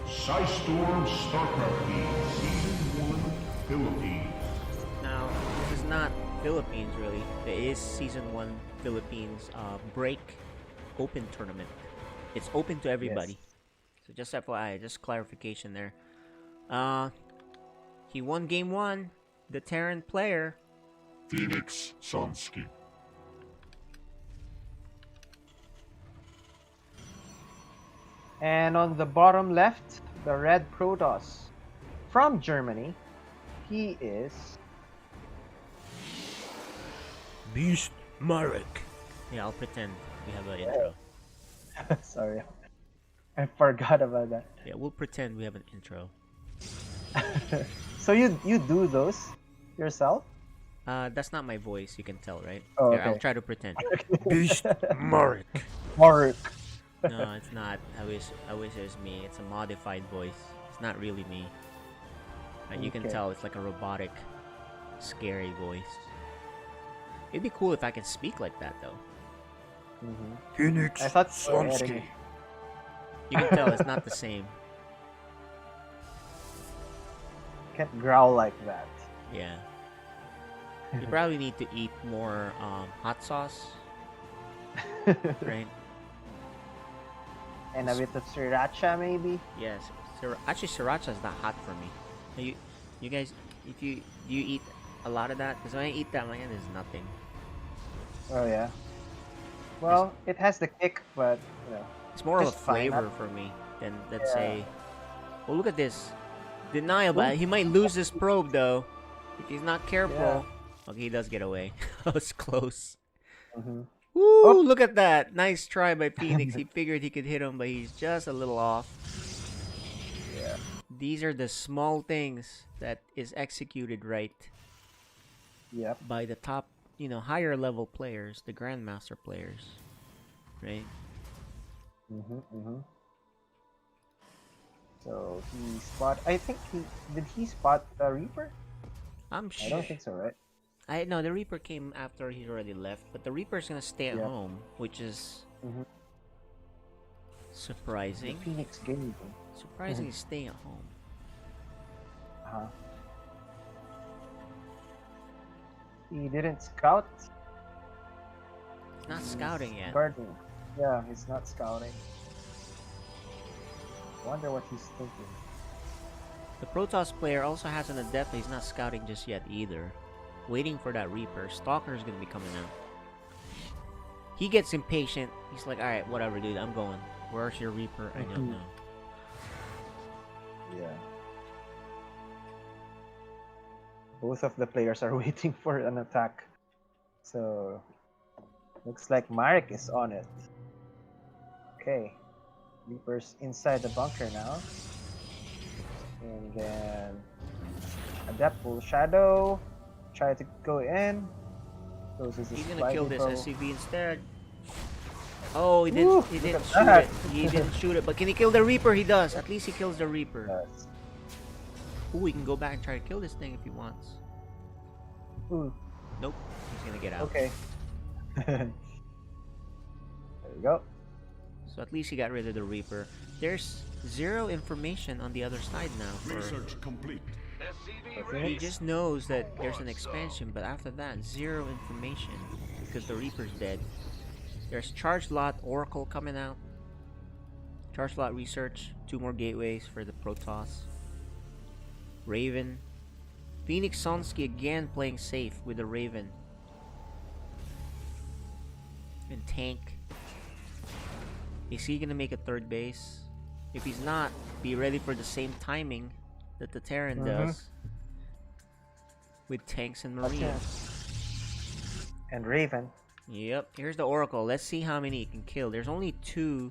Storm StarCraft League Season 1 Philippines. Now, this is not Philippines really. It is Season 1 Philippines Break Open Tournament. It's open to everybody. So just FYI, just clarification there. He won game 1, the Terran player. Phoenix Sunsky. And on the bottom left, the red Protoss from Germany. He is Beast Marek. Yeah, I'll pretend we have an intro. sorry. I forgot about that. Yeah, we'll pretend we have an intro. So you do those yourself? That's not my voice. You can tell, right? Oh, Here, I'll okay. try to pretend. Beast Mark. Mark. No, it's not. I wish it was me. It's a modified voice. It's not really me. You can Okay. tell it's like a robotic, scary voice. It'd be cool if I could speak like that, though. Phoenix. I thought you were editing. You can tell it's not the same. Can't growl like that. Yeah. You probably need to eat more hot sauce, right? And a bit of sriracha, maybe. Yes. Actually, sriracha is not hot for me. You guys, if you eat a lot of that, because when I eat that, my end is nothing. Oh yeah. Well, it has the kick, but you know. It's more of a Just fine, flavor for me than let's say. Well, look at this. Denial, but he might lose his probe though if he's not careful. Okay, he does get away. That was close. Woo! Oh. Look at that. Nice try by Phoenix. He figured he could hit him, but he's just a little off. Yeah. These are the small things that is executed right Yep. by the top, higher level players, the grandmaster players, right? So he spot. I think did he spot the Reaper? I'm I sure. don't think so, right? No, the Reaper came after he's already left, but the Reaper's gonna stay at Yeah. home, which is The surprising. Phoenix game. Surprising he's staying at home. Uh-huh. He didn't scout. He's not scouting yet. Guarding. Yeah, he's not scouting. Wonder what he's thinking. The Protoss player also has an adept, but he's not scouting just yet either. Waiting for that Reaper. Stalker's gonna be coming out. He gets impatient. He's like, alright, whatever, dude, I'm going. Where's your Reaper? I don't know. Yeah. Both of the players are waiting for an attack. So, looks like Marek is on it. Okay. Reaper's inside the bunker now. And then Adept will Shadow. Try to go in. Closes his He's gonna fly kill this depot. SCV instead. Oh, he didn't. Woo, He look didn't at shoot that. it. He didn't shoot it. But can he kill the Reaper? He does. At least he kills the Reaper. Yes. Ooh, he can go back and try to kill this thing if he wants. Ooh, Nope. He's gonna get out. okay. There you go. So at least he got rid of the Reaper. There's zero information on the other side now. Research complete. He just knows that there's an expansion, but after that, zero information because the Reaper's dead. There's Charge Lot Oracle coming out. Charge Lot Research. 2 more gateways for the Protoss. Raven. Phoenix Sonsky again playing safe with the Raven. And Tank. Is he gonna make a 3rd base? If he's not, be ready for the same timing that the Terran does. With tanks and marines. And Raven. Yep, here's the Oracle. Let's see how many he can kill. There's only 2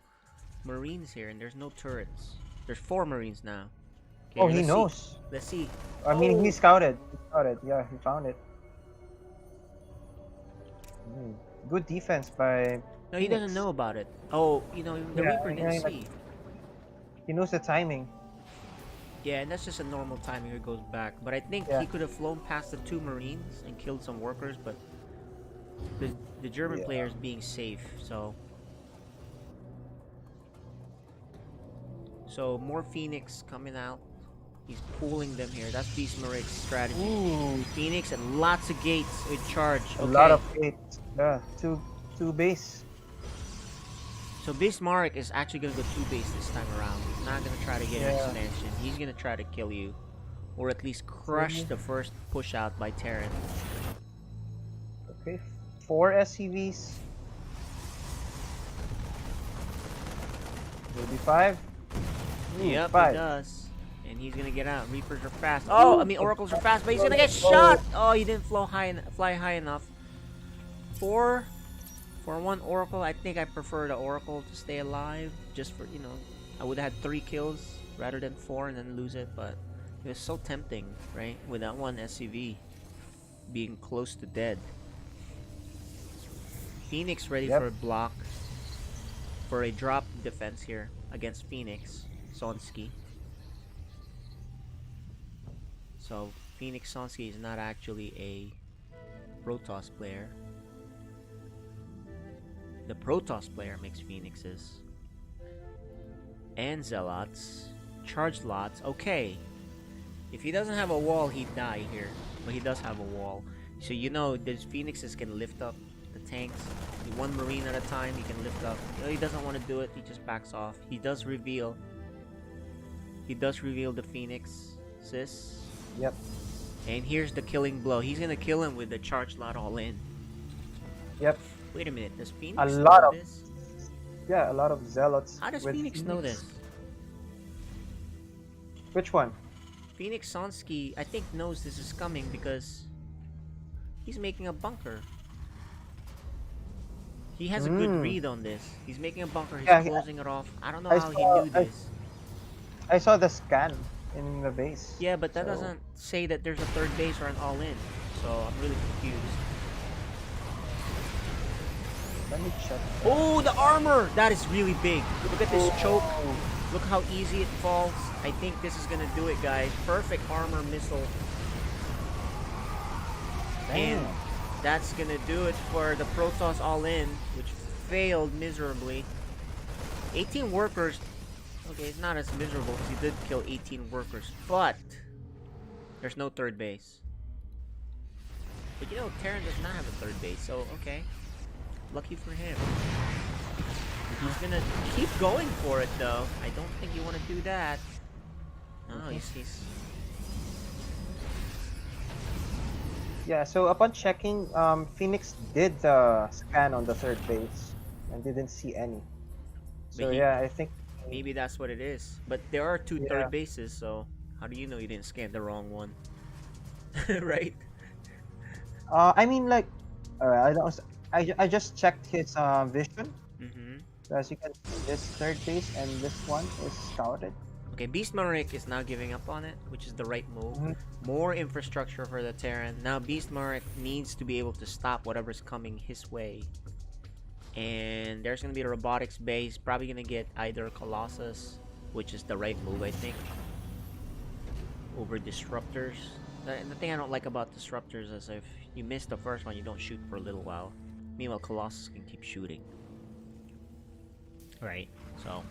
marines here and there's no turrets. There's 4 marines now. Okay, Oh, he let's knows. see. Let's see. I mean, Oh. he scouted. He scouted. Yeah, he found it. Good defense by. No, he doesn't Phoenix. know about it. Oh, the Yeah, Reaper yeah, didn't yeah. see. He knows the timing. Yeah, and that's just a normal timing. It goes back. But I think Yeah. he could have flown past the 2 marines and killed some workers, but the German Yeah. player is being safe, so. So more Phoenix coming out. He's pulling them here. That's Beast Marek's strategy. Ooh, Phoenix and lots of gates with charge. a Okay. lot of gates. Yeah, two base. So Bismarck is actually gonna go 2 base this time around. He's not gonna try to get an Yeah. expansion. He's gonna try to kill you. Or at least crush the first push out by Terran. Okay, 4 SCVs. Maybe 5. Yep, 5. he does. And he's gonna get out. Reapers are fast. Oh, I mean Oracles are fast, but he's gonna get shot! Oh, he didn't fly high enough. 4 for 1 Oracle. I think I prefer the Oracle to stay alive. Just for, I would have had 3 kills rather than 4 and then lose it, but it was so tempting, right? With that one SCV being close to dead. Phoenix ready for a block. For a drop defense here against Phoenix. Sonsky. So Phoenix Sonsky is not actually a Protoss player. The Protoss player makes Phoenixes. And Zealots. Charged lots. Okay. If he doesn't have a wall, he'd die here. But he does have a wall. So you know, these Phoenixes can lift up the tanks. One Marine at a time, he can lift up. You know, he doesn't want to do it, he just backs off. He does reveal. He does reveal the Phoenix, sis. Yep. And here's the killing blow. He's gonna kill him with the charge lot all in. Yep. Wait a minute, does Phoenix A know lot of this? Yeah, a lot of zealots. How does with Phoenix know this? Which one? Phoenix Sonsky, I think, knows this is coming because he's making a bunker. He has a good read on this. He's making a bunker, he's closing it off. I don't know how he knew this. I saw the scan in the base. Yeah, but that doesn't say that there's a third base or an all-in. So I'm really confused. Let me check. Oh, the armor! That is really big. Look at this choke. Look how easy it falls. I think this is gonna do it, guys. Perfect armor missile. Damn. And that's gonna do it for the Protoss all-in, which failed miserably. 18 workers. Okay, it's not as miserable because he did kill 18 workers, but there's no third base. But you know, Terran does not have a third base, so okay. Lucky for him. He's gonna keep going for it though. I don't think you want to do that. Oh, he's Yeah, so upon checking, Phoenix did the scan on the third base and didn't see any. So yeah, I think maybe that's what it is. But there are 2 third bases, so how do you know you didn't scan the wrong one? Right? I mean, like, I don't. I just checked his vision. So as you can see, this third base and this one is scouted. Okay, Beast Marik is now giving up on it, which is the right move. More infrastructure for the Terran. Now Beast Marik needs to be able to stop whatever's coming his way. And there's gonna be a robotics base. Probably gonna get either Colossus, which is the right move, I think, over disruptors. The thing I don't like about disruptors is if you miss the first one, you don't shoot for a little while. Meanwhile, Colossus can keep shooting. Right, so.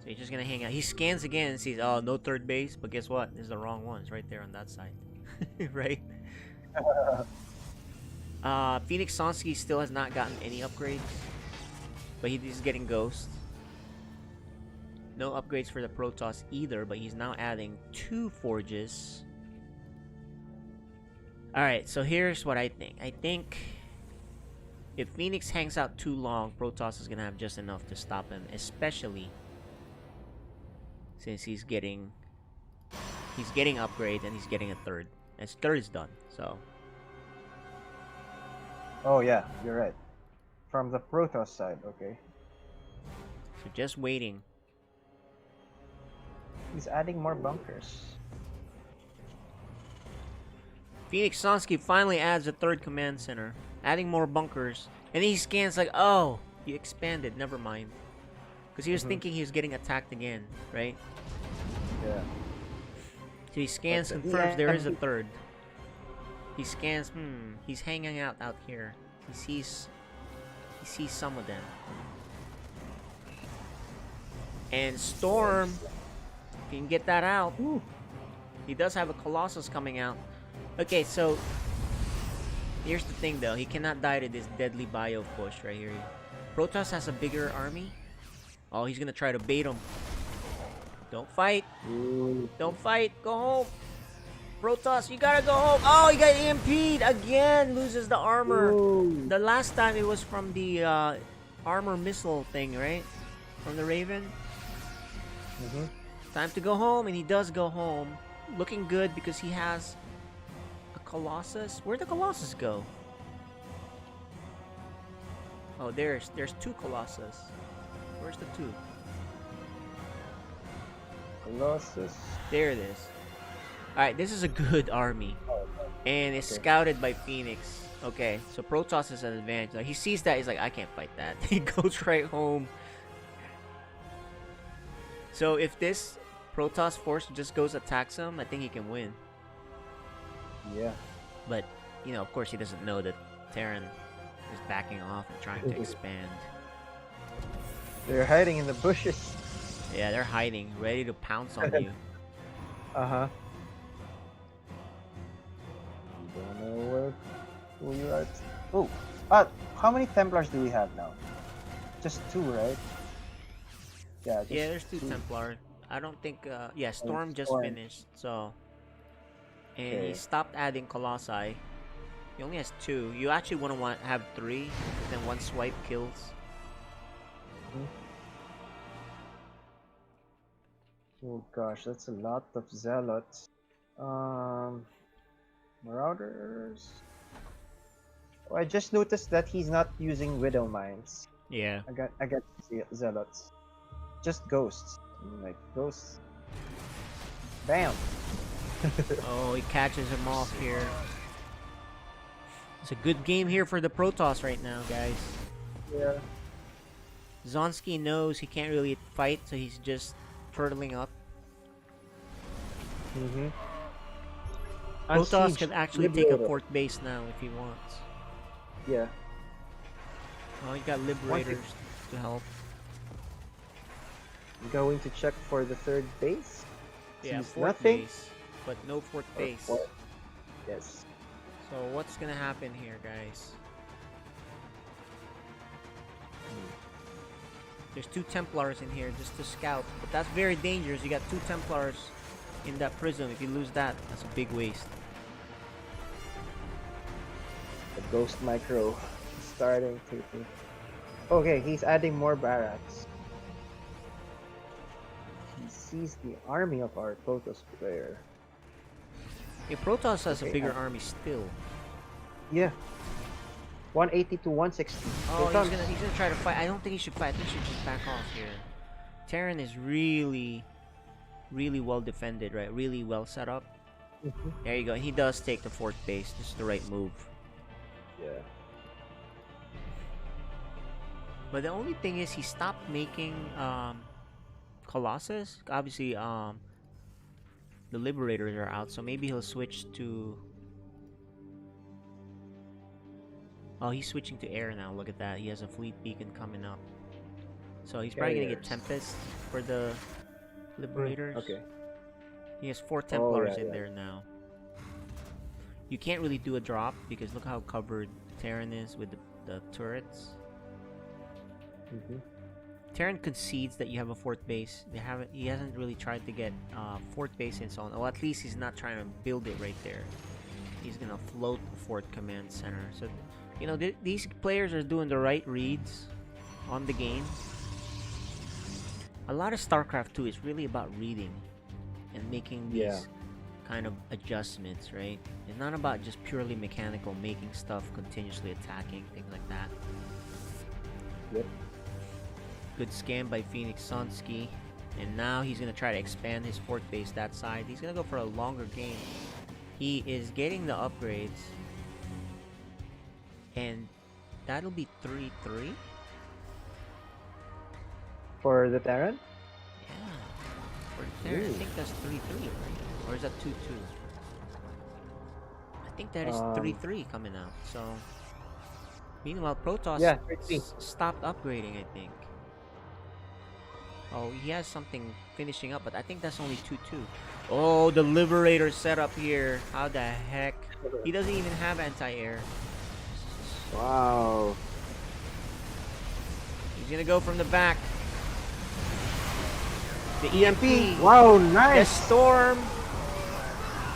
So he's just gonna hang out. He scans again and sees, oh, no third base, but guess what? This is the wrong one. It's right there on that side. Right? Phoenix Sonsky still has not gotten any upgrades, but he's getting Ghost. No upgrades for the Protoss either, but he's now adding 2 forges. Alright, so here's what I think. I think if Phoenix hangs out too long, Protoss is gonna have just enough to stop him, especially since he's getting upgrades and he's getting a third. His third is done, so. Oh yeah, you're right. From the Protoss side, okay. So just waiting. He's adding more bunkers. Phoenix Sonsky finally adds a third command center, adding more bunkers, and he scans like, oh, you expanded, never mind. Because he was thinking he was getting attacked again, right? Yeah. So he scans, confirms there is a third. He scans, he's hanging out here. He sees some of them. And Storm, if you can get that out. He does have a Colossus coming out. Okay, so here's the thing though. He cannot die to this deadly bio push right here. Protoss has a bigger army. Oh, he's gonna try to bait him. Don't fight. Don't fight. Go home. Protoss, you gotta go home. Oh, he got EMP'd again. Loses the armor. The last time it was from the armor missile thing, right? From the Raven. Time to go home, and he does go home. Looking good because he has a Colossus. Where'd the Colossus go? Oh, there's two Colossus. Where's the two? Colossus. There it is. Alright, this is a good army. And it's Okay. scouted by Phoenix. Okay, so Protoss is an advantage. Like, he sees that, he's like, I can't fight that. He goes right home. So if this Protoss force just goes attacks him, I think he can win. Yeah. But, you know, of course he doesn't know that Terran is backing off and trying to expand. They're hiding in the bushes. Yeah, they're hiding, ready to pounce on you. Uh-huh. You don't know who you are. Oh, how many Templars do we have now? Just two, right? Yeah. Just Yeah, there's two Templar. I don't think, yeah, Storm just Storm. finished, so. And he Okay. stopped adding Colossi. He only has two. You actually want to have three, then one swipe kills. Oh gosh, that's a lot of zealots. Marauders. Oh, I just noticed that he's not using Widow Mines. Yeah. I got zealots. Just ghosts. Like ghosts. Bam. Oh, he catches him off here. It's a good game here for the Protoss right now, guys. Yeah. Zonsky knows he can't really fight, so he's just turtling up. Mm-hmm. Protoss can actually take a fort base now if he wants. Yeah. Oh, he got Liberators to help. Going to check for the third base. Yeah, Sees fort nothing. base, but no fort Or base. fort. Yes. So what's gonna happen here, guys? There's two Templars in here just to scout, but that's very dangerous. You got two Templars in that prism. If you lose that, that's a big waste. The ghost micro starting to. Okay, he's adding more barracks. He sees the army of our Protoss player. Yeah, Protoss has a Okay, bigger army still. Yeah. 180 to 160. Oh, Here he's comes. gonna try to fight. I don't think he should fight. I think he should just back off here. Terran is really well defended, right? Really well set up. Mhm. There you go. He does take the fourth base. This is the right move. Yeah. But the only thing is he stopped making Colossus. Obviously, the Liberators are out, so maybe he'll switch to. Oh, he's switching to air now. Look at that. He has a fleet beacon coming up. So he's probably gonna get Carriers. Tempest for the Liberators. Okay. He has 4 Templars yeah, in yeah. there now. You can't really do a drop because look how covered Terran is with the turrets. Mm-hmm. Terran concedes that you have a fourth base. He hasn't really tried to get fourth base and so on. Or at least he's not trying to build it right there. He's gonna float the fourth command center. So, you know, these players are doing the right reads on the game. A lot of StarCraft 2 is really about reading and making these Yeah. kind of adjustments, right? It's not about just purely mechanical, making stuff, continuously attacking, things like that. Yep. Good scam by Phoenix Sonsky. And now he's going to try to expand his fort base that side. He's going to go for a longer game. He is getting the upgrades. And that'll be 3-3. For the Terran? Yeah. For there, I think that's 3-3, right? Or is that 2-2? I think that is 3-3 coming out. So, meanwhile, Protoss Yeah, 3-3. stopped upgrading, I think. Oh, he has something finishing up, but I think that's only 2-2. Oh, the Liberator setup here. How the heck? He doesn't even have anti-air. Wow. He's gonna go from the back. The EMP. EMP. Wow, The nice. storm.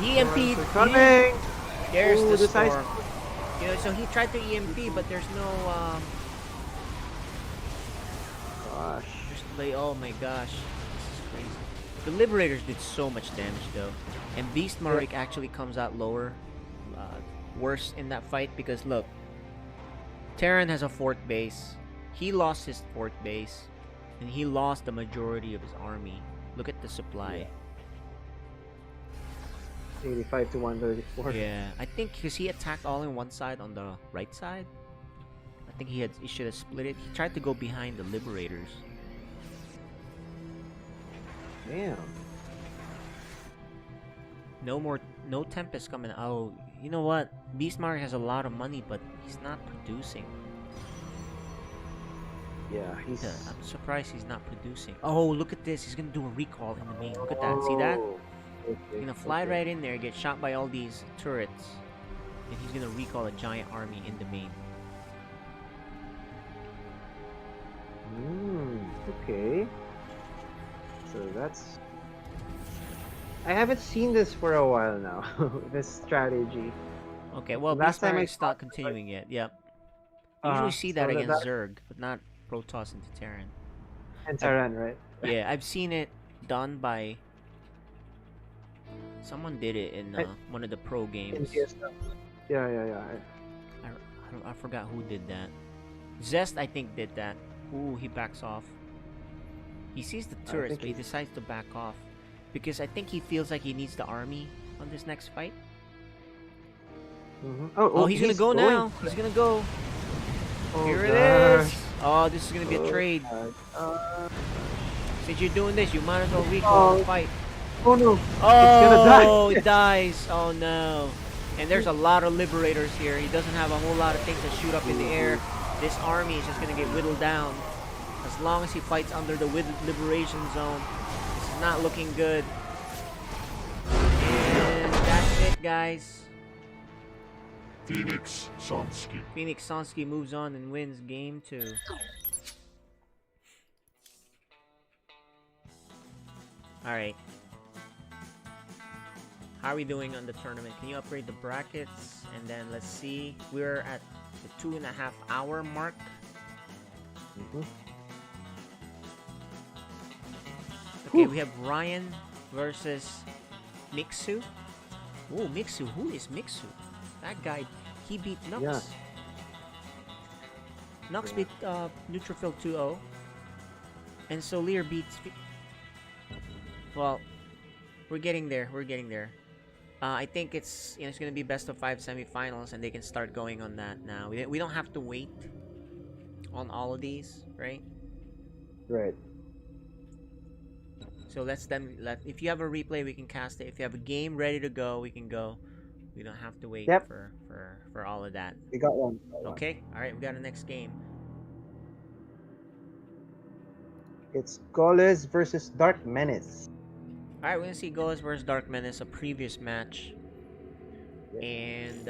EMP. Coming. There's Ooh, the this ice- storm. You know, so he tried to EMP, but there's no Gosh. oh my gosh, this is crazy. The Liberators did so much damage though, and Beast Marik actually comes out lower, worse in that fight because look, Terran has a fort base. He lost his fort base, and he lost the majority of his army. Look at the supply. 85 to 134. Yeah, I think because he attacked all in one side on the right side. I think he should have split it. He tried to go behind the Liberators. Damn. No Tempest coming. Oh, you know what? Beastmark has a lot of money, but he's not producing. Yeah, he's. I'm surprised he's not producing. Oh, look at this. He's gonna do a recall in the main. Look at that. See that? Okay, He's gonna fly right in there, get shot by all these turrets, and he's gonna recall a giant army in the main. Okay. So that's. I haven't seen this for a while now. This strategy. Okay, well, Last time Beastmark I is not continuing yet. Yep. You Uh, usually see that so against Zerg, but not Protoss into Terran. And Terran, right? Yeah, I've seen it done by. Someone did it in one of the pro In games. PSL. Yeah. I forgot who did that. Zest, I think, did that. Ooh, he backs off. He sees the turrets, but he decides to back off. Because I think he feels like he needs the army on this next fight. Oh, he's gonna go now. He's gonna go. Oh, Here it gosh. is. Oh, this is gonna be a trade. Since you're doing this, you might as well recall the fight. Oh no. Oh, die. it dies. Oh no. And there's a lot of Liberators here. He doesn't have a whole lot of things to shoot up in the air. This army is just gonna get whittled down. As long as he fights under the Liberation Zone. This is not looking good. And that's it, guys. Phoenix Sonsky. Phoenix Sonsky moves on and wins game 2. Alright. How are we doing on the tournament? Can you upgrade the brackets? And then let's see. We're at the 2.5 hour mark. Okay, we have Ryan versus Mixu. Oh, Mixu. Who is Mixu? That guy, he beat Nux. Yeah. Nux beat Neutrophil 2-0. And Solir beats... Well, we're getting there. We're getting there. I think it's it's going to be best of 5 semifinals, and they can start going on that now. We don't have to wait on all of these, right? Right. So if you have a replay, we can cast it. If you have a game ready to go, we can go. We don't have to wait for all of that. We got one. Okay? Alright, we got a next game. It's Goles versus Dark Menace. Alright, we're gonna see Golas versus Dark Menace, a previous match. And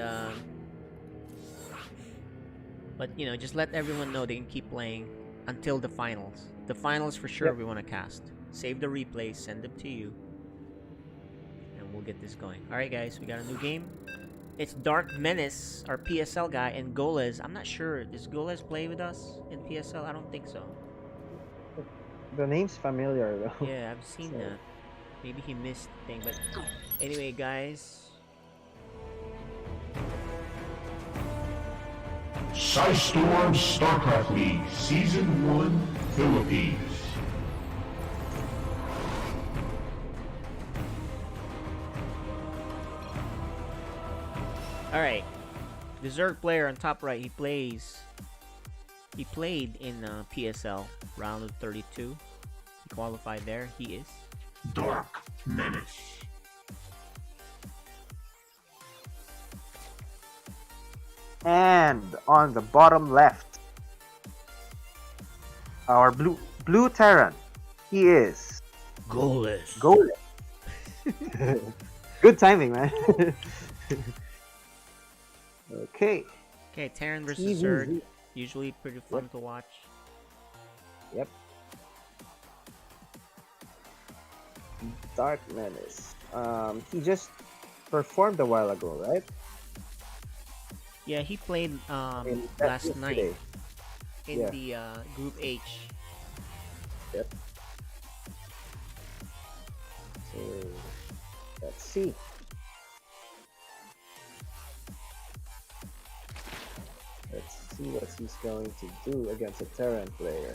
but just let everyone know they can keep playing until the finals. The finals for sure we want to cast. Save the replays, send them to you. And we'll get this going. Alright guys, we got a new game. It's Dark Menace, our PSL guy, and Goles. I'm not sure. Does Goles play with us in PSL? I don't think so. The name's familiar though. Yeah, I've seen that. Maybe he missed the thing, but anyway, guys. Storm StarCraft League Season 1 Philippines. Alright. The Zerg player on top right, he played in PSL round of 32. He qualified there. He is Dark Menace. And on the bottom left, our blue Terran. He is Goalless. Good timing, man. Okay. Okay, Terran versus Zerg. Usually pretty fun to watch. Yep. Dark Menace. He just performed a while ago, right? Yeah, he played And last that's night yesterday. in Yeah. the Group H. Yep. So let's see. Let's see what he's going to do against a Terran player.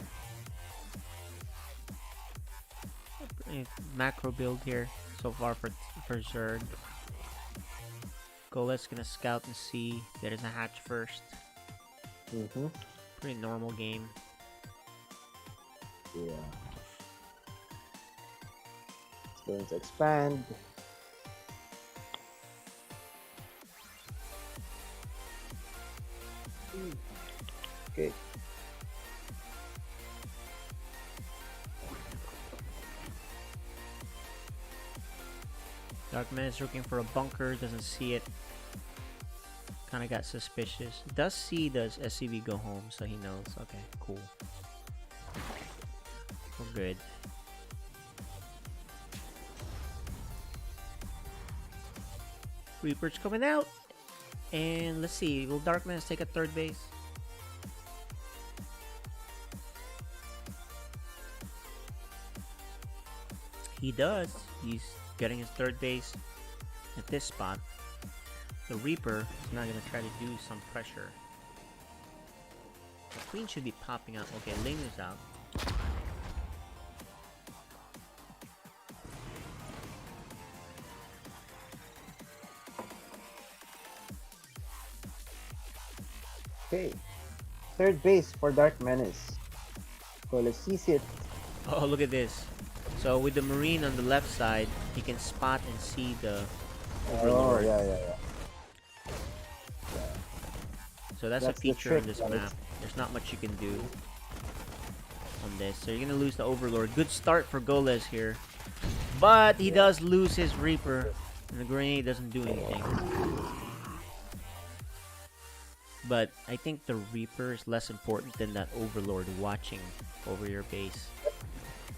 Macro build here so far for Zerg. Golet's gonna scout and see there is a hatch first. Pretty normal game. Yeah. It's going to expand. Okay. Darkman is looking for a bunker, doesn't see it. Kinda got suspicious. Does see does SCV go home, so he knows. Okay, cool. We're good. Reaper's coming out. And let's see, will Darkman take a third base? He does. He's getting his third base at this spot. The Reaper is not going to try to do some pressure. The Queen should be popping out. Okay, Ling is out. Okay. Third base for Dark Menace. So let's see it. Oh, look at this. So with the Marine on the left side, he can spot and see the Overlord. Oh, yeah. So that's a That's the feature trick, on this guys. map. There's not much you can do on this. So you're gonna lose the Overlord. Good start for Goles here. But he does lose his Reaper. And the grenade doesn't do anything. But I think the Reaper is less important than that Overlord watching over your base.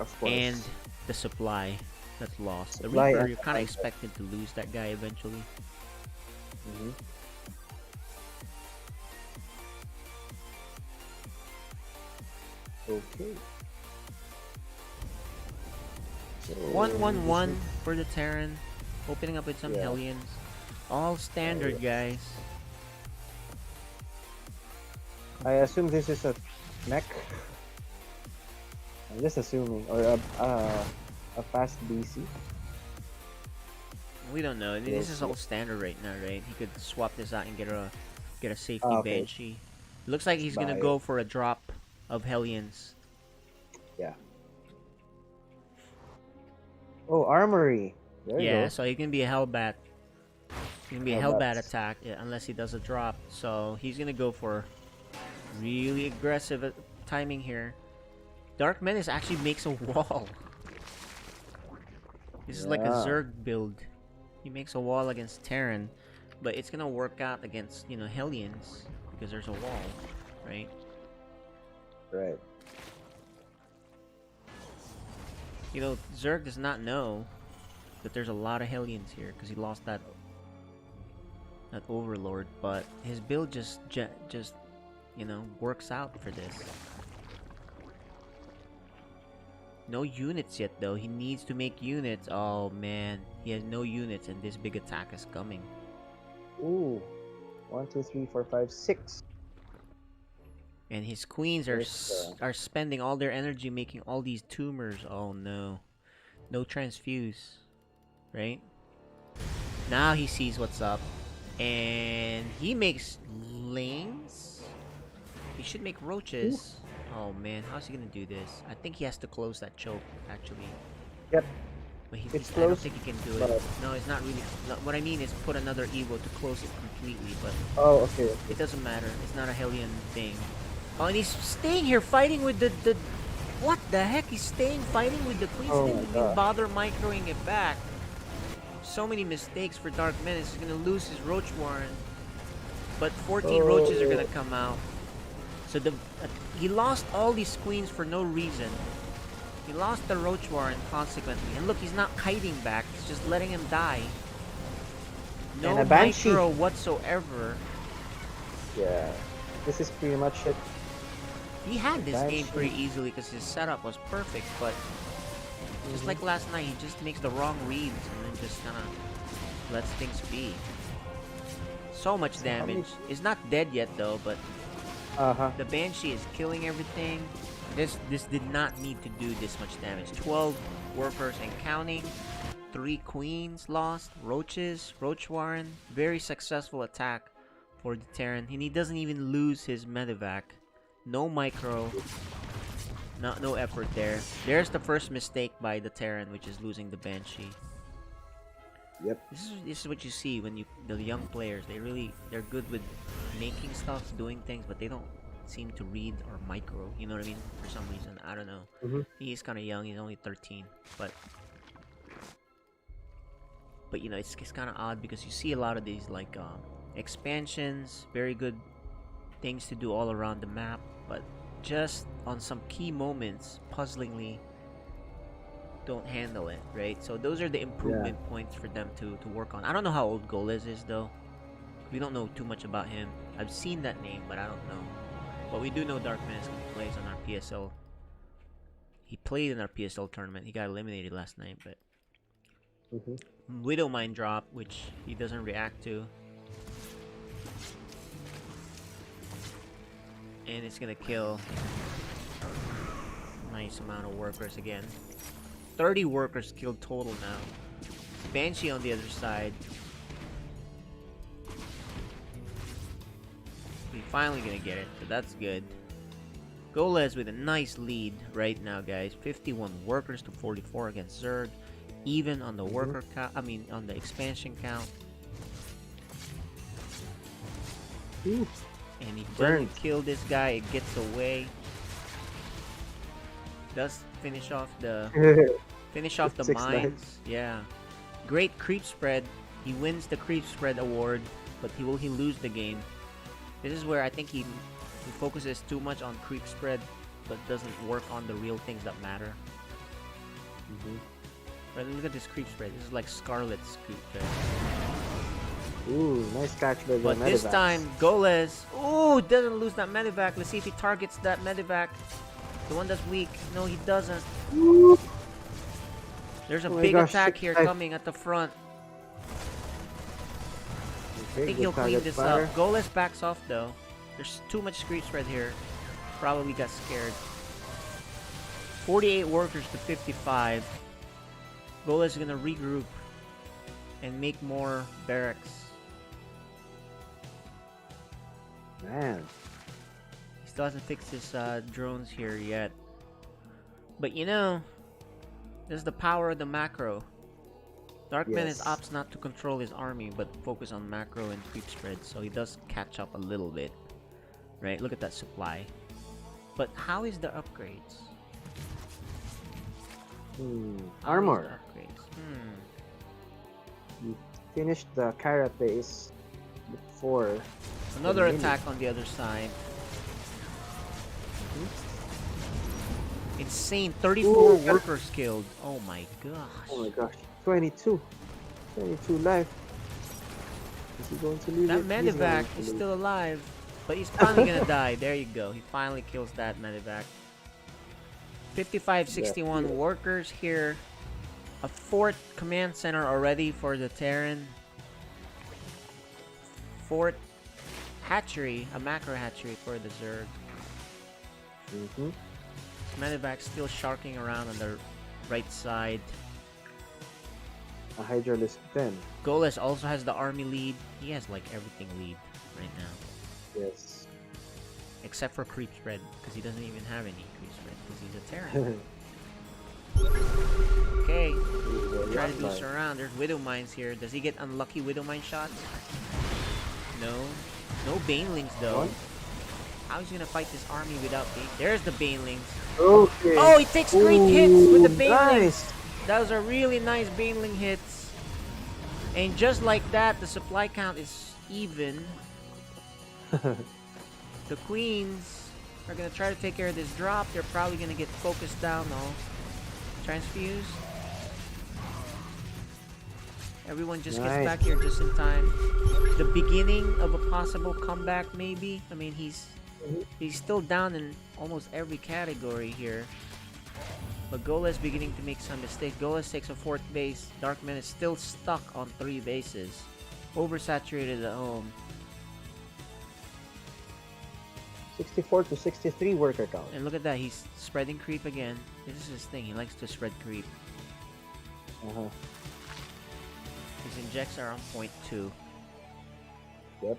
Of course. And the supply that's lost. The Supply Reaper, and- you're kind of expected to lose that guy eventually. Mhm. Okay. So, 1-1-1 for the Terran. Opening up with some Yeah. Hellions. All standard, guys. I assume this is a mech. I'm just assuming, or a fast BC. We don't know. This is Yes, all standard right now, right? He could swap this out and get a safety Okay. Banshee. Looks like he's gonna Buy go for a drop of Hellions. Yeah. Oh, armory. There you Yeah, go. so he can be a Hellbat. He can be a Hellbats. Hellbat attack, yeah, unless he does a drop. So he's gonna go for really aggressive timing here. Dark Menace actually makes a wall. This is like a Yeah. Zerg build. He makes a wall against Terran, but it's gonna work out against, Hellions because there's a wall, right? Right. Zerg does not know that there's a lot of Hellions here because he lost that Overlord, but his build just works out for this. No units yet though. He needs to make units. Oh man, he has no units and this big attack is coming. Ooh. 1, 2, 3, 4, 5, 6. And his queens are Yes, are spending all their energy making all these tumors. Oh no. No transfuse. Right? Now he sees what's up. And he makes lings. He should make roaches. Oh man, how's he gonna do this? I think he has to close that choke, actually. Yep. But It's I don't closed, think he can do it. but- No, it's not really. No, what I mean is put another Evo to close it completely, but Oh, okay. it doesn't matter. It's not a Hellion thing. Oh, and he's staying here fighting with the... What the heck? He's staying fighting with the Queens. Oh my Didn't even God. bother microing it back. So many mistakes for Dark Menace. He's gonna lose his Roach Warren. But 14 roaches are gonna come out. So he lost all these queens for no reason. He lost the Roach Warren consequently. And look, he's not kiting back. He's just letting him die. No And a Banshee. micro whatsoever. Yeah. This is pretty much it. He had this game Banshee. pretty easily because his setup was perfect, but just like last night, he just makes the wrong reads and then just kind of lets things be. So much damage. He's not dead yet though, but The Banshee is killing everything. This did not need to do this much damage. 12 workers and counting. 3 queens lost. Roaches. Roach Warren. Very successful attack for the Terran. And he doesn't even lose his medevac. No micro. No effort there. There's the first mistake by the Terran, which is losing the Banshee. Yep. This is what you see when the young players. They're good with making stuff, doing things, but they don't seem to read or micro. You know what I mean? For some reason, I don't know. He's kind of young. He's only 13, but you know it's kind of odd because you see a lot of these like expansions, very good things to do all around the map, but just on some key moments, puzzlingly don't handle it, right? So those are the improvement points for them to work on. I don't know how old Golez is though. We don't know too much about him. I've seen that name, but I don't know. But we do know Dark Menace plays on our PSL. He played in our PSL tournament. He got eliminated last night, but Widow Mine drop, which he doesn't react to. And it's gonna kill nice amount of workers again. 30 workers killed total now. Banshee on the other side. We're finally gonna get it, so that's good. Golez with a nice lead right now, guys. 51 workers to 44 against Zerg. Even on the worker count, on the expansion count. Ooh. And he doesn't kill this guy, it gets away. Does finish off the mines. Yeah. Great creep spread. He wins the creep spread award, but he lose the game. This is where I think he focuses too much on creep spread, but doesn't work on the real things that matter. Right, look at this creep spread. This is like Scarlet's creep spread. Ooh, nice catch by the But this medevacs. time, Golez, doesn't lose that medevac. Let's see if he targets that medevac. The one that's weak. No, he doesn't. Ooh. There's a Oh my big gosh, attack here 65. coming at the front. Okay, I think good he'll clean target this fire. up. Golez backs off though. There's too much creep spread here. Probably got scared. 48 workers to 55. Golez is gonna regroup and make more barracks. Man. He still hasn't fixed his drones here yet. But you know, this is the power of the macro. Dark Menace opts not to control his army, but focus on macro and creep spread, so he does catch up a little bit. Right? Look at that supply. But how is the upgrades? How is Armor. the upgrades? You finished the carapace before. Another mini. attack on the other side. Insane. 34 Ooh, workers killed. Oh my gosh. Oh my gosh. 22. 22 life. Is he going to lose That it? He's medevac going to is lose. still alive. But he's finally gonna die. There you go. He finally kills that medevac. 55-61 workers here. A 4th command center already for the Terran. 4th hatchery, a macro hatchery for the Zerg. Medevac still sharking around on the right side. A Hydralisk 10. Golez also has the army lead. He has like everything lead right now. Yes. Except for creep spread, because he doesn't even have any creep spread, because he's a Terran. Okay, try to do surround. There's Widow Mines here. Does he get unlucky Widow Mine shots? No. No Banelings though. What? How is he gonna fight this army without There's the Banelings. Okay. Oh, he takes great hits with the Banelings. Nice. Those are really nice Baneling hits. And just like that, the supply count is even. The Queens are gonna try to take care of this drop. They're probably gonna get focused down though. Transfuse. Everyone just gets Nice. back here just in time. The beginning of a possible comeback, maybe. I mean, he's still down in almost every category here. But Golez beginning to make some mistakes. Golez takes a 4th base. Darkman is still stuck on 3 bases. Oversaturated at home. 64 to 63 worker count. And look at that, he's spreading creep again. This is his thing, he likes to spread creep. Uh-huh. His injects are on .2. Yep.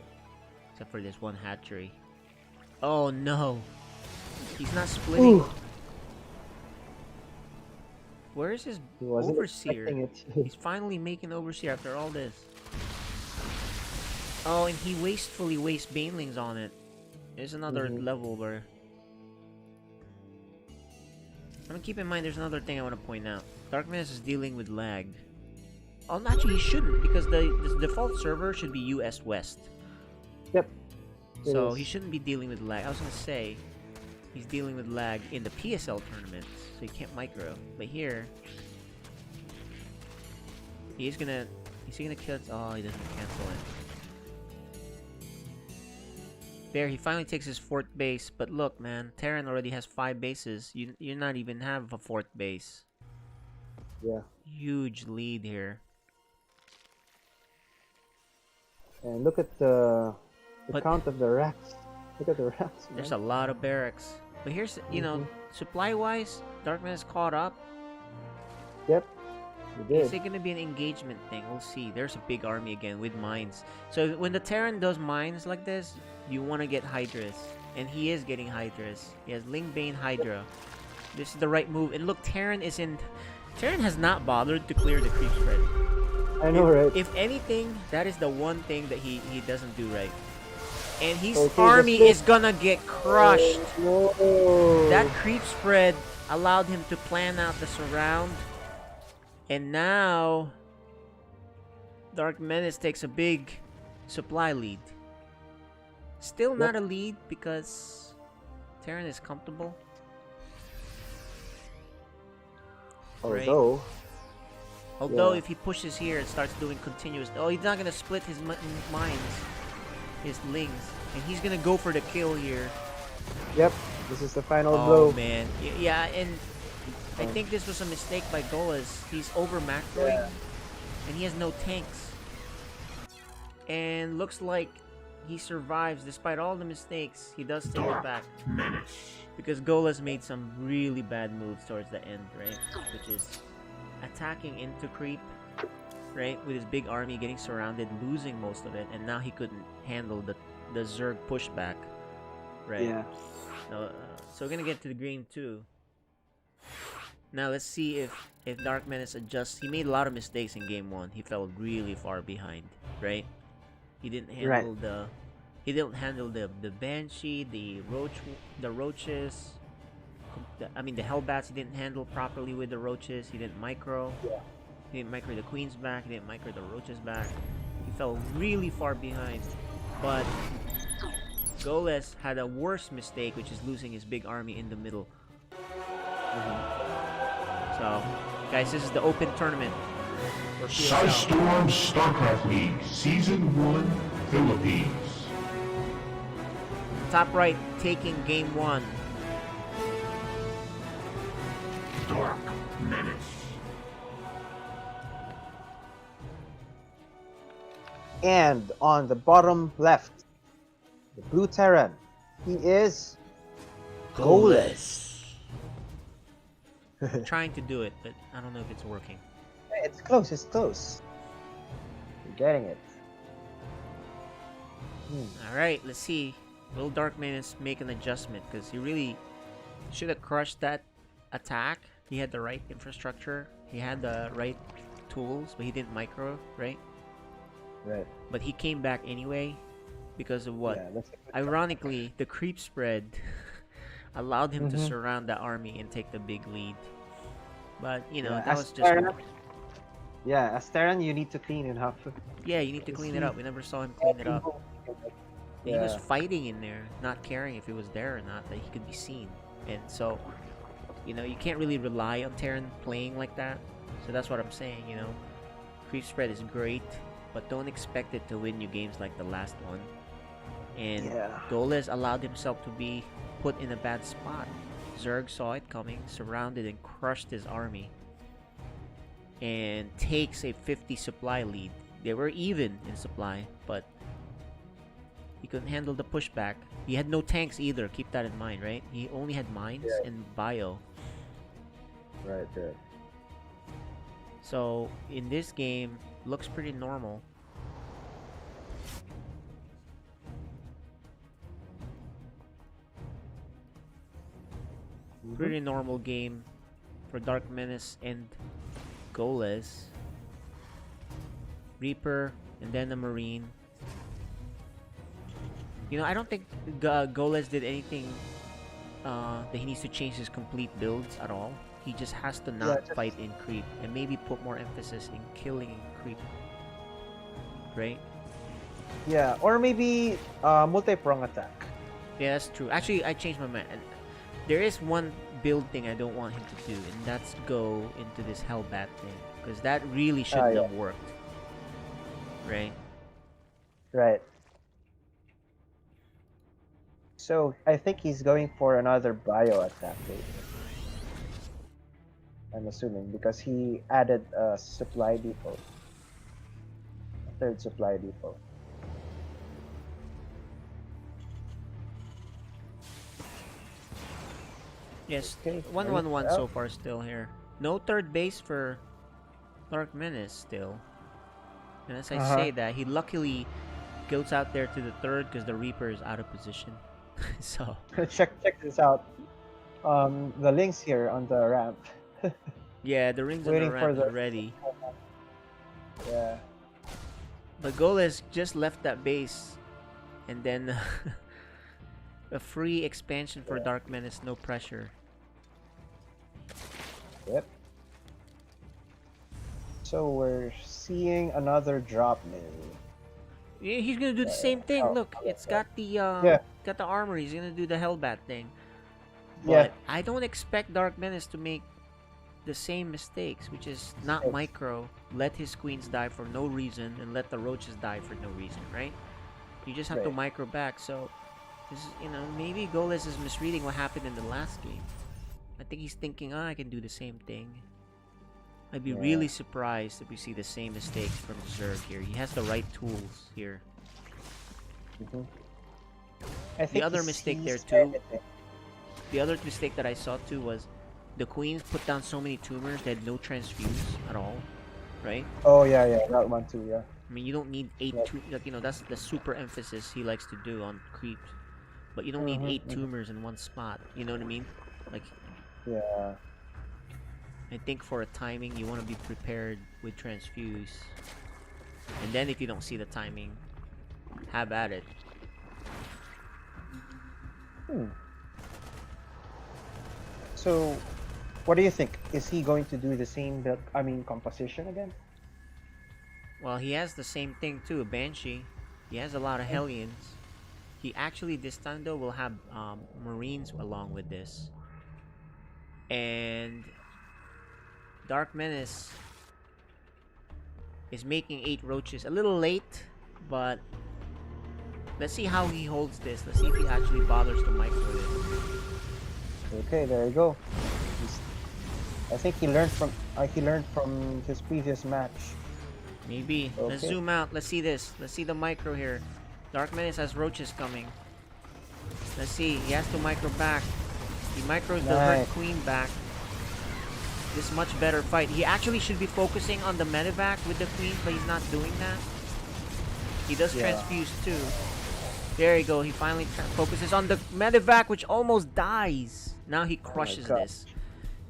Except for this one hatchery. Oh no! He's not splitting. Ooh. Where is his He wasn't overseer? expecting it. He's finally making overseer after all this. Oh, and he wastefully wastes banelings on it. There's another level where... I mean, keep in mind, there's another thing I want to point out. Dark Menace is dealing with lag. Oh, actually, he shouldn't, because the default server should be US West. Yep. So he shouldn't be dealing with lag. I was gonna say, he's dealing with lag in the PSL tournaments, so he can't micro. But here, he's gonna kill it. Oh, he doesn't cancel it. There, he finally takes his 4th base. But look, man, Terran already has 5 bases. You not even have a 4th base. Yeah. Huge lead here. And look at the But- count of the racks. Look at the racks. There's man. a lot of barracks. But here's, you know, supply-wise, Darkman is caught up. Yep. You Is did. it gonna be an engagement thing? We'll see. There's a big army again with mines. So when the Terran does mines like this, you want to get Hydras. And he is getting Hydras. He has Lingbane Hydra. This is the right move. And look, Terran is in... Terran has not bothered to clear the creep spread. I know, right? If anything, that is the one thing that he doesn't do right. And his Okay, army the is gonna get crushed. No. That creep spread allowed him to plan out the surround. And now Dark Menace takes a big supply lead. Still not a lead because Terran is comfortable. Although, Although Yeah. if he pushes here and starts doing continuous... Oh, he's not gonna split his mines. His lings. And he's gonna go for the kill here. yep, this is the final Oh blow. man. Yeah, and I think this was a mistake by Golas. He's over macroing and he has no tanks. And looks like he survives despite all the mistakes. He does take it back. Because Golas made some really bad moves towards the end, right? Which is attacking into creep, right? With his big army getting surrounded, losing most of it, and now he couldn't handle the Zerg pushback, right? Yeah. So we're gonna get to the game too. Now let's see if Dark Menace adjusts. He made a lot of mistakes in game 1. He fell really far behind, right? He didn't handle the Banshee, the roaches. The Hellbats he didn't handle properly with the roaches. He didn't micro. Yeah. He didn't micro the queens back. He didn't micro the roaches back. He fell really far behind. But Goles had a worse mistake, which is losing his big army in the middle. So, guys, this is the open tournament for PSL. Storm StarCraft League Season 1 Philippines. Top right taking game 1. Dark Menace. And on the bottom left, the blue Terran, he is Golas. Trying to do it, but I don't know if it's working. It's close, it's close. You're getting it. Alright, let's see. Will Dark Menace make an adjustment? Because he really should have crushed that attack. He had the right infrastructure. He had the right tools, but he didn't micro, right? Right. But he came back anyway because of what? Yeah, that's Ironically, the creep spread allowed him to surround the army and take the big lead. But, you know, Yeah, that as was just... Terran- yeah, as Terran, you need to clean it up. Yeah, you need to clean it up. We never saw him clean it up. He was fighting in there, not caring if it was there or not, that he could be seen. And so, you know, you can't really rely on Terran playing like that. So that's what I'm saying, you know. Creep spread is great, but don't expect it to win you games like the last one. And Yeah. Goles allowed himself to be put in a bad spot. Zerg saw it coming, surrounded and crushed his army, and takes a 50 supply lead. They were even in supply, but He couldn't handle the pushback. He had no tanks either. Keep that in mind, right? He only had mines Yeah. and bio. Right. So in this game, looks pretty normal. Pretty normal game for Dark Menace and Goles. Reaper and then a Marine. You know, I don't think Goles did anything that he needs to change his complete builds at all. He just has to not just- fight in creep and maybe put more emphasis in killing in creep. Right? Yeah, or maybe multi-prong attack. Yeah, that's true. Actually, I changed my mind. There is one build thing I don't want him to do, and that's go into this Hellbat thing. Because that really shouldn't yeah. have worked. Right? Right. So I think he's going for another bio attack later. I'm assuming because he added a supply depot. A third supply depot. Yes, Okay, 1-1-1 out. so far still here. No third base for Dark Menace still. And as I say that, he luckily goes out there to the third because the Reaper is out of position. So, check this out. The links here on the ramp. yeah, the rings on the Waiting for ramp is the- ready. Yeah. But Goles just left that base. And then a free expansion for Dark Menace, no pressure. Yep. So we're seeing another drop new. Yeah, he's gonna do the same thing. Look, it's got the got the armor. He's gonna do the Hellbat thing. But I don't expect Dark Menace to make the same mistakes, which is not micro, let his queens die for no reason, and let the roaches die for no reason, right? You just have to micro back. So, this is, you know, maybe Goles is misreading what happened in the last game. I think he's thinking, I can do the same thing. I'd be really surprised if we see the same mistakes from Zerg here. He has the right tools here. I think other he mistake there sees too. everything. The other mistake that I saw too was the queens put down so many tumors they had no transfuse at all, right? Oh yeah, that one too. Yeah. I mean, you don't need like, you know, that's the super emphasis he likes to do on creeps. But you don't need 8 tumors in one spot. You know what I mean? Like, Yeah. I think for a timing, you want to be prepared with transfuse. And then if you don't see the timing, have at it. So, what do you think? Is he going to do the same build? I mean, composition again? Well, he has the same thing too, a Banshee. He has a lot of Hellions. He actually, this time though, will have Marines along with this. And Dark Menace is making 8 roaches. A little late, but let's see how he holds this. Let's see if he actually bothers to micro it. Okay, there you go. I think he learned from his previous match. Maybe. Let's Okay. zoom out. Let's see this. Let's see the micro here. Dark Menace has roaches coming. Let's see. He has to micro back. He micros the hurt Nice. queen back. This much better fight. He actually should be focusing on the medevac with the queen, but he's not doing that. He does transfuse too. There you go. He finally focuses on the medevac, which almost dies. Now he crushes God. this.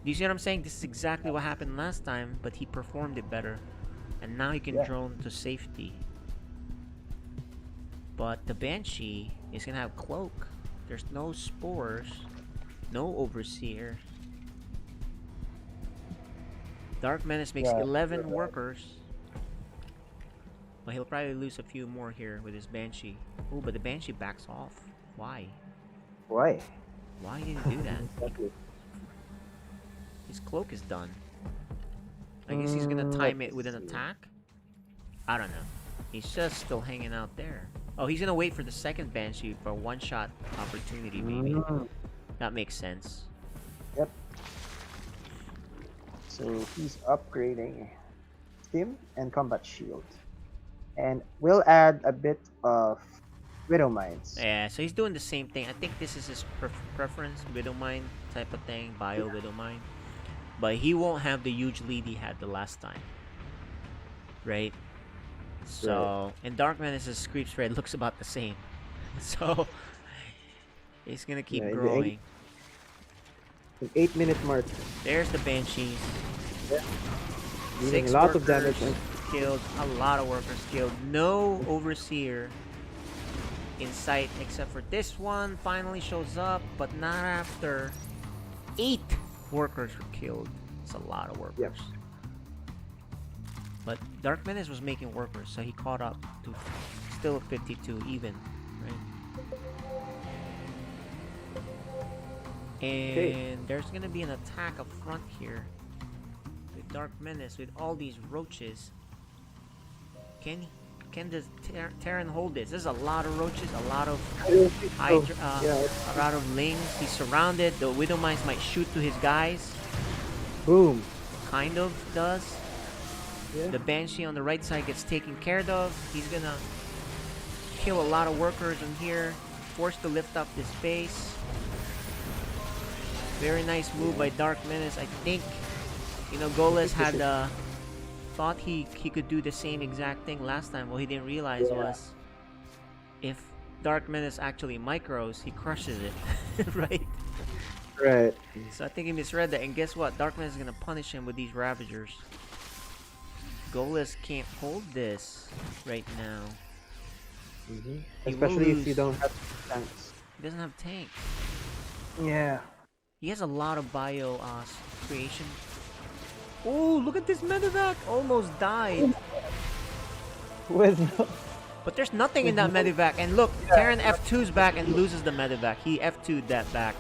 Do you see what I'm saying? This is exactly what happened last time, but he performed it better. And now he can drone to safety. But the Banshee is going to have Cloak. There's no Spores. No Overseer. Dark Menace makes 11 workers. But he'll probably lose a few more here with his Banshee. Oh, but the Banshee backs off. Why? Why? Why did he do that? Exactly. His Cloak is done. I guess he's gonna time it with an attack? I don't know. He's just still hanging out there. Oh, he's gonna wait for the second Banshee for a one-shot opportunity, maybe. That makes sense. Yep. So he's upgrading Stim and Combat Shield. And we'll add a bit of Widow Mines. Yeah, so he's doing the same thing. I think this is his preference, Widow Mine type of thing, Bio Widow Mine. But he won't have the huge lead he had the last time. Right? So, and Dark Menace's creep spread looks about the same. So, he's gonna keep Yeah, growing. The 8-minute mark. There's the Banshees. Yeah. Dealing 6 a lot workers of damage. killed, a lot of workers killed. No Overseer in sight except for this one. Finally shows up, but not after 8 workers were killed. It's a lot of workers. Yep. But Dark Menace was making workers, so he caught up to still 52 even, right? And there's gonna be an attack up front here with Dark Menace with all these roaches. Can the Terran hold this? There's a lot of roaches, a lot of Hydra, a lot of lings. He's surrounded. The Widow Mines might shoot to his guys. Boom. Kind of does. Yeah. The Banshee on the right side gets taken care of. He's gonna kill a lot of workers in here. Forced to lift up this base. Very nice move by Dark Menace. I think, Golas had thought he could do the same exact thing last time. What he didn't realize was if Dark Menace actually micros, he crushes it. Right? Right. So I think he misread that. And guess what? Dark Menace is gonna punish him with these Ravagers. Golas can't hold this right now. Especially if you don't have tanks. He doesn't have tanks. Yeah. He has a lot of bio creation. Oh, look at this medevac! Almost died. But there's nothing in that medevac. And look, Terran F2's back and loses the medevac. He F2'd that back.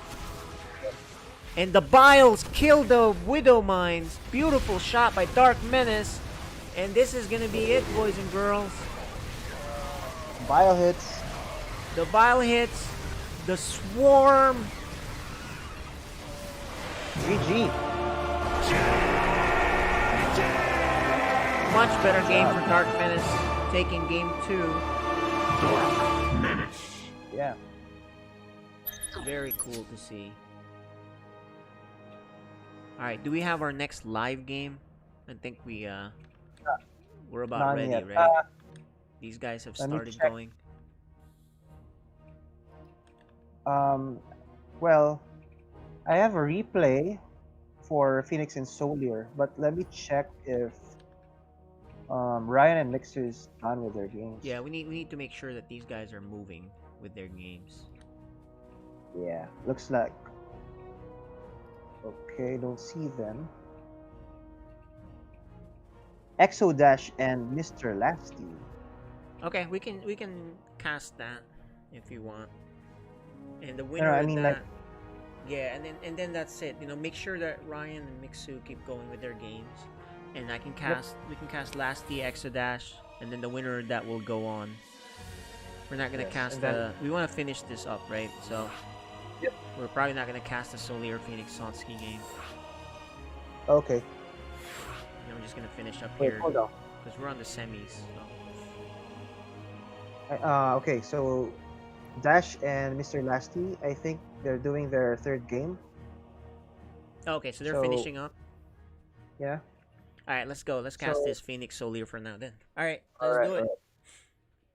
And the Biles kill the Widow Mines. Beautiful shot by Dark Menace. And this is gonna be it, boys and girls. Bio hits. The Bile hits. The Swarm. GG. Much better game for Dark Menace. Taking game 2. Dark Menace. Yeah. Very cool to see. Alright, do we have our next live game? I think we're about Not ready, yet. right? These guys have let me started check. going. Well, I have a replay for Phoenix and Solier, but let me check if Ryan and Mixer is done with their games. Yeah, we need to make sure that these guys are moving with their games. Yeah, looks like. Okay, don't see them. Exodash and Mr. Lasty. Okay, we can cast that if you want. And the winner I of mean, that, like- yeah, and then that's it. Make sure that Ryan and Mixu keep going with their games, and I can cast. We can cast Lasty, Exodash, and then the winner of that will go on. We're not gonna Yes, cast and then- we want to finish this up, right? So Yep. we're probably not gonna cast the Solier Phoenix Sonsky game. Okay. I'm just gonna finish up Wait, here hold on. because we're on the semis. So. Okay, so Dash and Mr. Lasty, I think they're doing their third game. Okay, so they're So- finishing up. Yeah. All right, let's go. Let's cast So- this Phoenix Solier for now. Then. All right, let's do it.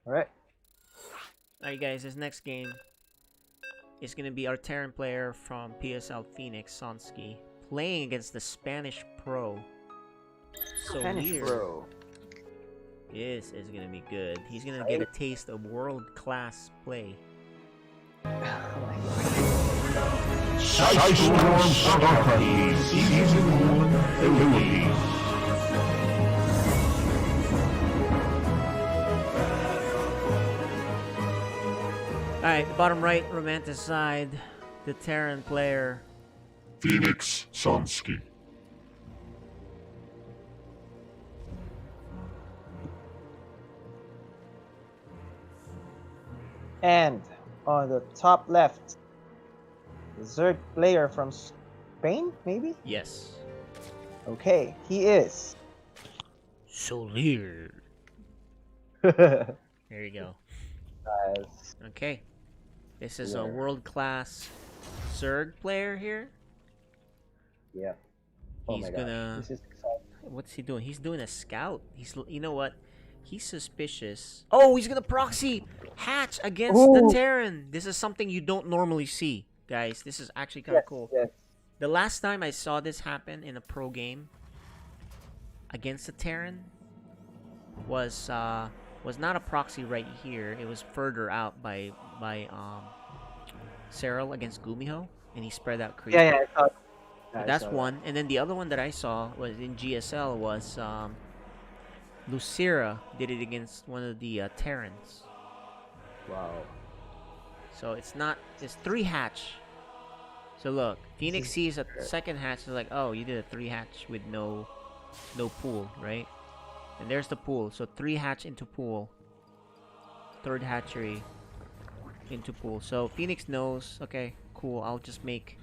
All right. Alright guys, this next game is going to be our Terran player from PSL Phoenix, Sonsky, playing against the Spanish Pro. Spanish Solier. Pro. This is going to be good. He's going to get a taste of world-class play. Sidestorm Starcraft Season 1 Philippines. Alright, bottom right, romantic side, the Terran player. Phoenix Sonsky. And on the top left, the Zerg player from Spain, maybe? Yes. Okay, he is. Solier. There you go. Nice. Okay. This is a Blur. world-class Zerg player here. Yep. Oh He's my gosh. gonna... This is exciting. What's he doing? He's doing a scout. You know what? He's suspicious. Oh, he's gonna proxy hatch against the Ooh. Terran. This is something you don't normally see, guys. This is actually kind of Yes, cool. yes. The last time I saw this happen in a pro game against the Terran was not a proxy right here. It was further out by Cyril against Gumiho, and he spread out creep. Yeah, I saw. So I that's saw one. And then the other one that I saw was in GSL was Lucira did it against one of the Terrans. that. Wow. So it's 3 hatch. So look, Phoenix sees a second hatch. It's like, oh, you did a 3 hatch with no pool, right? And there's the pool. So 3 hatch into pool. 3rd hatchery into pool. So Phoenix knows, okay, cool. I'll just make.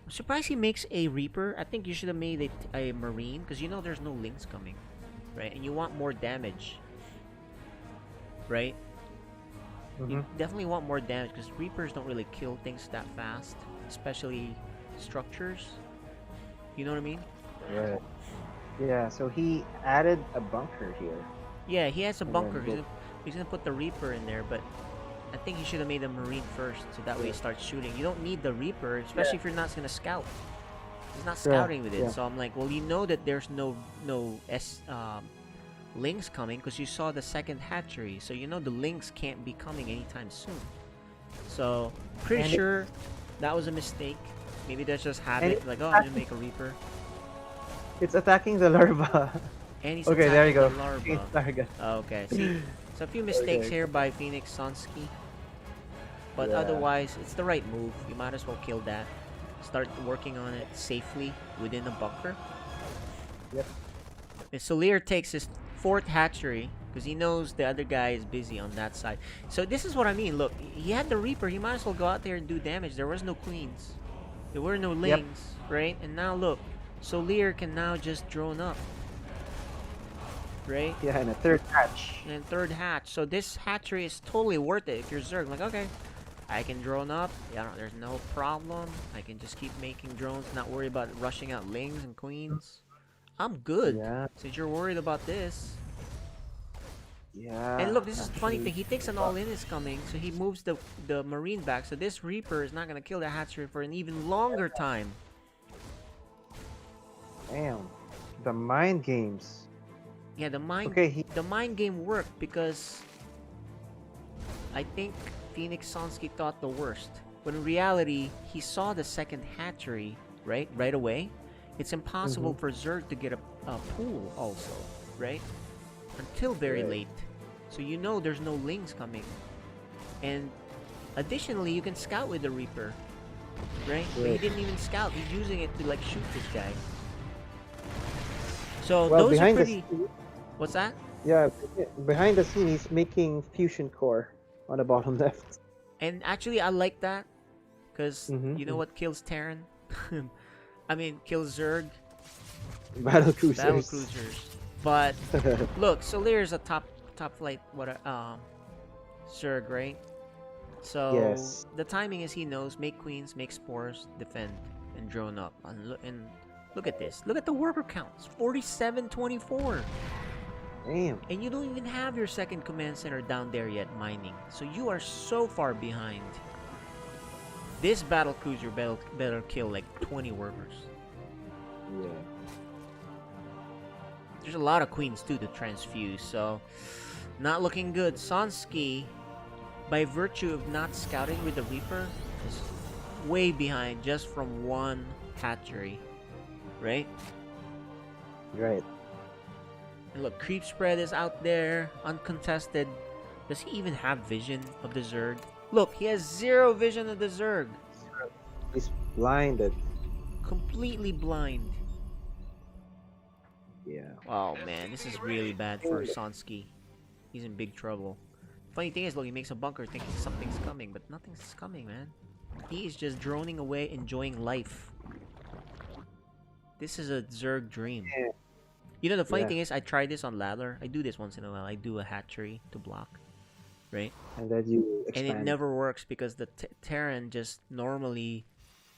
I'm surprised he makes a Reaper. I think you should have made a Marine because you know there's no links coming, right? And you want more damage, right? You definitely want more damage because Reapers don't really kill things that fast, especially structures. You know what I mean? Right. Yeah, so he added a bunker here. Yeah, he has a And bunker. then He's gonna put the Reaper in there, but I think he should have made a Marine first, so that way he starts shooting. You don't need the Reaper, especially if you're not gonna scout. He's not scouting with it, yeah. so I'm like, well, you know that there's no links coming because you saw the second hatchery, so you know the links can't be coming anytime soon. So pretty sure that was a mistake. Maybe that's just habit. Like, oh, I'm gonna make a Reaper. It's attacking the larva. And he's Okay, there you go. attacking the larva. It's target. Okay, see, so a few mistakes Okay. here by Phoenix Sonsky, but Yeah. otherwise it's the right move. You might as well kill that. Start working on it safely within the bunker. Yep. And Solir takes his 4th hatchery because he knows the other guy is busy on that side. So this is what I mean. Look, he had the Reaper. He might as well go out there and do damage. There was no queens. There were no lings, right? And now look, Solir can now just drone up. Right? Yeah, and a 3rd hatch. And 3rd hatch. So this hatchery is totally worth it if you're Zerg. Like, okay, I can drone up. Yeah, there's no problem. I can just keep making drones, not worry about rushing out lings and queens. I'm good. Yeah. Since you're worried about this. Yeah. And look, this is the funny actually. thing. He thinks an all-in is coming, so he moves the Marine back. So this Reaper is not going to kill the hatchery for an even longer time. Damn. The mind games. Yeah, the mind game worked because I think Phoenix Sonsky thought the worst. When in reality, he saw the second hatchery, right away. It's impossible for Zerg to get a pool also, right? Until very late. So you know there's no lings coming. And additionally, you can scout with the Reaper, right? But he didn't even scout. He's using it to like shoot this guy. So Well, those are behind pretty... the scene, What's that? yeah, behind the scene, he's making fusion core on the bottom left. And actually, I like that. Because Mhm, you know what kills Terran? I mean, kills Zerg. Battle cruisers. Battle cruisers. But, look, Solir is a top flight Zerg, right? So, Yes. the timing is he knows, make queens, make spores, defend, and drone up. And look at this. Look at the worker counts. 47-24. Damn. And you don't even have your second command center down there yet mining. So you are so far behind. This battle cruiser better kill like 20 workers. Yeah. There's a lot of queens too to transfuse, so not looking good. Sonsky, by virtue of not scouting with the Reaper, is way behind just from 1 hatchery. Right? Right. And look, creep spread is out there, uncontested. Does he even have vision of the Zerg? Look, he has 0 vision of the Zerg. He's blinded. Completely blind. Yeah. Oh man, this is really bad for Sonsky. He's in big trouble. Funny thing is, look, he makes a bunker thinking something's coming, but nothing's coming, man. He is just droning away, enjoying life. This is a Zerg dream. Yeah. You know, the funny Yeah. thing is, I tried this on ladder. I do this once in a while. I do a hatchery to block. right? And then you And it expand. never works because the Terran just normally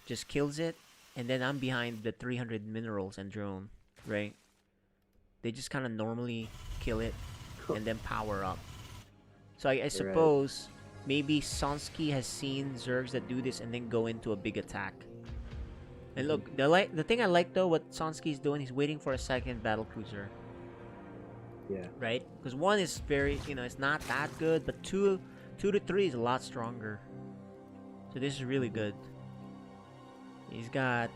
just kills it, and then I'm behind the 300 minerals and drone, right? They just kind of normally kill it and then power up. So I Right. suppose maybe Sonsky has seen Zergs that do this and then go into a big attack. And look, the thing I like though, what Sonsky is doing, he's waiting for a second battle cruiser, Yeah. right? Because one is very, it's not that good, but two to three is a lot stronger. So this is really good. He's got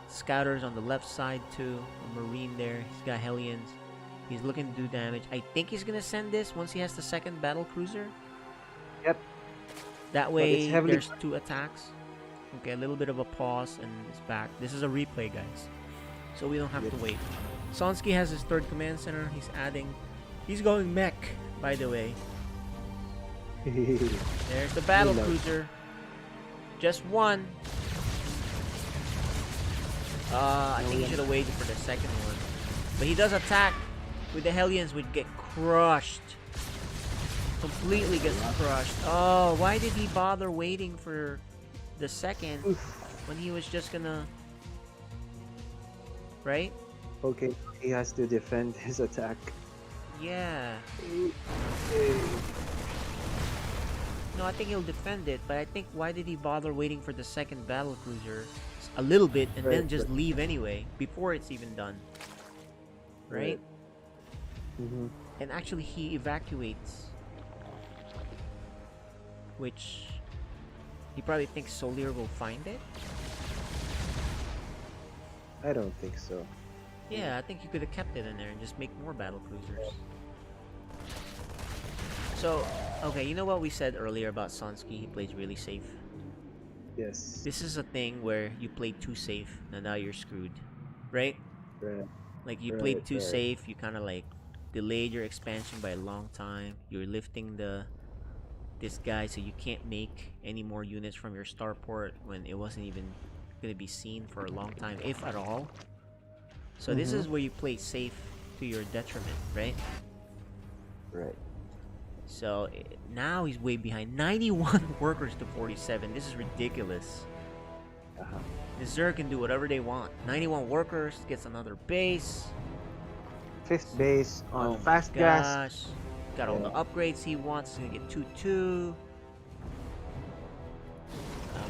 scouters on the left side too, a marine there. He's got Hellions. He's looking to do damage. I think he's gonna send this once he has the second battle cruiser. Yep. That But way it's heavily there's 2 attacks. Okay, a little bit of a pause and it's back. This is a replay, guys, so we don't have to wait. Sonsky has his 3rd command center. He's going mech, by the way. There's the battle Reload. cruiser. Just one. I think he should have waited for the second one. But he does attack with the Hellions, which get crushed. Completely gets crushed. Oh, why did he bother waiting for the second when he was just gonna... Right? Okay, he has to defend his attack. Yeah. Okay. No, I think he'll defend it, but I think why did he bother waiting for the second battle cruiser a little bit and then Right, just right. leave anyway before it's even done, right? Mm-hmm. And actually he evacuates, which he probably thinks Solier will find it. I don't think so. Yeah, I think you could have kept it in there and just make more battle cruisers. So, okay, you know what we said earlier about Sonsky? He plays really safe. Yes. This is a thing where you played too safe and now you're screwed, right? Right. Like you Right, played too right. safe, you kind of like delayed your expansion by a long time. You're lifting this guy so you can't make any more units from your starport when it wasn't even gonna be seen for a long time, if at all. So this is where you play safe to your detriment, right? Right. So now he's way behind. 91 workers to 47. This is ridiculous. Uh-huh. The Zerg can do whatever they want. 91 workers, gets another base. 5th base on Oh my fast gas. gosh. Got all the upgrades he wants. He's gonna get 2-2.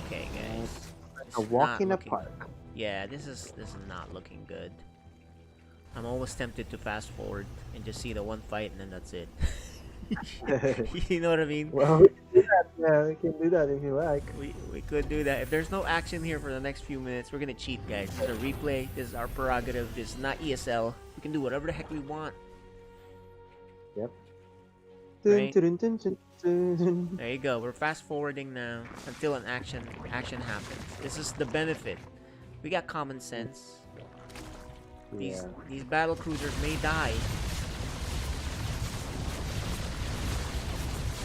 Okay, guys. This A is walk not in a looking- park. Yeah, this is not looking good. I'm almost tempted to fast forward and just see the one fight and then that's it. You know what I mean? Well, we can do that. Yeah, we can do that if you like. We could do that. If there's no action here for the next few minutes, we're gonna cheat, guys. This is a replay. This is our prerogative. This is not ESL. We can do whatever the heck we want. Yep. Right. Dun, dun, dun, dun, dun, dun. There you go. We're fast forwarding now until an action happens. This is the benefit. We got common sense. Yeah. These battle cruisers may die.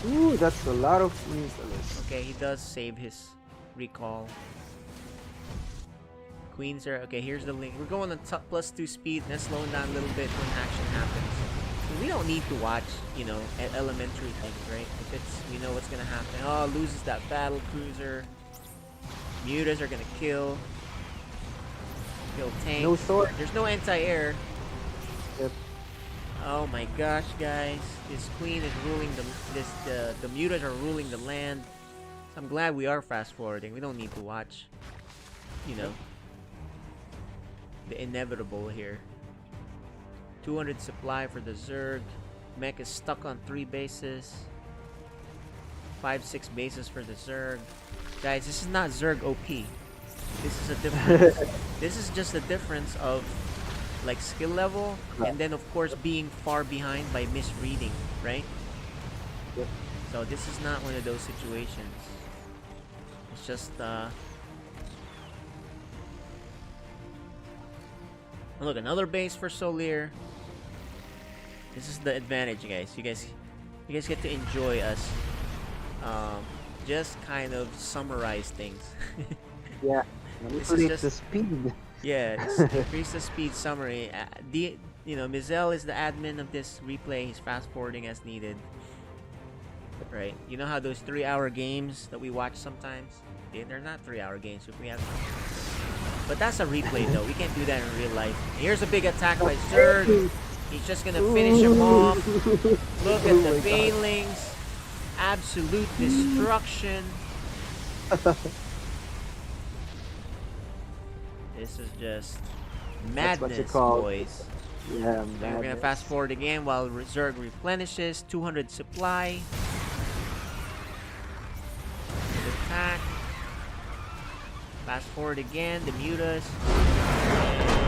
Ooh, that's a lot of missiles. Okay, he does save his recall. Queens are okay. Here's the link. We're going on +2 speed. And then slowing down a little bit when action happens. We don't need to watch, elementary things, right? If it's, we know what's gonna happen. Oh, loses that battle cruiser. Mutas are gonna kill tanks. No sword. There's no anti-air. Yep. Oh my gosh, guys! This queen is ruling the mutas are ruling the land. So I'm glad we are fast forwarding. We don't need to watch, the inevitable here. 200 supply for the Zerg. Mech is stuck on 3 bases. 5-6 bases for the Zerg. Guys, this is not Zerg OP. This is a difference. This is just a difference of like skill level, and then of course being far behind by misreading, right? Yep. So this is not one of those situations. It's just look, another base for Solier. This is the advantage, guys. You guys get to enjoy us just kind of summarize things. Yeah. This is Manipulate just- the speed. Yeah, just increase the speed summary. Mizel is the admin of this replay. He's fast forwarding as needed. right? You know how those 3-hour games that we watch sometimes? They're not 3-hour games. We have, but that's a replay though. We can't do that in real life. Here's a big attack by Zerg. He's just gonna finish him off. Look at the banelings. Absolute destruction. This is just That's what you madness, call- boys. Yeah, And we're gonna fast forward again while Zerg replenishes. 200 supply. Good attack. Fast forward again, the mutas.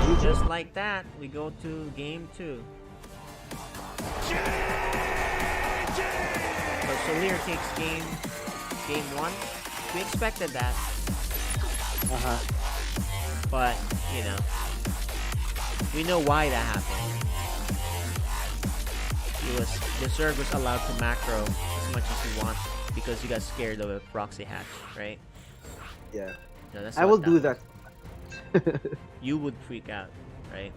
And just like that, we go to game 2. So Solir takes game 1. We expected that, but you know, we know why that happened. The Zerg was allowed to macro as much as he wants because he got scared of a proxy hatch, right? Yeah. No, that's I what will do that. You would freak out, right?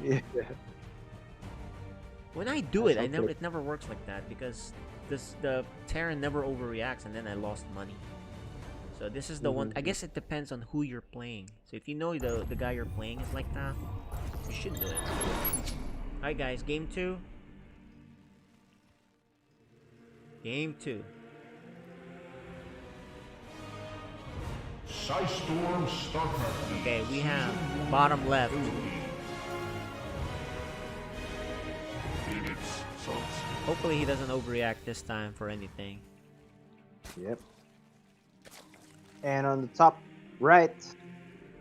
Yeah. When I do That's it, okay. it never works like that because the Terran never overreacts, and then I lost money. So this is the one. I guess it depends on who you're playing. So if you know the guy you're playing is like that, you should do it. Alright guys, game 2. Game 2. Storm StarCraft League. Okay, we have bottom left. Phoenix Suns. Hopefully he doesn't overreact this time for anything. Yep. And on the top right,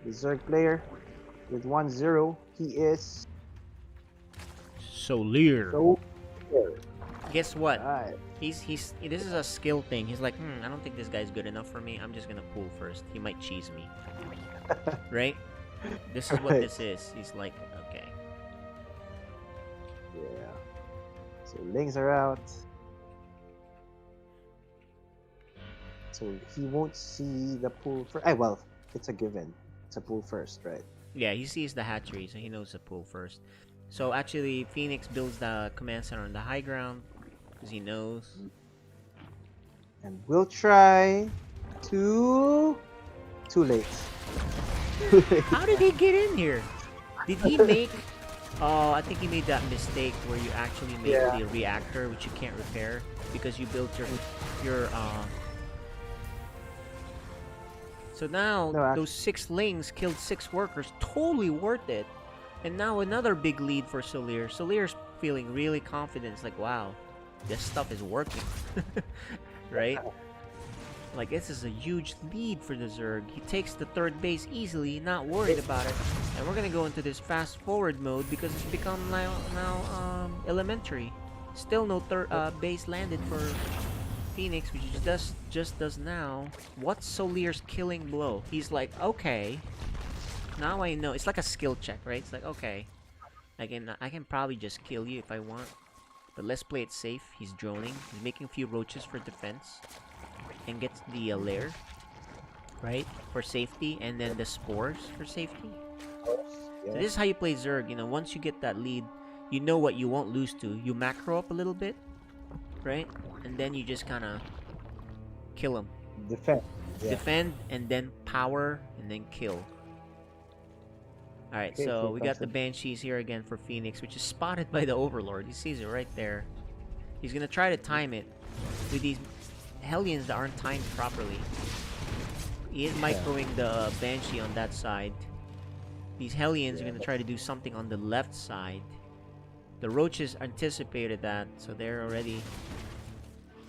the Zerg player with 1-0. He is Solir. so Guess what? Alright. This is a skill thing. He's like, I don't think this guy's good enough for me. I'm just gonna pull first. He might cheese me. Right? This is what Right. this is. He's like, okay. Yeah. So links are out. So he won't see the pool first. Well, it's a given. It's a pool first, right? Yeah, he sees the hatchery, so he knows to pull first. So actually, Phoenix builds the command center on the high ground because he knows. And we'll try to... Too late. How did he get in here? Did he make? I think he made that mistake where you actually make Yeah. the reactor, which you can't repair because you built your. So now No, those 6 lings killed 6 workers. Totally worth it. And now another big lead for Solir. Solir's feeling really confident. It's like, wow, this stuff is working, right? Like, this is a huge lead for the Zerg. He takes the 3rd base easily, not worried about it. And we're gonna go into this fast forward mode because it's become now elementary. Still no base landed for Phoenix, which he just does now. What's Solir's killing blow? He's like, okay, now I know. It's like a skill check, right? It's like, okay, I can probably just kill you if I want, but let's play it safe. He's droning. He's making a few roaches for defense, and gets the lair, right, for safety, and then the spores for safety. So this is how you play Zerg. You know, once you get that lead, you know what you won't lose to. You macro up a little bit, right, and then you just kind of kill him. Defend. Yeah. Defend, and then power, and then kill. Alright, Okay, so cool, we got the awesome. Banshees here again for Phoenix, which is spotted by the Overlord. He sees it right there. He's gonna try to time it with these Hellions that aren't timed properly. He is microing the Banshee on that side. These Hellions are gonna try to do something on the left side. The Roaches anticipated that, so they're already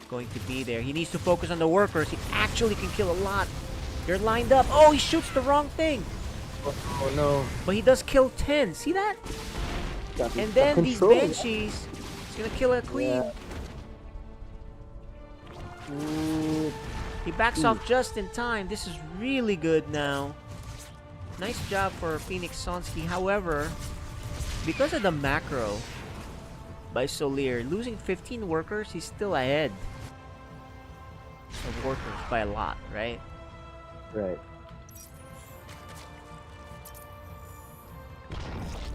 going to be there. He needs to focus on the workers. He actually can kill a lot. They're lined up. Oh, he shoots the wrong thing. Oh no. But he does kill 10. See that? And then these Banshees, he's gonna kill a Queen. Yeah. Ooh. He backs off just in time. This is really good now. Nice job for Phoenix Sonsky. However, because of the macro by Solir, losing 15 workers, he's still ahead of workers by a lot, right? Right.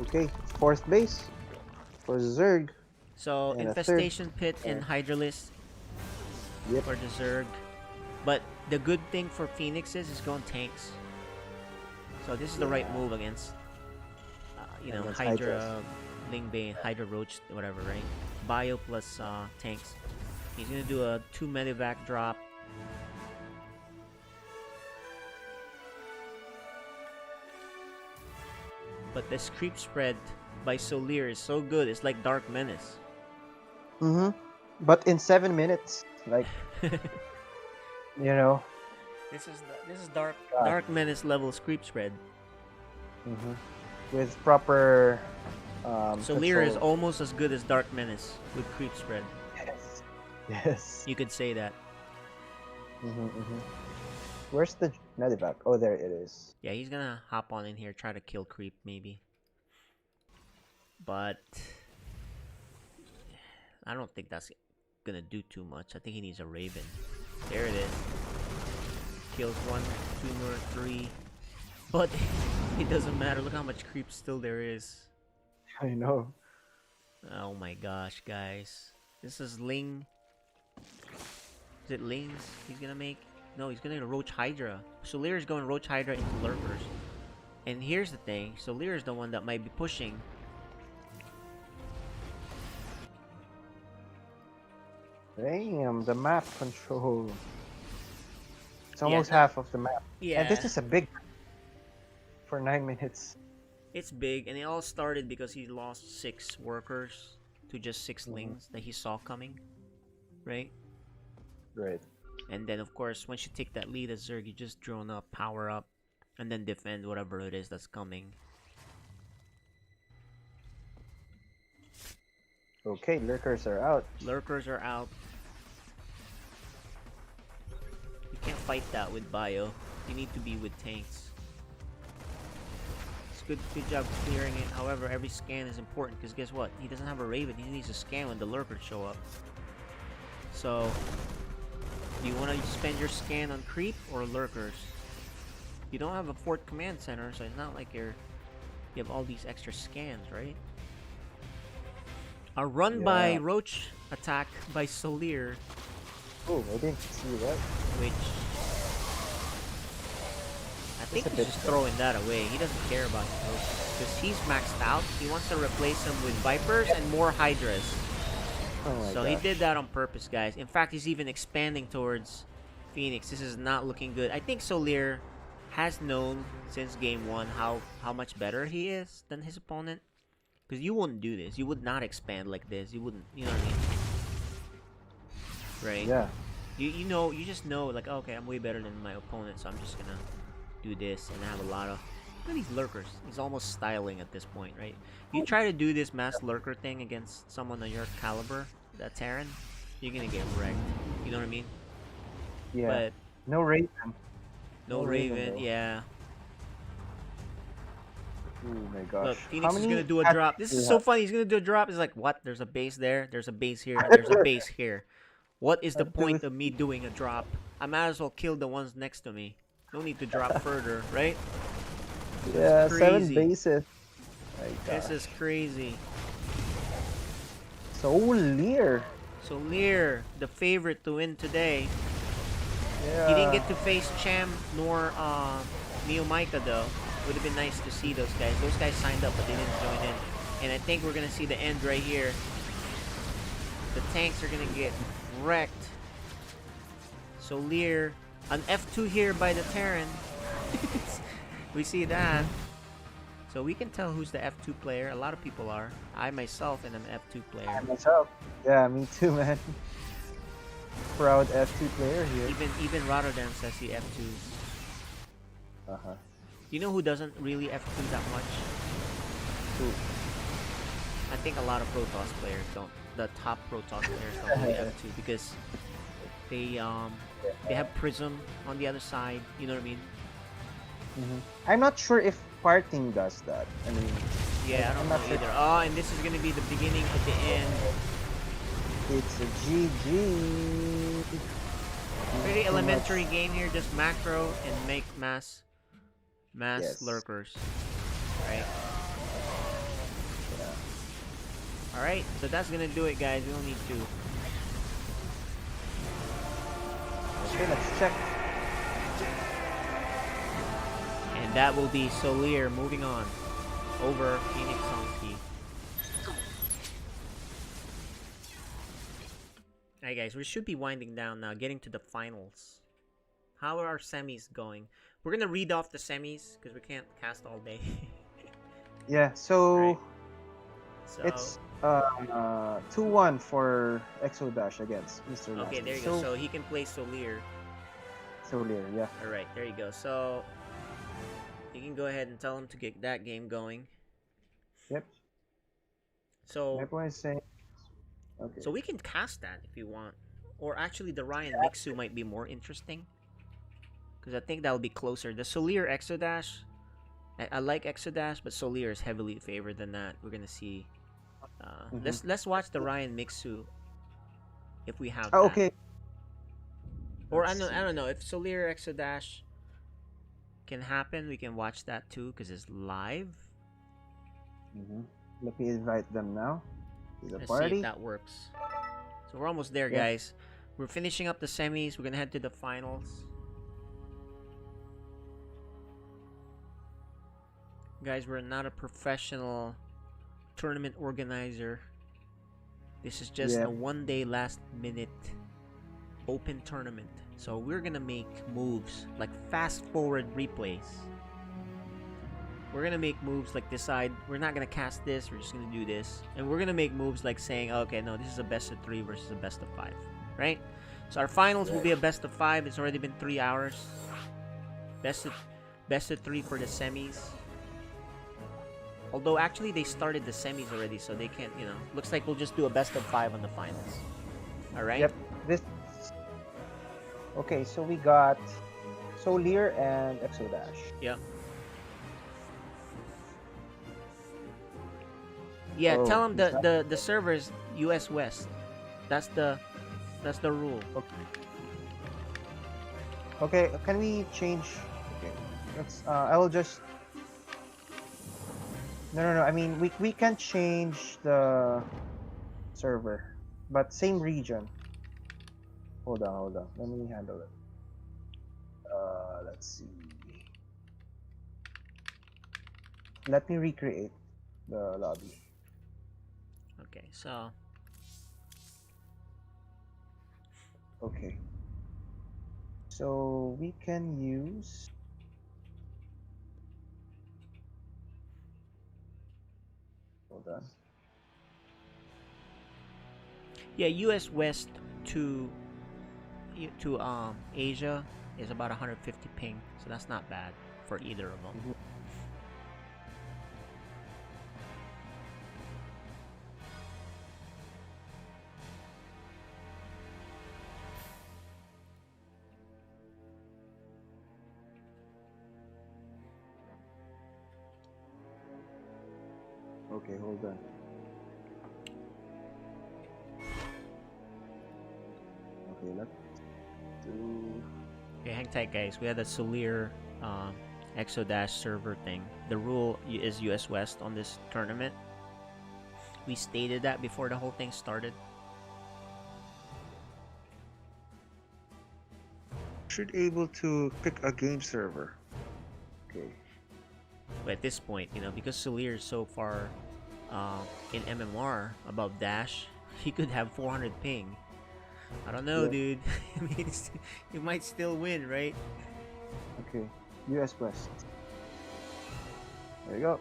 Okay, 4th base for Zerg. So, And a Infestation Pit and Hydralisk. Yep. for the Zerg. But the good thing for Phoenix is going tanks. So this is the right Yeah. move against, Against Hydra, Hydras. Lingbane, Hydra Roach, whatever, right? Bio plus tanks. He's gonna do a 2 medevac drop. But this creep spread by Solir is so good. It's like Dark Menace. Mm-hmm. But in 7 minutes, like, you know. This is Dark God. Dark Menace level creep spread. Mm-hmm. With proper Solir is control. almost as good as Dark Menace with creep spread. Yes. Yes. You could say that. Mm-hmm, mm-hmm. Where's the medevac? Oh, there it is. Yeah, he's gonna hop on in here, try to kill creep maybe. But I don't think that's gonna do too much. I think he needs a Raven. There it is. Kills 1, 2 more, 3. But it doesn't matter. Look how much creep still there is. I know. Oh my gosh, guys. This is Ling. Is it Lings he's gonna make? No, he's gonna Roach Hydra. Solir is going Roach Hydra into Lurkers. And here's the thing. Solir is the one that might be pushing. Damn, the map control. It's Yeah, almost no- half of the map. Yeah. And this is a big for 9 minutes. It's big, and it all started because he lost 6 workers to just 6 lings that he saw coming, right? Right. And then, of course, once you take that lead as Zerg, you just drone up, power up, and then defend whatever it is that's coming. Okay, lurkers are out. Lurkers are out. You can't fight that with bio. You need to be with tanks. It's good job clearing it. However, every scan is important because guess what? He doesn't have a Raven. He needs to scan when the lurkers show up. So, do you want to spend your scan on creep or lurkers? You don't have a fourth command center, so it's not like you have all these extra scans, right? A run by Yeah. Roach attack by Solir, Oh, I didn't see that. which I think a he's bit just fair. throwing that away. He doesn't care about Roach because he's maxed out. He wants to replace him with Vipers and more Hydras. Oh my So gosh. he did that on purpose, guys. In fact, he's even expanding towards Phoenix. This is not looking good. I think Solir has known since game 1 how much better he is than his opponent. Because you wouldn't do this. You would not expand like this. You wouldn't, you know what I mean? Right? Yeah. You know, you just know, like, okay, I'm way better than my opponent, so I'm just gonna do this and have a lot of... Look at these lurkers. He's almost styling at this point, right? You try to do this mass lurker thing against someone of your caliber, that Terran, you're gonna get wrecked. You know what I mean? Yeah. But No Raven. no No Raven, Raven, though. yeah. Oh my gosh. Look, How Phoenix is many gonna do a attacks drop. This do is you so have? funny. He's gonna do a drop. It's like, what? There's a base there. There's a base here. And there's a base here. What is the point of me doing a drop? I might as well kill the ones next to me. No need to drop further, right? Yeah, 7 crazy. bases. My This gosh. is crazy. So Lear. So Lear, the favorite to win today. Yeah. He didn't get to face Cham nor Neo Micah though. Would have been nice to see those guys. Those guys signed up, but they didn't join in. And I think we're gonna see the end right here. The tanks are gonna get wrecked. So Lear, an F2 here by the Terran. We see that. So we can tell who's the F2 player. A lot of people are. I myself am an F2 player. Myself. Yeah, me too, man. Proud F2 player here. Even Rotterdam says he F2s. Uh-huh. You know who doesn't really F2 that much? Who? I think a lot of Protoss players don't. The top Protoss players don't really F2 because they have Prism on the other side. You know what I mean? I'm not sure if Parting does that. I mean, Yeah, I don't I'm know not sure. either. Oh, and this is gonna be the beginning of the end. it's a GG. Pretty elementary game here. Just macro and make mass Yes. lurkers. Right. All right. So that's gonna do it, guys. We don't need to. Okay, let's check. And that will be Solier moving on over Phoenix Sonsky. Alright guys, we should be winding down now, getting to the finals. How are our semis going? We're gonna read off the semis because we can't cast all day. Yeah, so Right. So it's 2-1 for Exodash against Mr. okay, Nasty. there you go. So he can play Solier. Solier, yeah. Alright, there you go. So you can go ahead and tell him to get that game going. Yep. So My point is saying. Okay. So we can cast that if you want. Or actually the Ryan Mixu might be more interesting. Because I think that'll be closer. The Solier Exodash, I like Exodash, but Solier is heavily favored than that. We're gonna see. Let's watch the Ryan Mixu if we have that. Okay. Or I don't know if Solier Exodash can happen. We can watch that too because it's live. Let me invite them now to the Let's party. see if that works. So we're almost there, Yeah. guys. We're finishing up the semis. We're gonna head to the finals. Guys, we're not a professional tournament organizer. This is just Yeah. a one-day last-minute open tournament. So we're gonna make moves like fast-forward replays. We're gonna make moves like decide we're not gonna cast this, we're just gonna do this. And we're gonna make moves like saying, okay, no, this is a best of 3 versus a best of 5. Right? So our finals will be a best of 5. It's already been 3 hours. Best of 3 for the semis. Although actually they started the semis already, so they can't, looks like we'll just do a best of 5 on the finals. Alright? Yep. This. Okay, so we got Solier and Exodash. Yep. Yeah, Oh, tell them is the server's US West. That's the rule. Okay, can we change? Okay, let's. I will just. No. I mean, we can change the server, but same region. Hold on. Let me handle it. Let's see. Let me recreate the lobby. Okay, so Okay. So we can use. Hold on. yeah, US West to Asia is about 150 ping, so that's not bad for either of them. Okay, hold on. Okay, let's do. Okay, hang tight, guys. We had a Solier Exodash server thing. The rule is US West on this tournament. We stated that before the whole thing started. Should able to pick a game server. Okay. But at this point, because Solier is so far in MMR above Dash, he could have 400 ping. I don't know, Yeah. dude. I mean, he might still win, right? Okay. US West. There you go.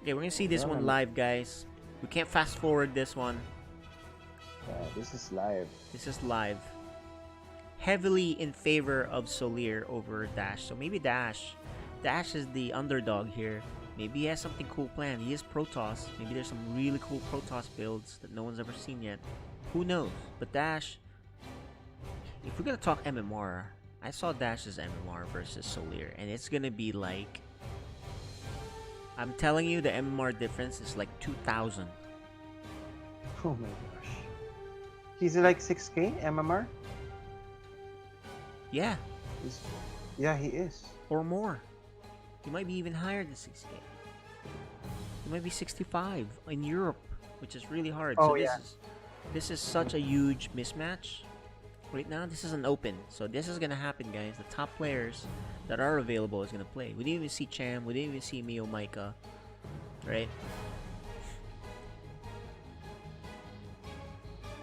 Okay, we're gonna see this one live, guys. We can't fast forward this one. This is live. This is live. Heavily in favor of Solier over Dash. So maybe Dash is the underdog here. Maybe he has something cool planned. He is Protoss. Maybe there's some really cool Protoss builds that no one's ever seen yet. Who knows? But Dash, if we're gonna talk MMR, I saw Dash's MMR versus Solier, and it's gonna be like, I'm telling you, the MMR difference is like 2,000. Oh my gosh. He's like 6K MMR? Yeah, Yeah, he is. or more. He might be even higher than 6K. He might be 65 in Europe, which is really hard. Oh, so yeah. This is such a huge mismatch. Right now, this is an open. So this is gonna happen, guys. The top players that are available is gonna play. We didn't even see Cham. We didn't even see Mio Micah. Right?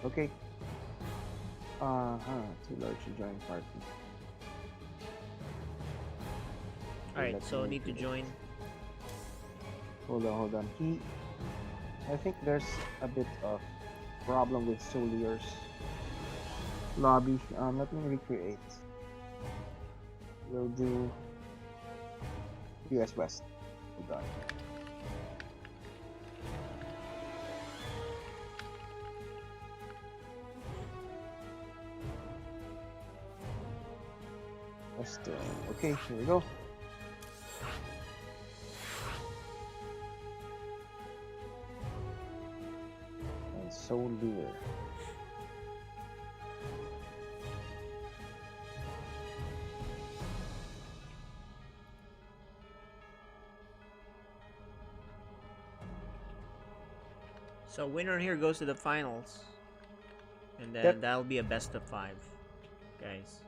Okay. Too large to join party. Alright, Let's so make need to it. join. Hold on. I think there's a bit of problem with Solier's lobby. Let me recreate. We'll do US West. Hold on. Western. Okay, here we go. And Solier. So winner here goes to the finals. And then Yep. that'll be a best of 5. Guys.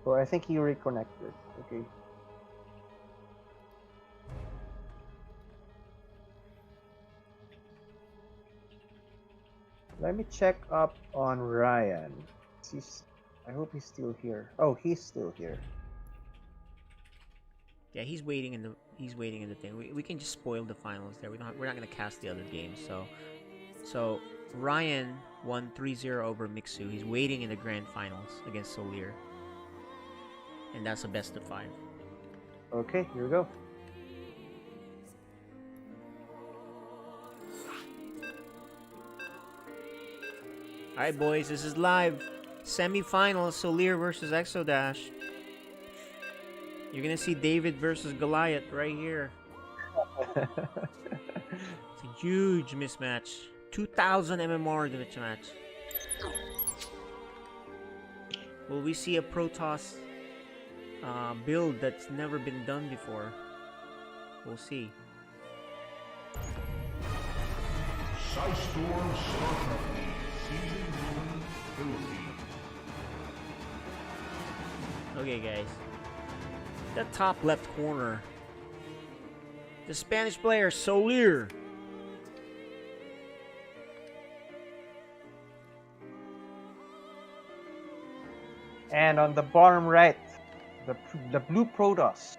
Oh, I think he reconnected. Okay. Let me check up on Ryan. I hope he's still here. Oh, he's still here. Yeah, he's waiting in the thing. We can just spoil the finals there. We're not gonna cast the other games. So Ryan won 3-0 over Mixu. He's waiting in the grand finals against Solier. And that's a best of 5. Okay, here we go. Alright boys, this is live. Semi-finals, Solier versus Exodash. You're gonna see David versus Goliath right here. It's a huge mismatch. 2,000 MMR in the match. Will we see a Protoss build that's never been done before? We'll see. Storm Starcraft League Season 1 Philippines. Okay, guys. The top left corner. The Spanish player, Solier. And on the bottom right, the blue Protoss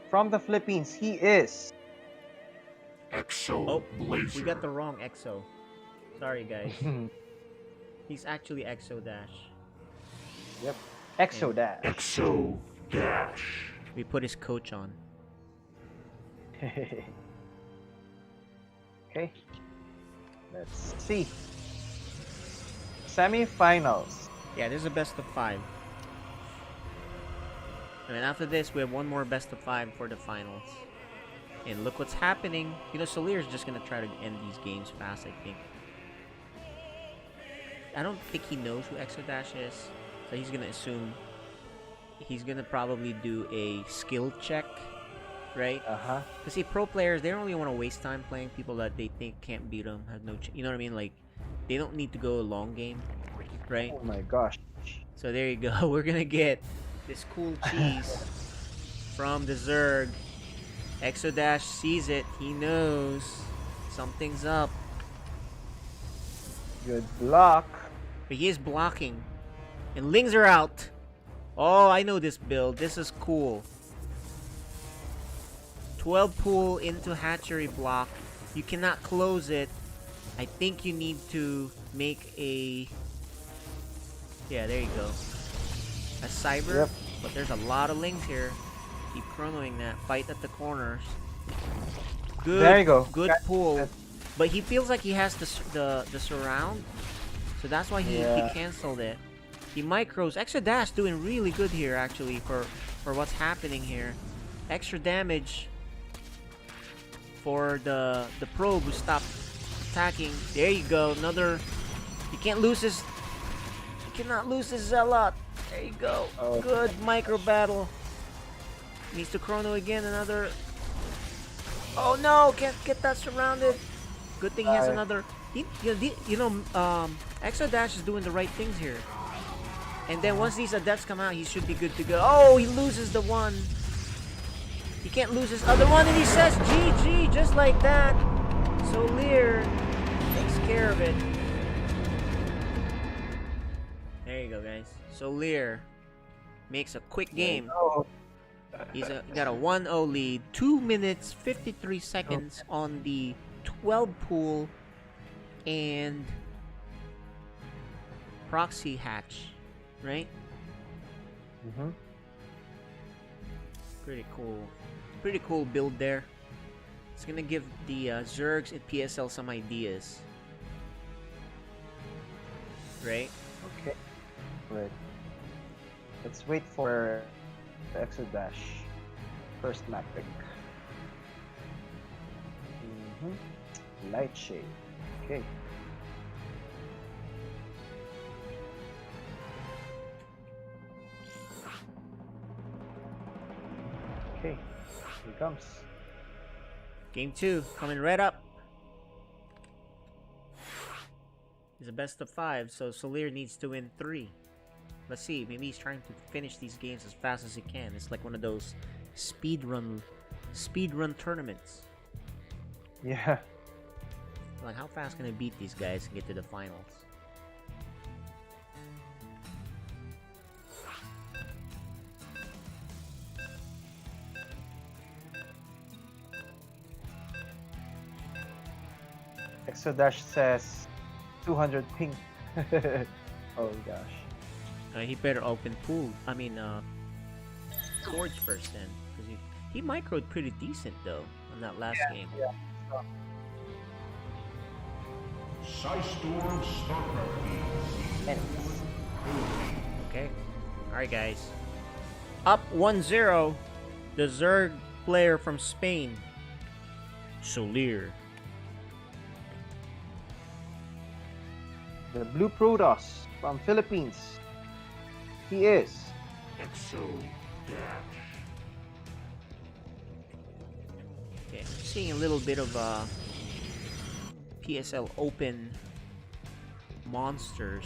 from the Philippines, he is Exo Oh, Blazer. we got the wrong Exo. Sorry, guys. He's actually Exodash. Yep, Exodash. Exo Dash. We put his coach on. Okay, let's see. Semi-finals. Yeah, this is a best of 5. And then after this, we have one more best of 5 for the finals. And look what's happening. You know, Solier is just gonna try to end these games fast, I think. I don't think he knows who Exodash is. So he's gonna assume he's gonna probably do a skill check, right? Uh-huh. Because see, pro players, they don't really want to waste time playing people that they think can't beat them, have no you know what I mean? Like, they don't need to go a long game, right? Oh my gosh. So there you go. We're gonna get this cool cheese from the Zerg. Exodash sees it. He knows something's up. Good block. But he is blocking. And Lings are out. Oh, I know this build. This is cool. 12 pull into hatchery block. You cannot close it. I think you need to make a... Yeah, there you go. A cyber. Yep. But there's a lot of Lings here. Keep chronoing that. Fight at the corners. Good. There you go. Good That- pull. that- But he feels like he has the surround. So that's why he Yeah. canceled it. He micros. Extra dash doing really good here actually for what's happening here. Extra damage for the probe who stopped attacking. There you go. Another. You can't lose his. You cannot lose his zealot. There you go. Oh. Good micro battle. Needs to chrono again. Another. Oh no! Can't get that surrounded. Good thing he has Bye. another. Exodash is doing the right things here. And then once these adepts come out, he should be good to go. Oh, he loses the one. He can't lose his other one, and he says GG just like that. So Lear takes care of it. There you go, guys. So Lear makes a quick game. Oh, He got a 1-0 lead. 2 minutes 53 seconds on the 12 pool and proxy hatch, right? mhm. Pretty cool. Pretty cool build there. It's gonna give the Zergs and PSL some ideas, right? Okay. Right. Let's wait for the Exodash first map pick. Light shade. Okay. Okay. Here he comes. Game 2 coming right up. It's a best of 5, so Solir needs to win 3. Let's see, maybe he's trying to finish these games as fast as he can. It's like one of those speedrun tournaments. Yeah. Like, how fast can I beat these guys and get to the finals? Exodash says 200 ping. Oh gosh. He better open pool. Forge first then, because he microed pretty decent though on that last game. Yeah. Storm StarCraft League Anyways. Okay. Alright, guys. Up 1-0. The Zerg player from Spain, Solir. The Blue Protoss from Philippines. He is Okay, I'm seeing a little bit of PSL Open monsters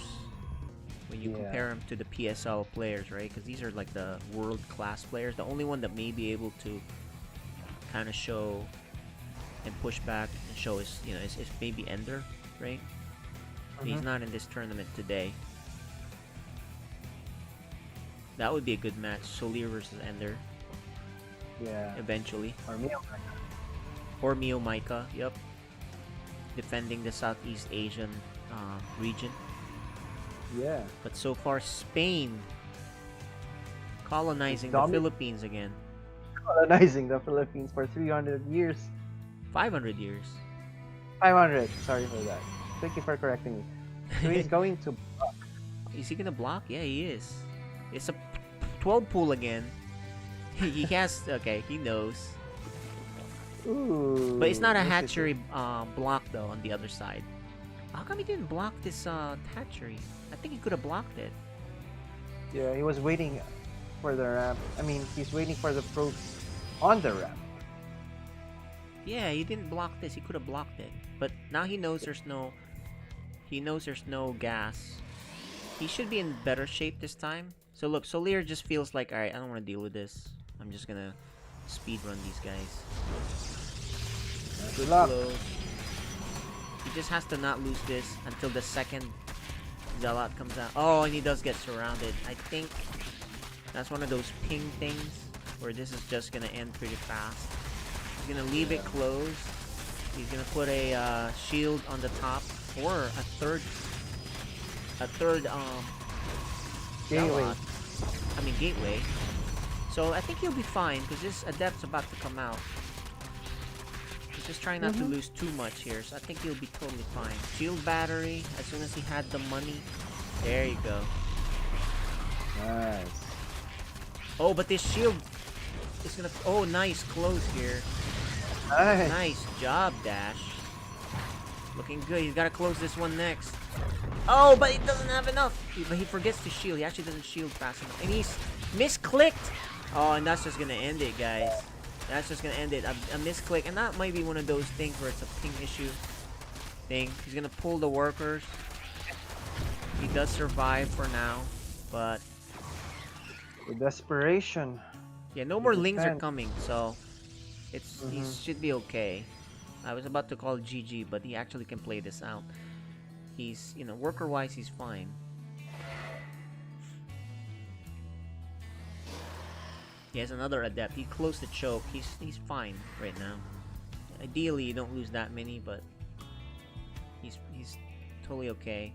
when you compare them to the PSL players, right? Because these are like the world-class players. The only one that may be able to kind of show and push back and show is, is maybe Ender, right? He's not in this tournament today. That would be a good match, Solir versus Ender. Yeah. Eventually. Or me. Or Mio Micah, yep. Defending the Southeast Asian region. Yeah. But so far, Spain colonizing the Dominant. Philippines again. Colonizing the Philippines for 300 years. 500 years. 500. Sorry for that. Thank you for correcting me. So he's going to. Is he gonna block? Yeah, he is. It's a 12 pool again. He has. Okay, he knows. Ooh. But it's not a look at hatchery block though on the other side. How come he didn't block this hatchery? I think he could have blocked it. Yeah, he was waiting for the ramp. I mean, he's waiting for the probes on the ramp. Yeah, he didn't block this. He could have blocked it. But now he knows there's no. He knows there's no gas. He should be in better shape this time. So look, Solir just feels like, alright, I don't want to deal with this. I'm just gonna speed run these guys. Good luck. Close. He just has to not lose this until the second Zealot comes out. Oh, and he does get surrounded. I think that's one of those ping things where this is just gonna end pretty fast. He's gonna leave it closed. He's gonna put a shield on the top or a third Gateway. Zealot. Gateway. So I think he'll be fine because this Adept's about to come out. He's just trying not to lose too much here, so I think he'll be totally fine. Shield battery, as soon as he had the money. There you go. Nice. Oh, but this shield is gonna... Oh, nice close here. Nice. Nice job, Dash. Looking good. He's gotta close this one next. Oh, but he doesn't have enough. But he forgets to shield. He actually doesn't shield fast enough. And he's misclicked. Oh, and that's just gonna end it, guys. That's just gonna end it. A misclick, and that might be one of those things where it's a ping issue thing. He's gonna pull the workers. He does survive for now, but The desperation. yeah, no more lings are defense. coming, so it's he should be okay. I was about to call GG, but he actually can play this out. He's, you know, worker-wise, he's fine. He has another adept. He closed the choke. He's fine right now. Ideally, you don't lose that many, but he's totally okay.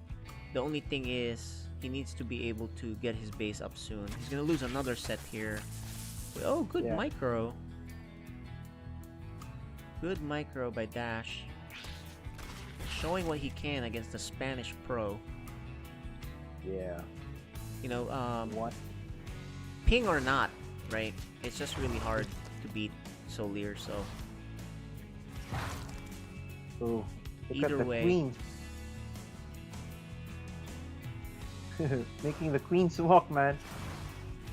The only thing is he needs to be able to get his base up soon. He's gonna lose another set here. Oh, good Yeah. micro. Good micro by Dash. Showing what he can against the Spanish pro. Yeah. You know, What? ping or not, right? It's just really hard to beat Solier, so Ooh. Look Either at the way. queen. Making the queens walk, man.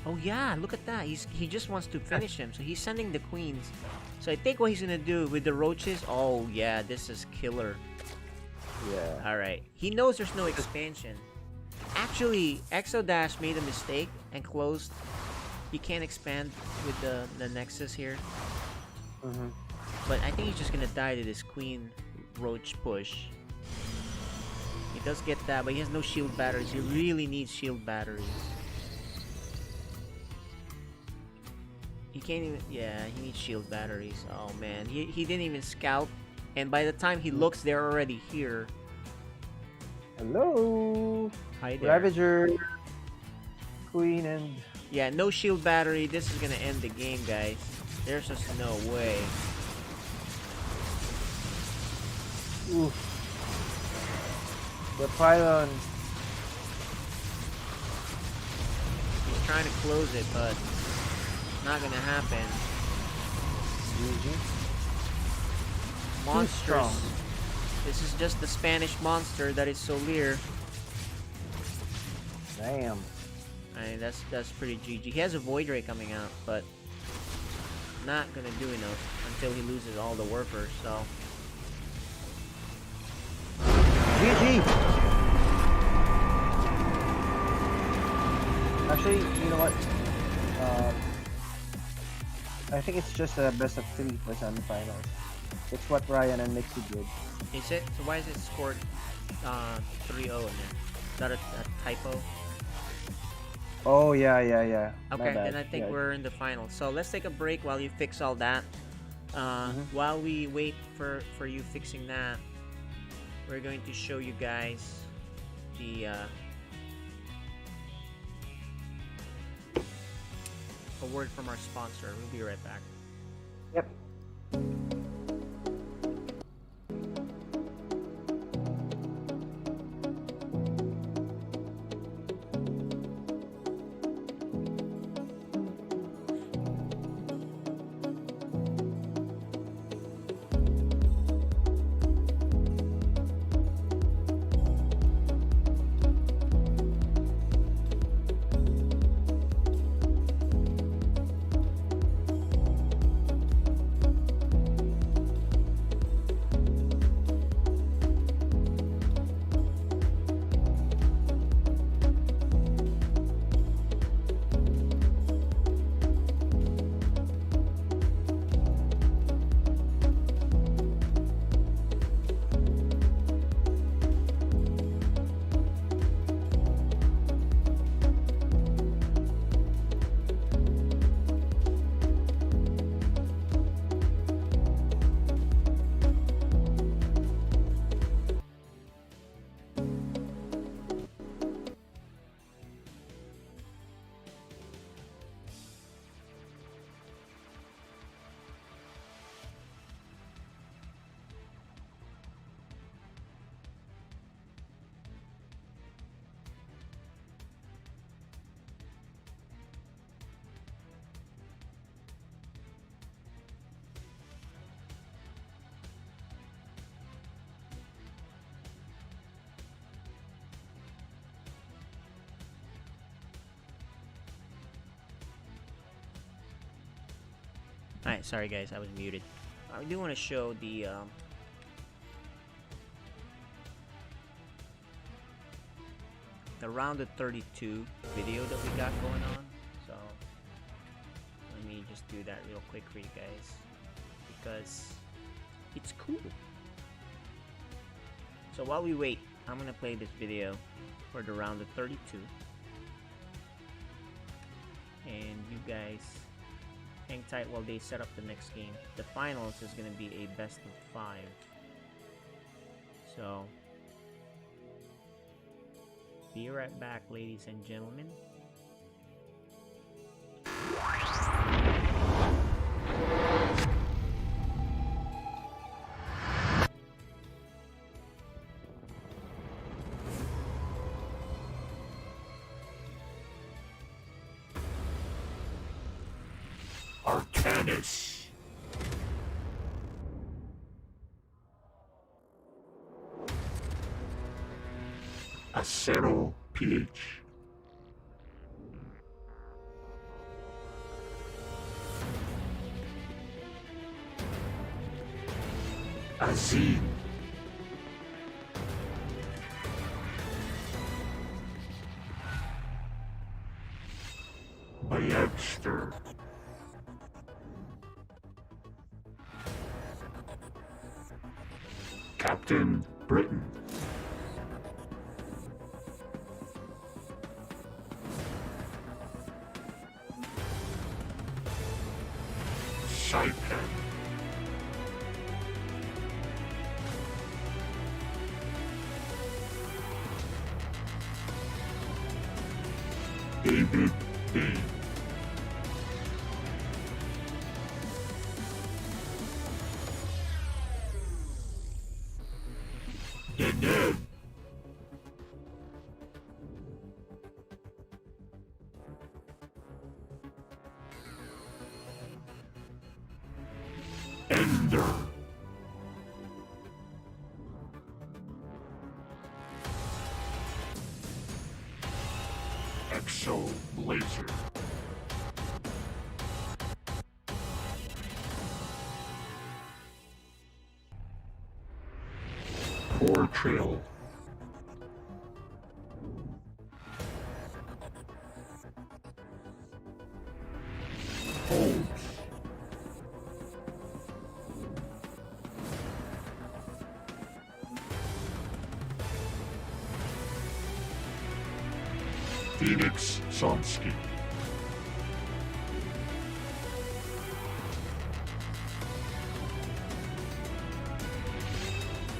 oh yeah, look at that. He just wants to finish him, so he's sending the queens. So I think what he's gonna do with the roaches, oh yeah, this is killer. Yeah. Alright. He knows there's no expansion. Actually, Exodash made a mistake and closed. He can't expand with the Nexus here. Mm-hmm. But I think he's just gonna die to this Queen Roach push. He does get that, but he has no shield batteries. He really needs shield batteries. He can't even... Yeah, he needs shield batteries. Oh man, he didn't even scout. And by the time he looks, they're already here. Hello. Hi there. Ravager. Queen and Yeah, no shield battery. This is gonna end the game, guys. There's just no way. ooh. The pylon. He's trying to close it, but not gonna happen. Monsters. strong. This is just the Spanish monster that is Solier. Damn. I mean, that's pretty GG. He has a Void Ray coming out, but not gonna do enough until he loses all the workers. So GG. Actually, you know what? I think it's just a best of 3 for semifinals. It's what Ryan and Mixie did. is it? So why is it scored 3-0 in there? Is that a typo? Oh yeah. My Okay, bad. then I think Yeah. we're in the final. So let's take a break while you fix all that. While we wait for you fixing that, we're going to show you guys the a word from our sponsor. We'll be right back. Yep. Alright, sorry guys, I was muted. I do want to show the round of 32 video that we got going on. So let me just do that real quick for you guys because it's cool. So while we wait, I'm gonna play this video for the round of 32, and you guys hang tight while they set up the next game. The finals is gonna be a best of 5. So be right back, ladies and gentlemen. Arcanus. Acero PH. Azim. Bayagster. Captain Britain. Saipan. David B. Deneb. Ender. Exo Blazer. Core Trail. Holmes. Phoenix Somsky.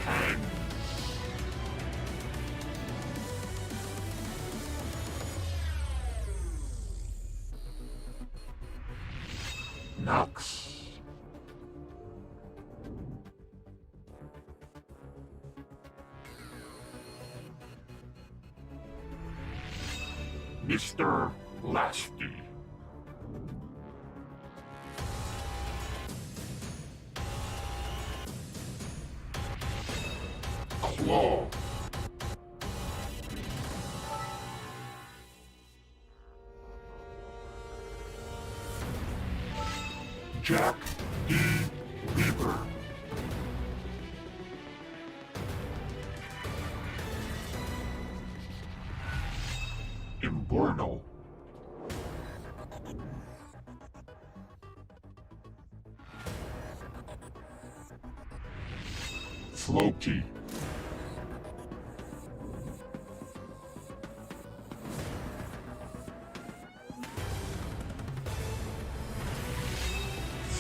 Hangs. Knox. Mr. Lasty. Claw. Jack D. Weaver. Imbornal. Floki.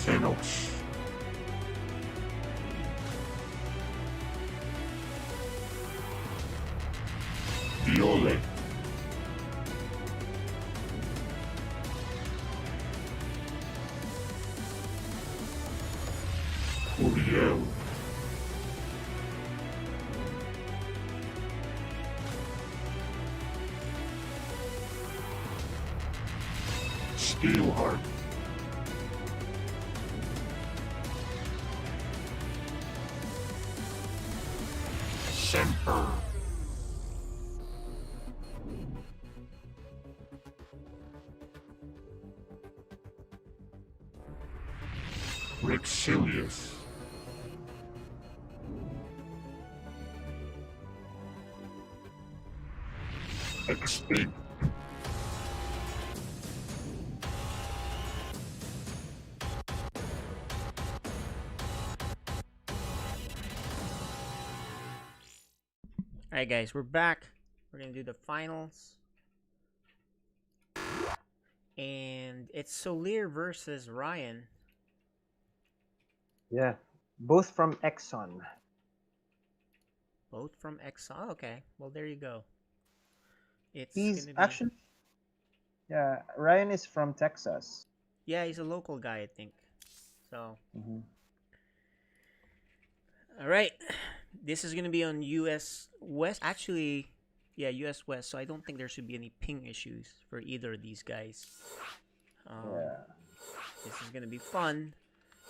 Thanos. Violet. Uriel. Steelheart. Semper. Rixilius. Extinct. Alright guys, we're back. We're gonna do the finals. And it's Solir versus Ryan. Yeah, both from Exxon. Both from Exxon. Okay, well there you go. It's He's gonna be actually, yeah, Ryan is from Texas. yeah, he's a local guy, I think. So Mm-hmm. alright. This is gonna be on US West. Actually, yeah, US West, so I don't think there should be any ping issues for either of these guys. Yeah. This is gonna be fun.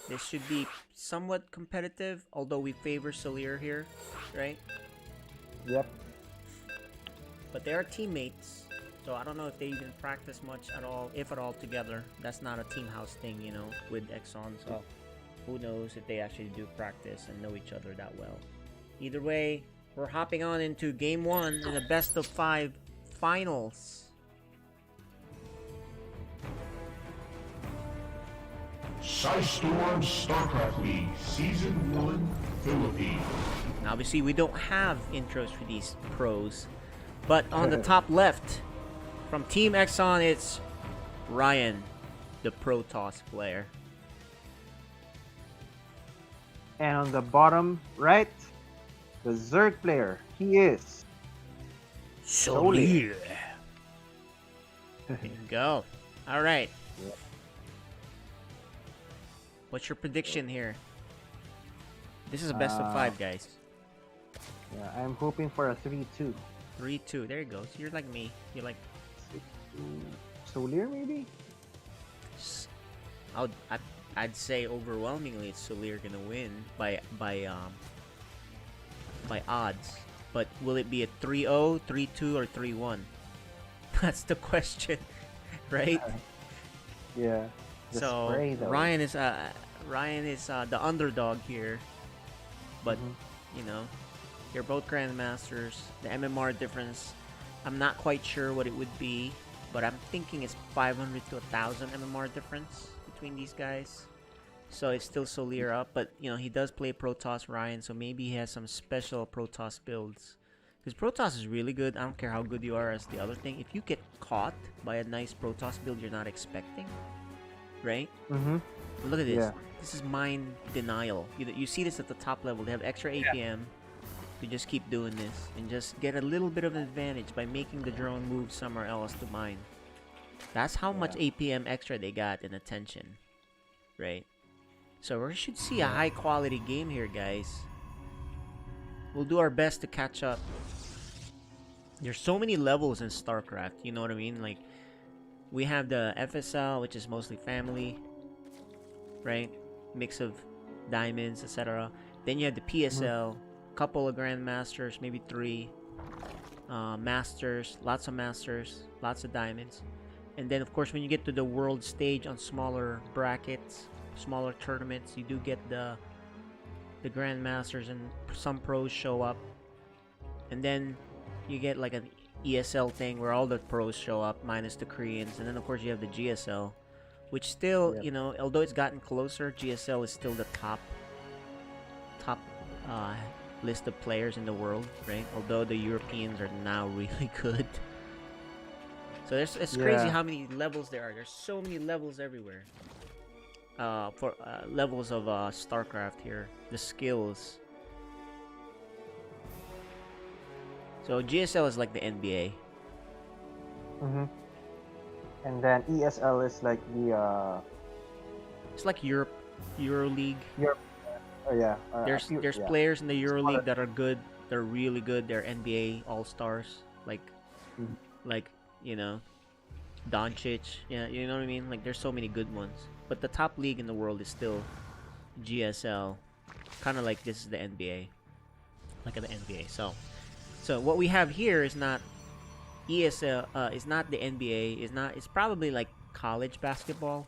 This should be somewhat competitive, although we favor Solir here, right? Yep. But they are teammates, so I don't know if they even practice much at all, if at all, together. That's not a team house thing, you know, with Exxon, so who knows if they actually do practice and know each other that well. Either way, we're hopping on into Game 1 in the best of 5 finals. Storm StarCraft League Season 1 Philippines. Now, obviously, we don't have intros for these pros, but on the top left, from Team Exxon, it's Ryan, the Protoss player. And on the bottom right, the Zerg player. He is Solir. There you go. All right. Yep. What's your prediction here? This is a best of 5, guys. Yeah, I'm hoping for a 3-2. 3-2. There you go. So you're like me. You're like, Solir maybe? I'd say overwhelmingly it's Solir gonna win by odds. But will it be a 3-0, 3-2, or 3-1? That's the question, right? Yeah. The So spray, though. Ryan is the underdog here, but you know, you're both grandmasters. The MMR difference, I'm not quite sure what it would be, but I'm thinking it's 500 to 1,000 MMR difference between these guys. So it's still Solir up, but you know he does play Protoss Ryan, so maybe he has some special Protoss builds. Because Protoss is really good. I don't care how good you are as the other thing. If you get caught by a nice Protoss build you're not expecting, right? Mm-hmm. Look at this. Yeah. This is mine denial. You see this at the top level. They have extra APM to just keep doing this and just get a little bit of an advantage by making the drone move somewhere else to mine. That's how much APM extra they got in attention, right? So we should see a high quality game here, guys. We'll do our best to catch up. There's so many levels in StarCraft, you know what I mean? Like, we have the FSL, which is mostly family, right? Mix of diamonds, etc. Then you have the PSL, couple of grandmasters, maybe 3. Masters, lots of masters, lots of diamonds. And then, of course, when you get to the world stage on smaller brackets, smaller tournaments, you do get the grandmasters and some pros show up. And then you get like an ESL thing where all the pros show up minus the Koreans. And then, of course, you have the GSL, which still, you know, although it's gotten closer, GSL is still the top list of players in the world, right? Although the Europeans are now really good. So it's crazy how many levels there are. There's so many levels everywhere. For levels of StarCraft here, the skills. So GSL is like the NBA. Mm-hmm. And then ESL is like the It's like EuroLeague. oh yeah. There's players in the EuroLeague that are good. They're really good. They're NBA All Stars. Like you know, Doncic. Yeah, you know what I mean. Like there's so many good ones. But the top league in the world is still GSL. Kind of like this is the NBA. Like at the NBA. So what we have here is not ESL. Is not the NBA. It's probably like college basketball.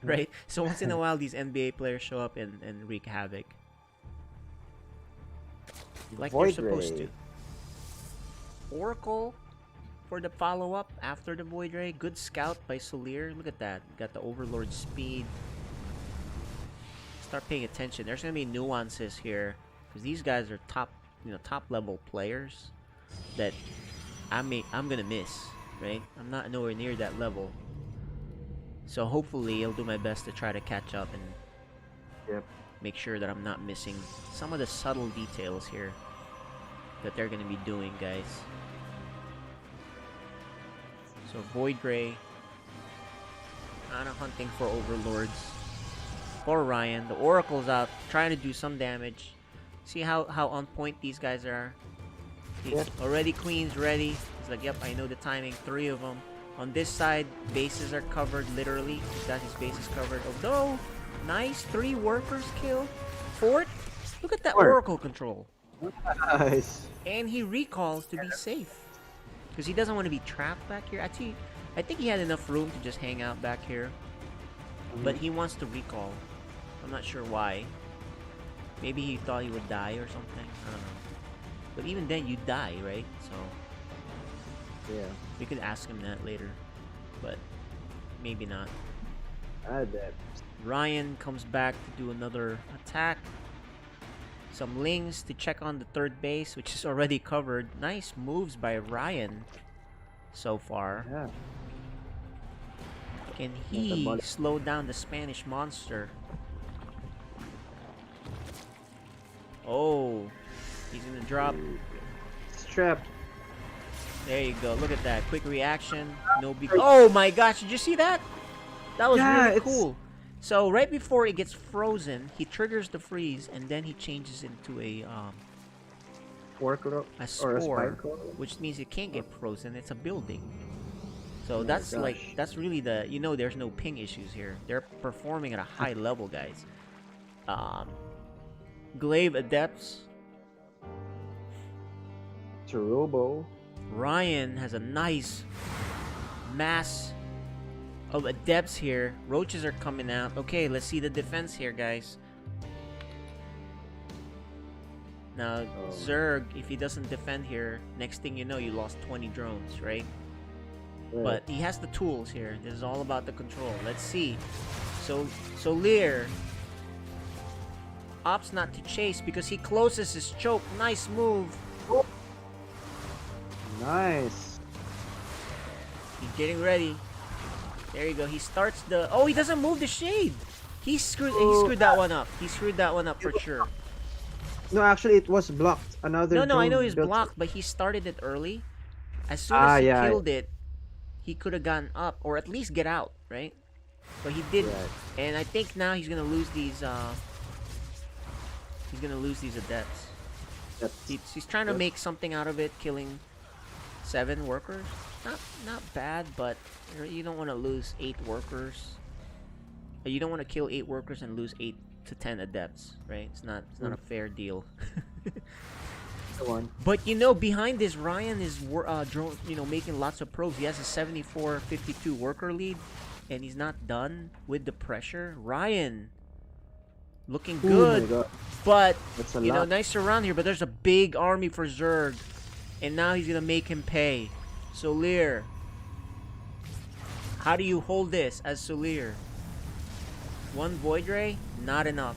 right? So once in a while, these NBA players show up and wreak havoc. Like Void they're supposed Ray. to. Oracle for the follow-up after the Void Ray. Good scout by Solir. Look at that. Got the Overlord speed. Start paying attention. There's gonna be nuances here because these guys are top level players that I'm gonna miss. Right? I'm not nowhere near that level. So hopefully I'll do my best to try to catch up and Yep. make sure that I'm not missing some of the subtle details here that they're gonna be doing, guys. So Void Ray kind of hunting for Overlords for Ryan. The Oracle's out trying to do some damage. See how on point these guys are. He's Yep. already Queen's ready. He's like, yep, I know the timing. 3 of them. On this side, bases are covered, literally. He's got his bases covered. Oh, no! Nice. 3 workers killed. 4th? Look at that Fourth. Oracle control. Nice. And he recalls to be safe. Because he doesn't want to be trapped back here. Actually, I think he had enough room to just hang out back here. But he wants to recall. I'm not sure why. Maybe he thought he would die or something. I don't know. But even then, you die, right? So Yeah. we could ask him that later. But maybe not. That. Ryan comes back to do another attack. Some lings to check on the third base, which is already covered. Nice moves by Ryan so far. Yeah. Can the he bullet. slow down the Spanish monster? Oh, he's gonna drop. It's trapped. There you go. Look at that. Quick reaction. No big. Oh my gosh, did you see that? That was Yeah, really it's- cool. So right before it gets frozen, he triggers the freeze and then he changes into a Worker or a spore, spike. which means it can't get frozen. It's a building. So Oh my that's gosh. like really the there's no ping issues here. They're performing at a high level, guys. Glaive Adepts. Turobo. Ryan has a nice mass of adepts here. Roaches are coming out. Okay, let's see the defense here, guys. Now, Zerg, if he doesn't defend here, next thing you know, you lost 20 drones, right? But he has the tools here. This is all about the control. Let's see. So Lear opts not to chase because he closes his choke. Nice move. Nice. He's getting ready. There you go. He starts the... Oh, he doesn't move the shade. He screwed that one up. He screwed that one up for sure. No, actually, it was blocked. Another. No, I drone know he's built blocked, but he started it early. As soon as he yeah. killed it, he could have gotten up or at least get out, right? But he didn't. Right. And I think now he's gonna lose these. He's gonna lose these adepts. Yep. He's trying to make something out of it, killing 7 workers. Not bad, but you don't want to lose 8 workers. You don't want to kill 8 workers and lose 8 to 10 adepts, right? It's not a fair deal. Go on. But behind this, Ryan is making lots of probes. He has a 74-52 worker lead, and he's not done with the pressure. Ryan looking Oh my good, God. but That's a lot. nice around here. But there's a big army for Zerg, and now he's gonna make him pay. Solir, how do you hold this as Solir? 1 Void Ray, not enough.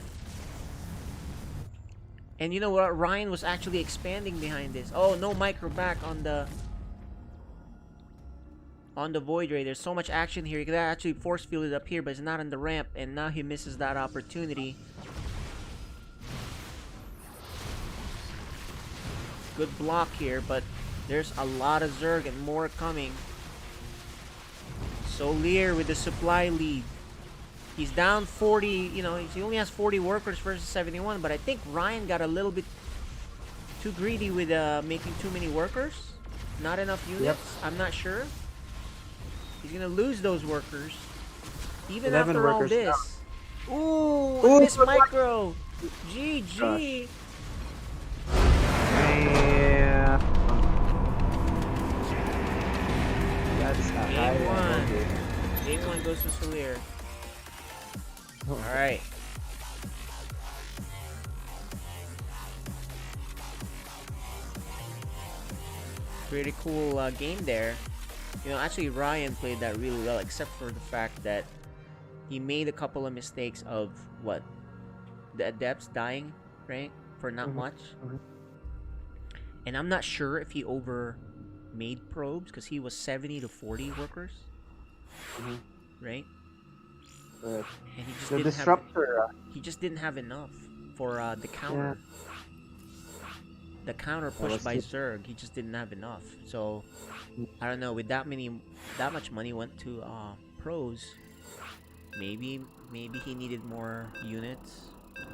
And you know what? Ryan was actually expanding behind this. Oh, no micro back on the Void Ray. There's so much action here. He could actually force field it up here, but it's not on the ramp, and now he misses that opportunity. Good block here, but there's a lot of Zerg and more coming. Solir with the supply lead. He's down 40, he only has 40 workers versus 71, but I think Ryan got a little bit too greedy with making too many workers. Not enough units. Yep. I'm not sure. He's going to lose those workers. Even 11 after all workers this. Ooh, Ooh, this but micro. GG. Yeah. That's a high Game level 1. game. Game 1 goes to Solir. Alright. Pretty cool game there. You know, actually Ryan played that really well, except for the fact that he made a couple of mistakes of what? The adepts dying, right? For not much. And I'm not sure if he over made probes because he was 70 to 40 workers. Right? And he just The didn't disruptor. he just didn't have enough for the counter. The counter pushed by Zerg, he just didn't have enough. So I don't know, with that much money went to pros, maybe he needed more units,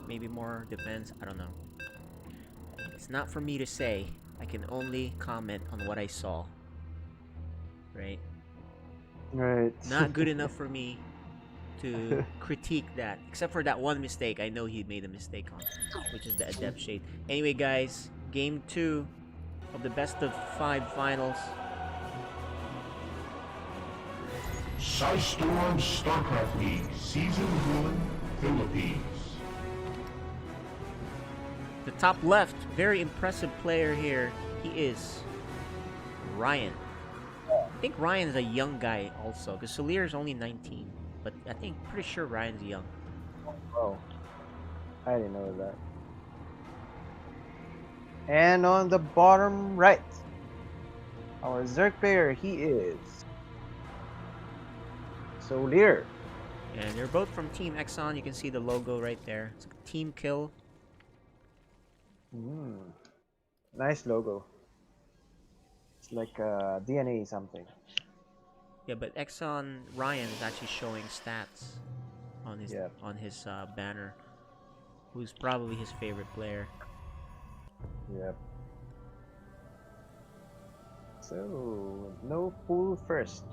maybe more defense, I don't know. It's not for me to say. I can only comment on what I saw. Right? Right. Not good enough for me to critique that, except for that one mistake I know he made a mistake on, which is the adept shade. Anyway guys, game 2 of the best of 5 finals. Storm StarCraft League Season 1 Philippines. The top left, very impressive player here. He is Ryan. I think Ryan is a young guy also, because Solir is only 19. But I think, pretty sure Ryan's young. Oh, I didn't know that. And on the bottom right, our Zerg player, he is Solir. And they're both from Team Exxon. You can see the logo right there. It's a team kill. Nice logo. It's like DNA something. Yeah, but Exxon Ryan is actually showing stats on his banner. Who's probably his favorite player. Yep. So, no pool first.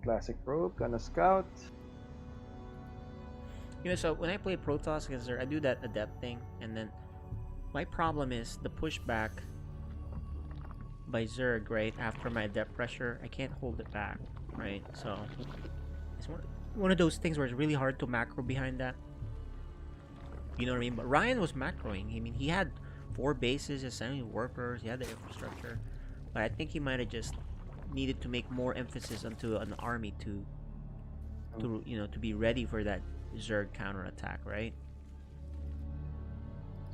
Classic probe, gonna scout. You know, so when I play Protoss against her, I do that adept thing, and then my problem is the pushback by Zerg, right? After my adept pressure, I can't hold it back, right? So it's one of those things where it's really hard to macro behind that. You know what I mean? But Ryan was macroing. I mean, he had 4 bases, his 70 workers, he had the infrastructure, but I think he might have just needed to make more emphasis onto an army to you know, to be ready for that Zerg counter attack, right?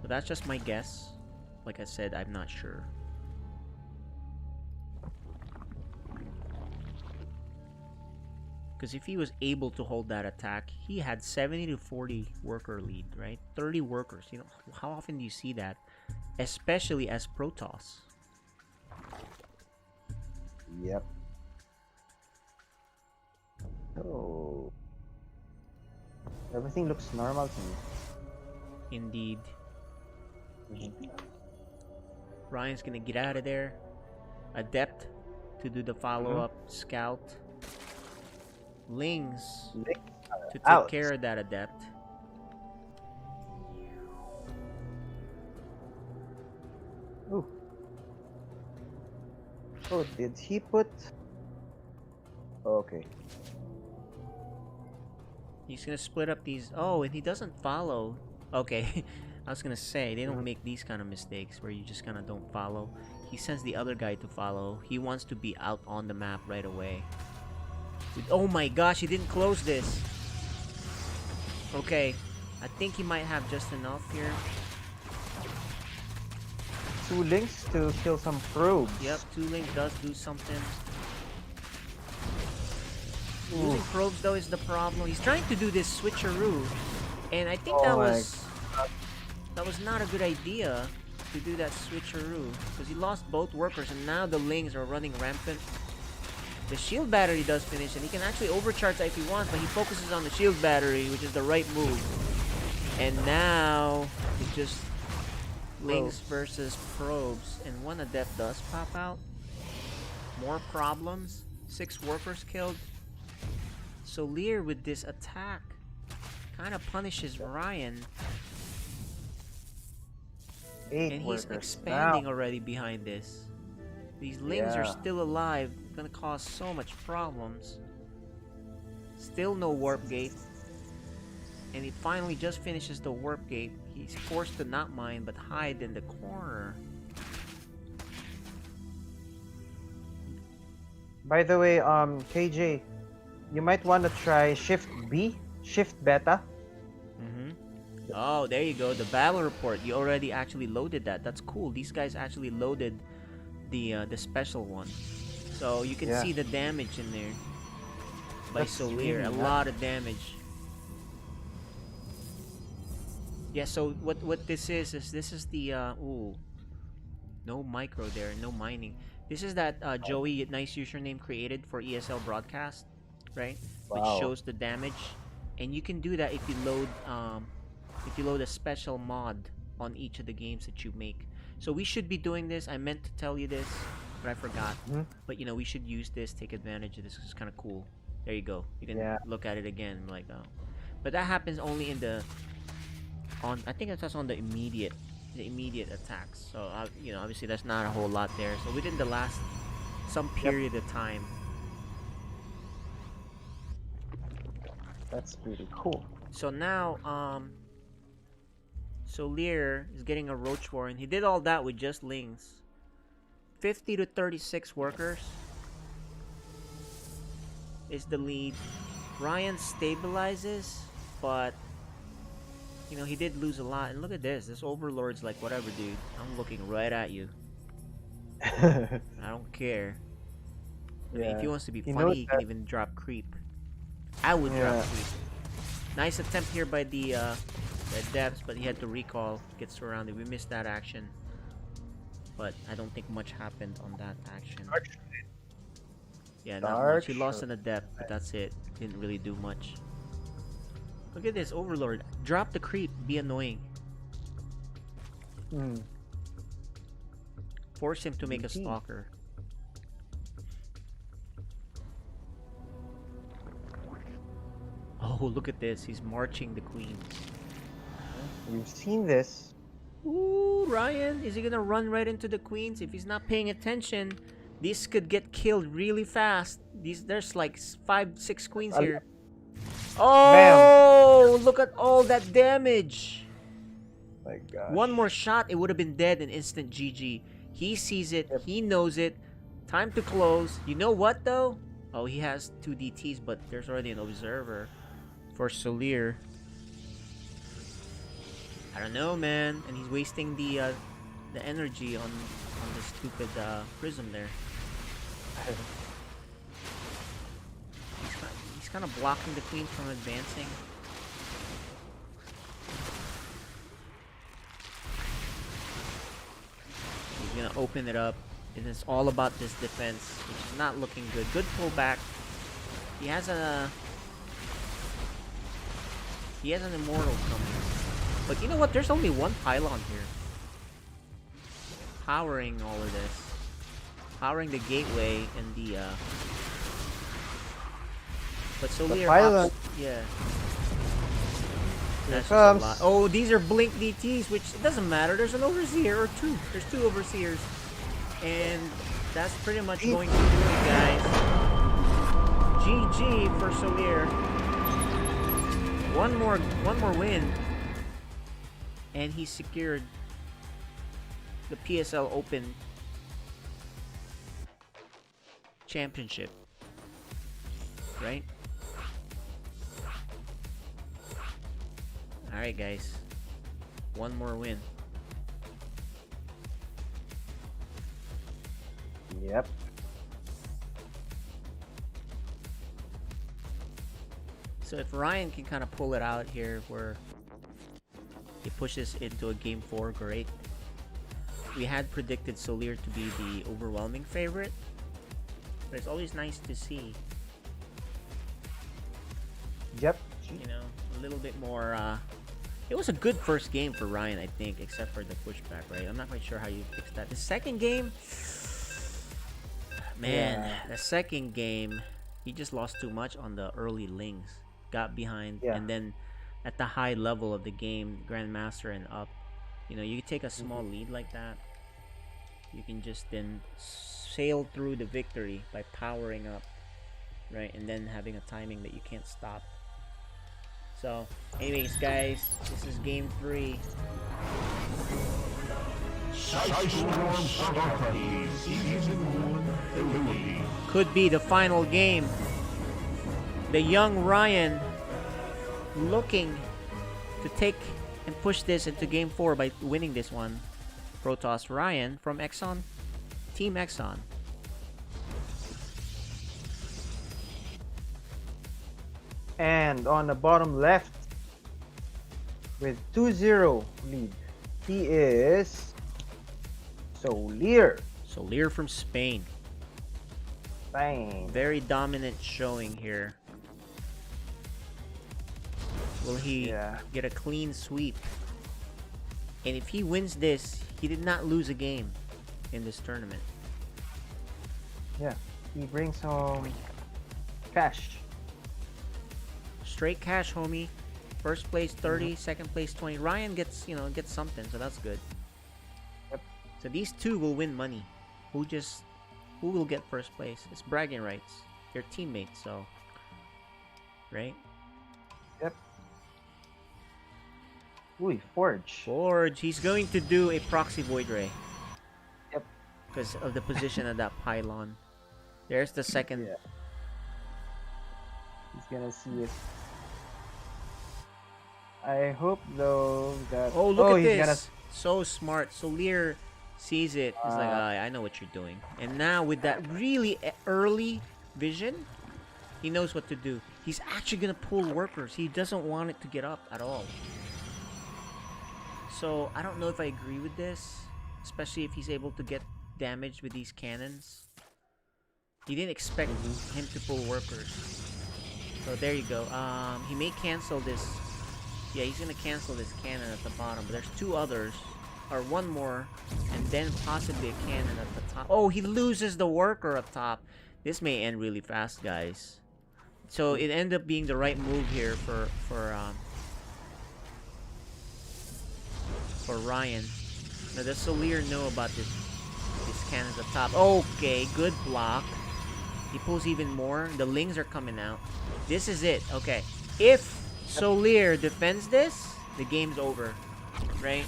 So that's just my guess. Like I said, I'm not sure. Because if he was able to hold that attack, he had 70 to 40 worker lead, right? 30 workers. You know, how often do you see that? Especially as Protoss. Yep. Oh. Everything looks normal to me. Indeed. Ryan's gonna get out of there. Adept to do the follow-up. Scout. Lings to take care of that adept. Ooh. Oh, did he put... Okay. He's gonna split up these. Oh, and he doesn't follow. Okay. I was gonna say, they don't make these kind of mistakes where you just kind of don't follow. He sends the other guy to follow. He wants to be out on the map right away. Oh my gosh, he didn't close this. Okay. I think he might have just enough here. 2 links to kill some probes. Yep, 2 link does do something. Losing probes though is the problem. He's trying to do this switcheroo, and I think that was not a good idea to do that switcheroo because he lost both workers, and now the lings are running rampant. The shield battery does finish, and he can actually overcharge that if he wants, but he focuses on the shield battery, which is the right move. And now it's just lings versus probes, and 1 adept does pop out. More problems. 6 workers killed. Solir with this attack kind of punishes Ryan. 8 And he's workers. expanding already behind this. These Lings are Yeah. still alive. Gonna cause so much problems. Still no warp gate. And he finally just finishes the warp gate. He's forced to not mine but hide in the corner. By the way, KJ, you might want to try Shift B, Shift Beta. Oh, there you go. The battle report. You already actually loaded that. That's cool. These guys actually loaded the special one. So you can Yeah. see the damage in there. By That's Solir. really A nice. lot of damage. Yeah, so what this is this is the ooh. No micro there, no mining. This is that Joey nice username created for ESL broadcast, right? Which Wow. shows the damage. And you can do that if you load a special mod on each of the games that you make. So we should be doing this. I meant to tell you this, but I forgot. But you know, we should use this, take advantage of this. It's kind of cool. There you go. You can Yeah. look at it again, like oh. But that happens only in the I think that's on the immediate attacks. So you know, obviously there's not a whole lot there. So within the last some period of time. That's really cool. So now Solir is getting a Roach War, and he did all that with just Lings. 50 to 36 workers is the lead. Ryan stabilizes, but you know, he did lose a lot. And look at this. This Overlord's like, whatever, dude. I'm looking right at you. I don't care. I mean, if he wants to be He funny, knows he can that- even drop creep. I would drop creep. Nice attempt here by the Depths, but he had to recall. Gets surrounded. We missed that action. But I don't think much happened on that action. Yeah, not much. He lost an Adept, but that's it. Didn't really do much. Look at this, Overlord. Drop the creep. Be annoying. Force him to make a Stalker. Oh, look at this. He's marching the Queen. We've seen this. Ooh, Ryan. Is he gonna run right into the Queens? If he's not paying attention, this could get killed really fast. There's like 5-6 Queens here. Oh, look at all that damage. My gosh. One more shot, it would have been dead and instant GG. He sees it. He knows it. Time to close. You know what, though? Oh, he has 2 DTs, but there's already an Observer for Solir. I don't know, man. And he's wasting the energy on the stupid Prism there. He's kind of blocking the Queen from advancing. He's gonna open it up, and it's all about this defense, which is not looking good. Good pullback. He has an Immortal coming, but you know what? There's only one pylon here, powering all of this, powering the gateway and the. But Solir pylon. yeah. Here That's just comes. a lot. Oh, these are blink DTs, which it doesn't matter. There's an Overseer or 2. There's 2 Overseers. And that's pretty much going to do it, guys. GG for Solir. One more win. And he secured the PSL Open Championship. Right? Alright, guys. One more win. Yep. So if Ryan can kind of pull it out here where he pushes into a game 4, great. We had predicted Solir to be the overwhelming favorite, but it's always nice to see, Yep. you know, a little bit more. It was a good first game for Ryan, I think, except for the pushback, right? I'm not quite sure how you fix that. The second game, man, the second game, he just lost too much on the early Lings. Got behind, and then at the high level of the game, Grandmaster and up, you know, you take a small lead like that, you can just then sail through the victory by powering up, right? And then having a timing that you can't stop. So, anyways, guys, this is game 3. Could be the final game. The young Ryan looking to take and push this into game 4 by winning this one. Protoss Ryan from Exxon, Team Exxon. And on the bottom left, with 2-0 lead, he is Solir. Solir from Spain. Bang. Very dominant showing here. Will he get a clean sweep? And if he wins this, he did not lose a game in this tournament. Yeah, he brings home cash. Straight cash, homie. First place 30, second place 20. Ryan gets, gets something, so that's good. Yep. So these two will win money. Who will get first place? It's bragging rights. They're teammates, so right? Yep. Ooh, Forge. Forge. He's going to do a proxy void ray. Yep. Because of the position of that pylon. There's the second. Yeah. He's gonna see it. I hope though that. Oh, look at he's this! So smart. Solir sees it. He's like, I know what you're doing. And now with that really early vision, he knows what to do. He's actually gonna pull workers. He doesn't want it to get up at all. So I don't know if I agree with this, especially if he's able to get damaged with these cannons. He didn't expect him to pull workers. So there you go. He may cancel this. Yeah, he's gonna cancel this cannon at the bottom. But there's two others, or one more, and then possibly a cannon at the top. Oh, he loses the worker up top. This may end really fast, guys. So it ended up being the right move here for Ryan. Now does Solir know about this cannons up top? Okay, good block. He pulls even more. The lings are coming out. This is it. Okay. If Solir defends this, the game's over. Right?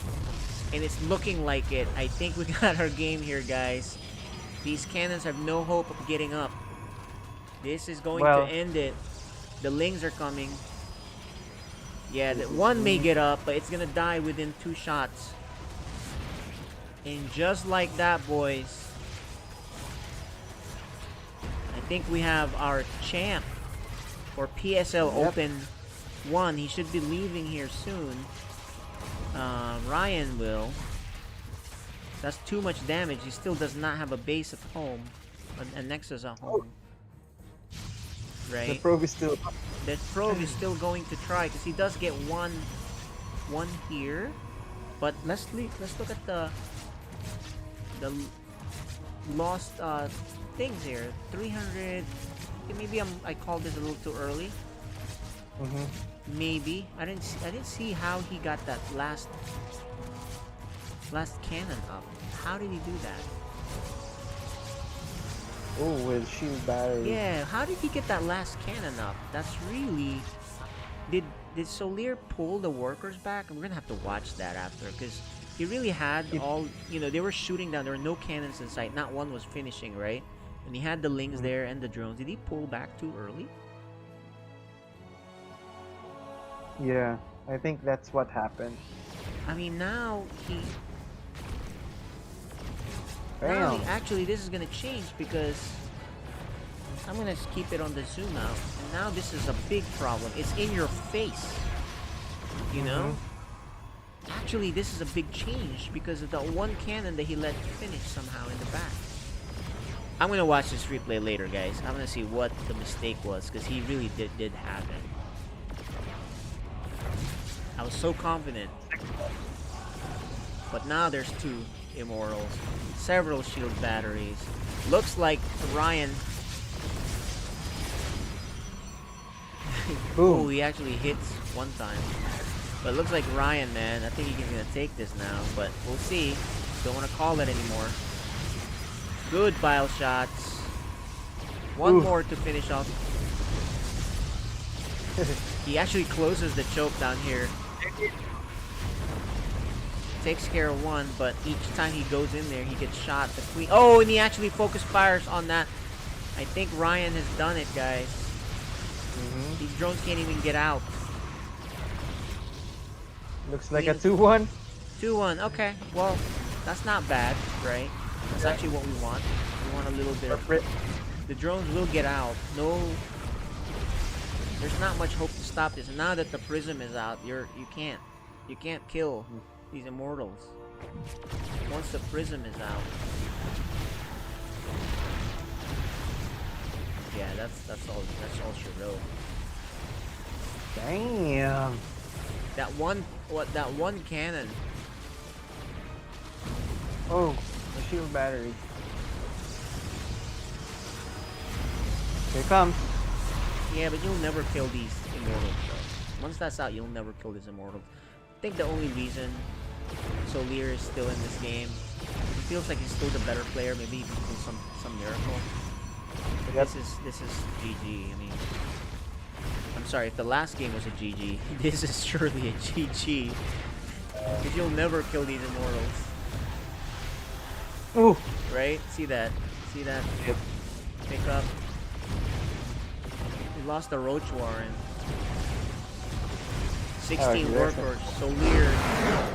And it's looking like it. I think we got our game here, guys. These cannons have no hope of getting up. This is going to end it. The lings are coming. Yeah, that one may get up, but it's gonna die within 2 shots. And just like that, boys, I think we have our champ for PSL Open 1. He should be leaving here soon. Ryan will. That's too much damage. He still does not have a base at home. A Nexus at home. Right? The probe is still up. The probe is still going to try because he does get one here. But let's look at the lost things here. 300. Maybe I called this a little too early. Maybe I didn't see how he got that last cannon up. How did he do that? Oh, with shield battery. Yeah, how did he get that last cannon up? That's really... Did Solir pull the workers back? We're gonna have to watch that after, because he really had all... they were shooting down. There were no cannons in sight. Not one was finishing, right? And he had the lings there and the drones. Did he pull back too early? Yeah, I think that's what happened. I mean, now he... Damn. Actually, this is gonna change because I'm gonna keep it on the zoom out. And now this is a big problem. It's in your face. You know? Actually, this is a big change because of the one cannon that he let finish somehow in the back. I'm gonna watch this replay later, guys. I'm gonna see what the mistake was because he really did have it. I was so confident. But now there's 2 immortals, several shield batteries. Looks like Ryan. Boom. Oh, he actually hits one time. But it looks like Ryan, man. I think he's gonna take this now, but we'll see. Don't want to call it anymore. Good bile shots. One Oof. more to finish off. He actually closes the choke down here. Takes care of one, but each time he goes in there, he gets shot. The queen. Oh, and he actually focus fires on that. I think Ryan has done it, guys. These drones can't even get out. Looks like a 2-1. 2-1. Okay. Well, that's not bad, right? That's actually what we want. We want a little bit of... The drones will get out. No... There's not much hope to stop this. Now that the prism is out, you can't kill these immortals. Once the prism is out. Yeah, that's all she wrote. Damn. That one cannon. Oh, the shield battery. Here it comes. Yeah, but you'll never kill these immortals, though. Once that's out, you'll never kill these immortals. I think the only reason Solir is still in this game, he feels like he's still the better player. Maybe he can do some miracle. But Yep. this is GG. I mean, I'm sorry if the last game was a GG. This is surely a GG. Because you'll never kill these immortals. Ooh. Right? See that? See that? Yep. Pick up. We lost the Roach Warren. 16 Oh, workers. Solir.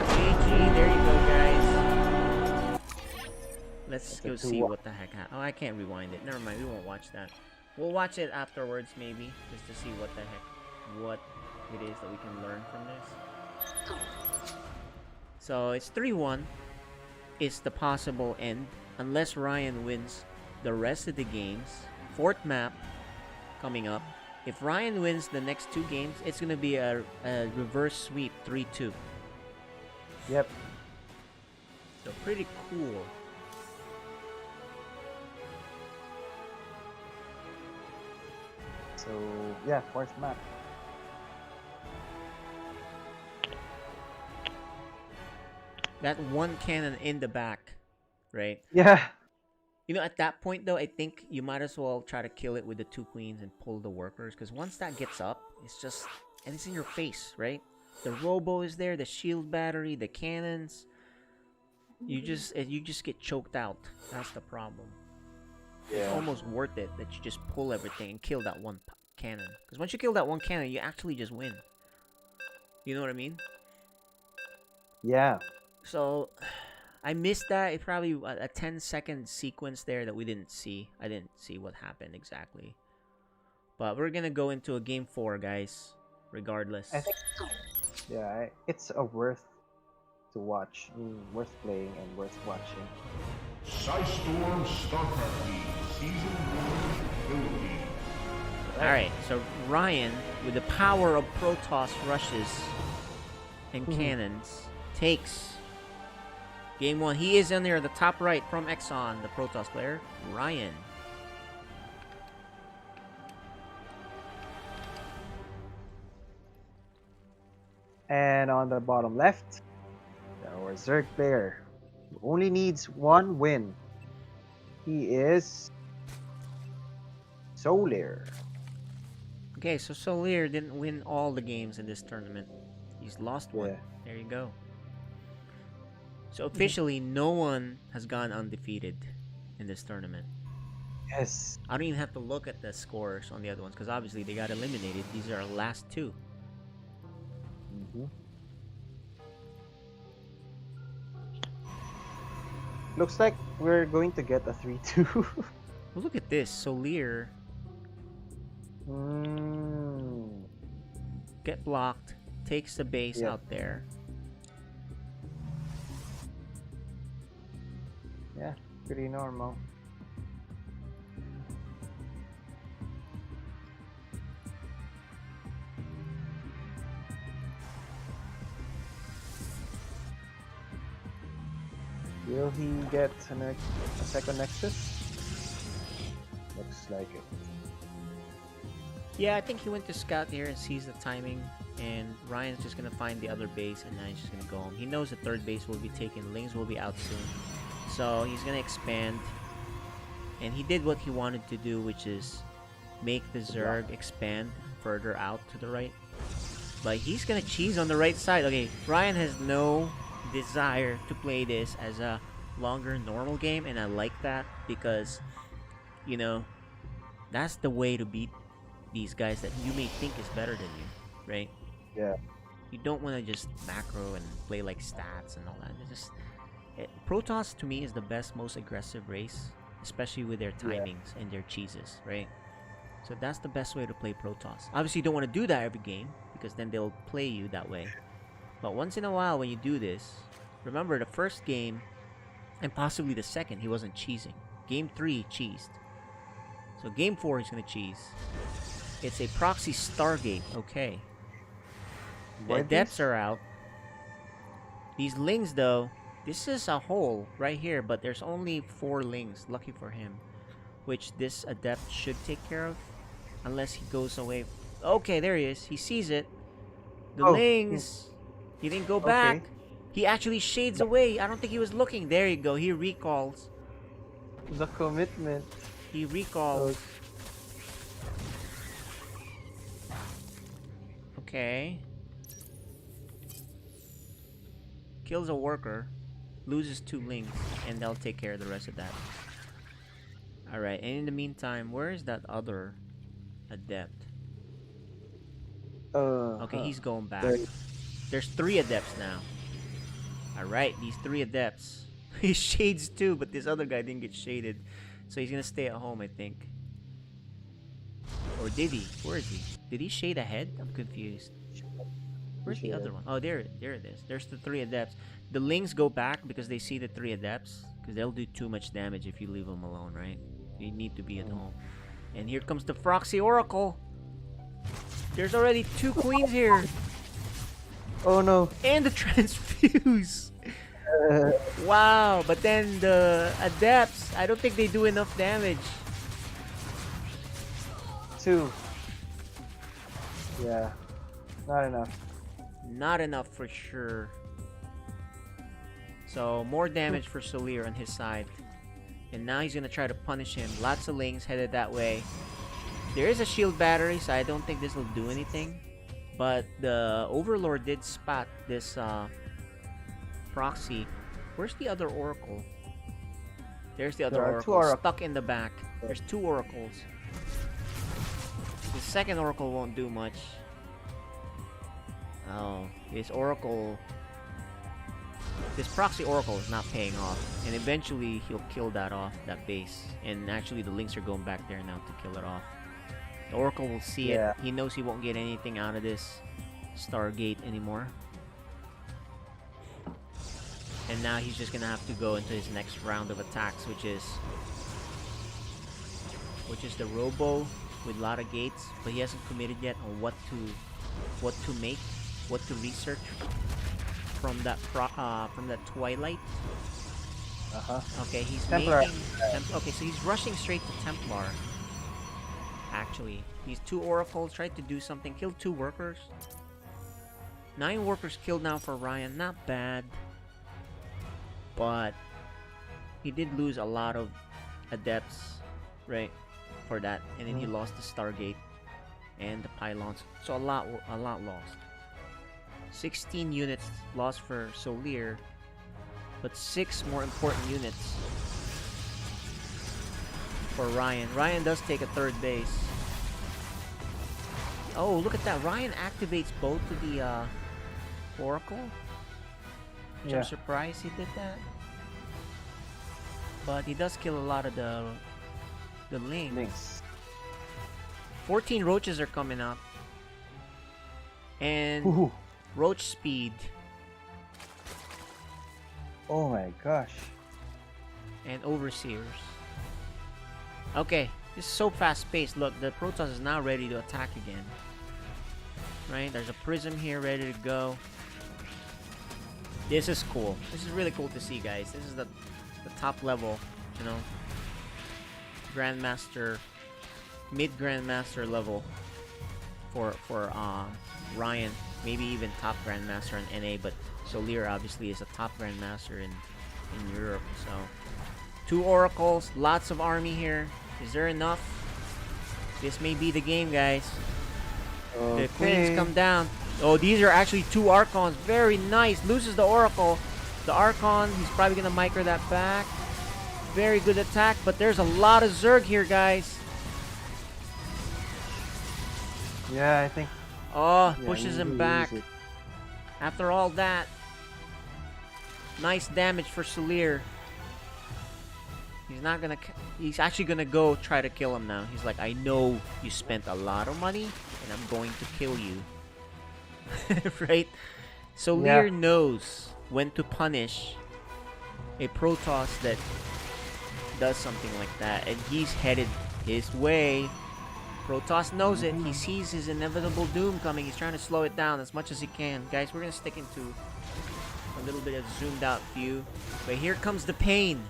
GG. There you go, guys. Let's go see what the heck happened. Oh, I can't rewind it. Never mind. We won't watch that. We'll watch it afterwards, maybe, just to see what the heck, what it is that we can learn from this. So it's 3-1. It's the possible end, unless Ryan wins the rest of the games. Fourth map coming up. If Ryan wins the next 2 games, it's gonna be a reverse sweep, 3-2. Yep. So pretty cool. So yeah, fourth map. That one cannon in the back, right? Yeah. You know, at that point, though, I think you might as well try to kill it with the 2 queens and pull the workers. Because once that gets up, it's just... And it's in your face, right? The robo is there, the shield battery, the cannons. You just get choked out. That's the problem. It's almost worth it that you just pull everything and kill that one cannon. Because once you kill that one cannon, you actually just win. You know what I mean? Yeah. So... I missed that. It's probably a 10-second sequence there that we didn't see. I didn't see what happened exactly. But we're gonna go into a game 4, guys. Regardless. I think. Yeah, it's a worth to watch, worth playing and worth watching. Storm StarCraft League Season 1 Philippines. Alright, so Ryan, with the power of Protoss rushes and cannons, takes game 1. He is in there at the top right from Exxon, the Protoss player, Ryan. And on the bottom left, our Zerg player who only needs 1 win. He is Solir. Okay, so Solir didn't win all the games in this tournament. He's lost one. Yeah. There you go. So officially, no one has gone undefeated in this tournament. Yes. I don't even have to look at the scores on the other ones because obviously they got eliminated. These are our last 2. Looks like we're going to get a 3-2. Well, look at this. Solir get blocked, takes the base out there. Yeah, pretty normal. Will he get a second Nexus? Looks like it. Yeah, I think he went to scout here and sees the timing. And Ryan's just going to find the other base and now he's just going to go home. He knows the third base will be taken. Lings will be out soon. So he's going to expand. And he did what he wanted to do, which is make the Zerg expand further out to the right. But he's gonna cheese on the right side. Okay, Ryan has no desire to play this as a longer normal game, and I like that because, you know, that's the way to beat these guys that you may think is better than you, right? Yeah. You don't want to just macro and play like stats and all that. Protoss to me is the best, most aggressive race, especially with their timings and their cheeses, right? So that's the best way to play Protoss. Obviously, you don't want to do that every game because then they'll play you that way. But once in a while, when you do this, remember the first game and possibly the second, he wasn't cheesing. Game 3, he cheesed. So game 4, he's gonna cheese. It's a proxy Stargate. Okay. The adepts are out. These lings, though, this is a hole right here, but there's only 4 lings. Lucky for him, which this adept should take care of, unless he goes away. Okay, there he is. He sees it. The lings. He didn't go back. He actually shades away. I don't think he was looking. There you go. He recalls. The commitment. He recalls. Okay. Kills a worker. Loses 2 lings. And they'll take care of the rest of that. Alright, and in the meantime, where is that other adept? Okay, he's going back. There's 3 adepts now. Alright, these 3 adepts. He shades too, but this other guy didn't get shaded. So he's gonna stay at home, I think. Or did he? Where is he? Did he shade ahead? I'm confused. Where's the other one? Oh, there it is. There's the 3 adepts. The lings go back because they see the 3 adepts. Because they'll do too much damage if you leave them alone, right? You need to be at home. And here comes the Proxy Oracle. There's already 2 queens here. Oh no. And the Transfuse. Wow, but then the adepts, I don't think they do enough damage. 2. Yeah. Not enough. Not enough for sure. So more damage for Solir on his side. And now he's gonna try to punish him. Lots of lings headed that way. There is a shield battery, so I don't think this will do anything. But the Overlord did spot this proxy. Where's the other Oracle? There's the other Oracle stuck in the back. There's 2 Oracles. The second Oracle won't do much. Oh, this proxy Oracle is not paying off. And eventually he'll kill that base. And actually the links are going back there now to kill it off. The Oracle will see it. He knows he won't get anything out of this Stargate anymore. And now he's just gonna have to go into his next round of attacks, which is the Robo with a lot of gates, but he hasn't committed yet on what to make, what to research from that Twilight. Okay, he's Templar. okay, so he's rushing straight to Templar. Actually, these 2 Oracles tried to do something, killed 2 workers. 9 workers killed now for Ryan, not bad. But he did lose a lot of adepts, right, for that, and then he lost the Stargate and the pylons, so a lot lost. 16 units lost for Solir, but 6 more important units for Ryan. Ryan does take a 3rd base. Oh, look at that! Ryan activates both of the Oracle. Which I'm surprised he did that. But he does kill a lot of the lings. 14 roaches are coming up. And roach speed. Oh my gosh. And overseers. Okay, this is so fast paced. Look, the Protoss is now ready to attack again. Right? There's a prism here ready to go. This is cool. This is really cool to see, guys. This is the top level, you know, Grandmaster, mid-Grandmaster level for Ryan. Maybe even top Grandmaster in NA, but Solir obviously is a top Grandmaster in Europe. So 2 oracles, lots of army here. Is there enough? This may be the game, guys. The queens come down. Oh, these are actually 2 archons. Very nice. Loses the oracle. The archon, he's probably gonna micro that back. Very good attack, but there's a lot of Zerg here, guys. Yeah, I think. Oh, Yeah, pushes you him do back. use it. After all that, nice damage for Solir. He's not gonna. He's actually gonna go try to kill him now. He's like, I know you spent a lot of money, and I'm going to kill you. Right? Solir knows when to punish a Protoss that does something like that, and he's headed his way. Protoss knows it. He sees his inevitable doom coming. He's trying to slow it down as much as he can. Guys, we're gonna stick into a little bit of zoomed out view, but here comes the pain.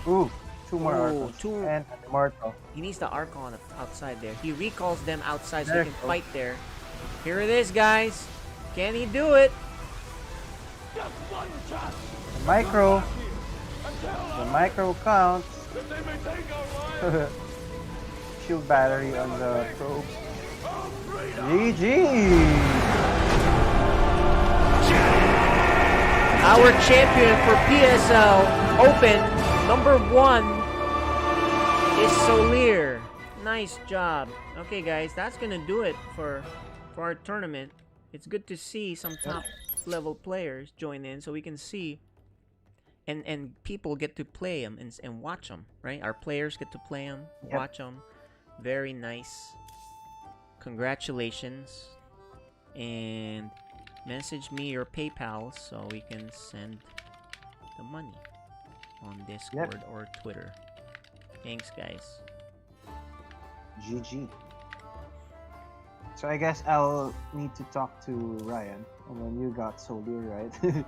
Ooh, 2 more Ooh, archons. 2. And an immortal. He needs the Archon outside there. He recalls them outside so There he you can go. fight there. Here it is, guys. Can he do it? The micro. The micro counts. Shield battery on the probes. GG! Our champion for PSL Open, #1, is Solir. Nice job. Okay, guys, that's gonna do it for our tournament. It's good to see some top level players join in so we can see and people get to play them and watch them, right? Our players get to play them, watch them. Very nice. Congratulations. And message me your PayPal so we can send the money on Discord or Twitter. Thanks, guys. GG. So I guess I'll need to talk to Ryan. And then you got Solir, right?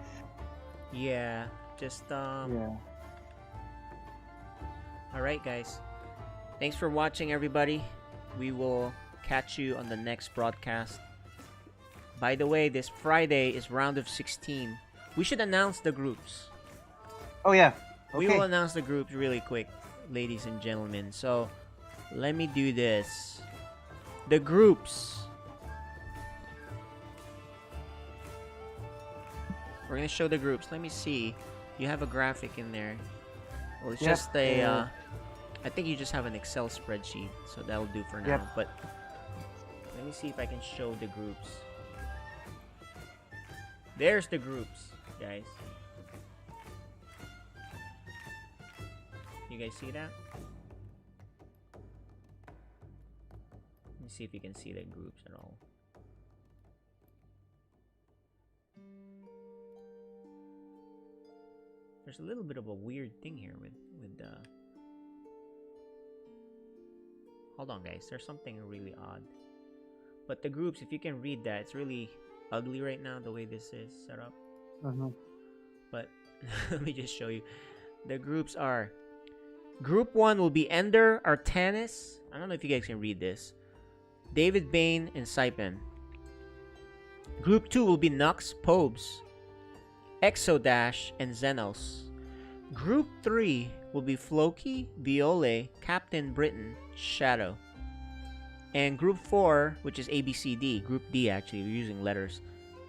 Yeah, just Yeah. Alright, guys. Thanks for watching, everybody. We will catch you on the next broadcast. By the way, this Friday is round of 16. We should announce the groups. Oh yeah. We Okay. will announce the groups really quick, ladies and gentlemen. So, let me do this. The groups. We're gonna show the groups. Let me see. You have a graphic in there. Well, it's Yep, just a. yeah. I think you just have an Excel spreadsheet, so that'll do for now. Yep. But let me see if I can show the groups. There's the groups, guys. You guys see that? Let me see if you can see the groups at all. There's a little bit of a weird thing here with hold on, guys. There's something really odd. But the groups, if you can read that, it's really ugly right now the way this is set up. But let me just show you. The groups are: Group 1 will be Ender, Artanis. I don't know if you guys can read this. David Bain and Saipan. Group 2 will be Nux, Pobes, Exodash, and Xenos. Group 3 will be Floki, Viole, Captain Britain, Shadow. And Group 4, which is ABCD, Group D actually, we're using letters,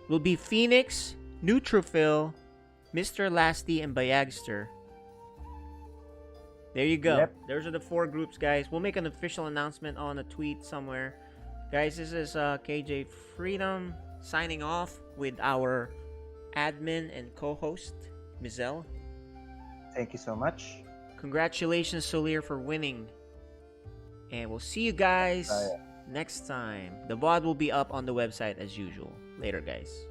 will be Phoenix, Neutrophil, Mr. Lasty, and Bayagster. There you go. Yep. Those are the 4 groups, guys. We'll make an official announcement on a tweet somewhere. Guys, this is KJ Freedom signing off with our admin and co-host, Mizelle. Thank you so much. Congratulations, Solir, for winning. And we'll see you guys Bye. next time. The VOD will be up on the website as usual. Later, guys.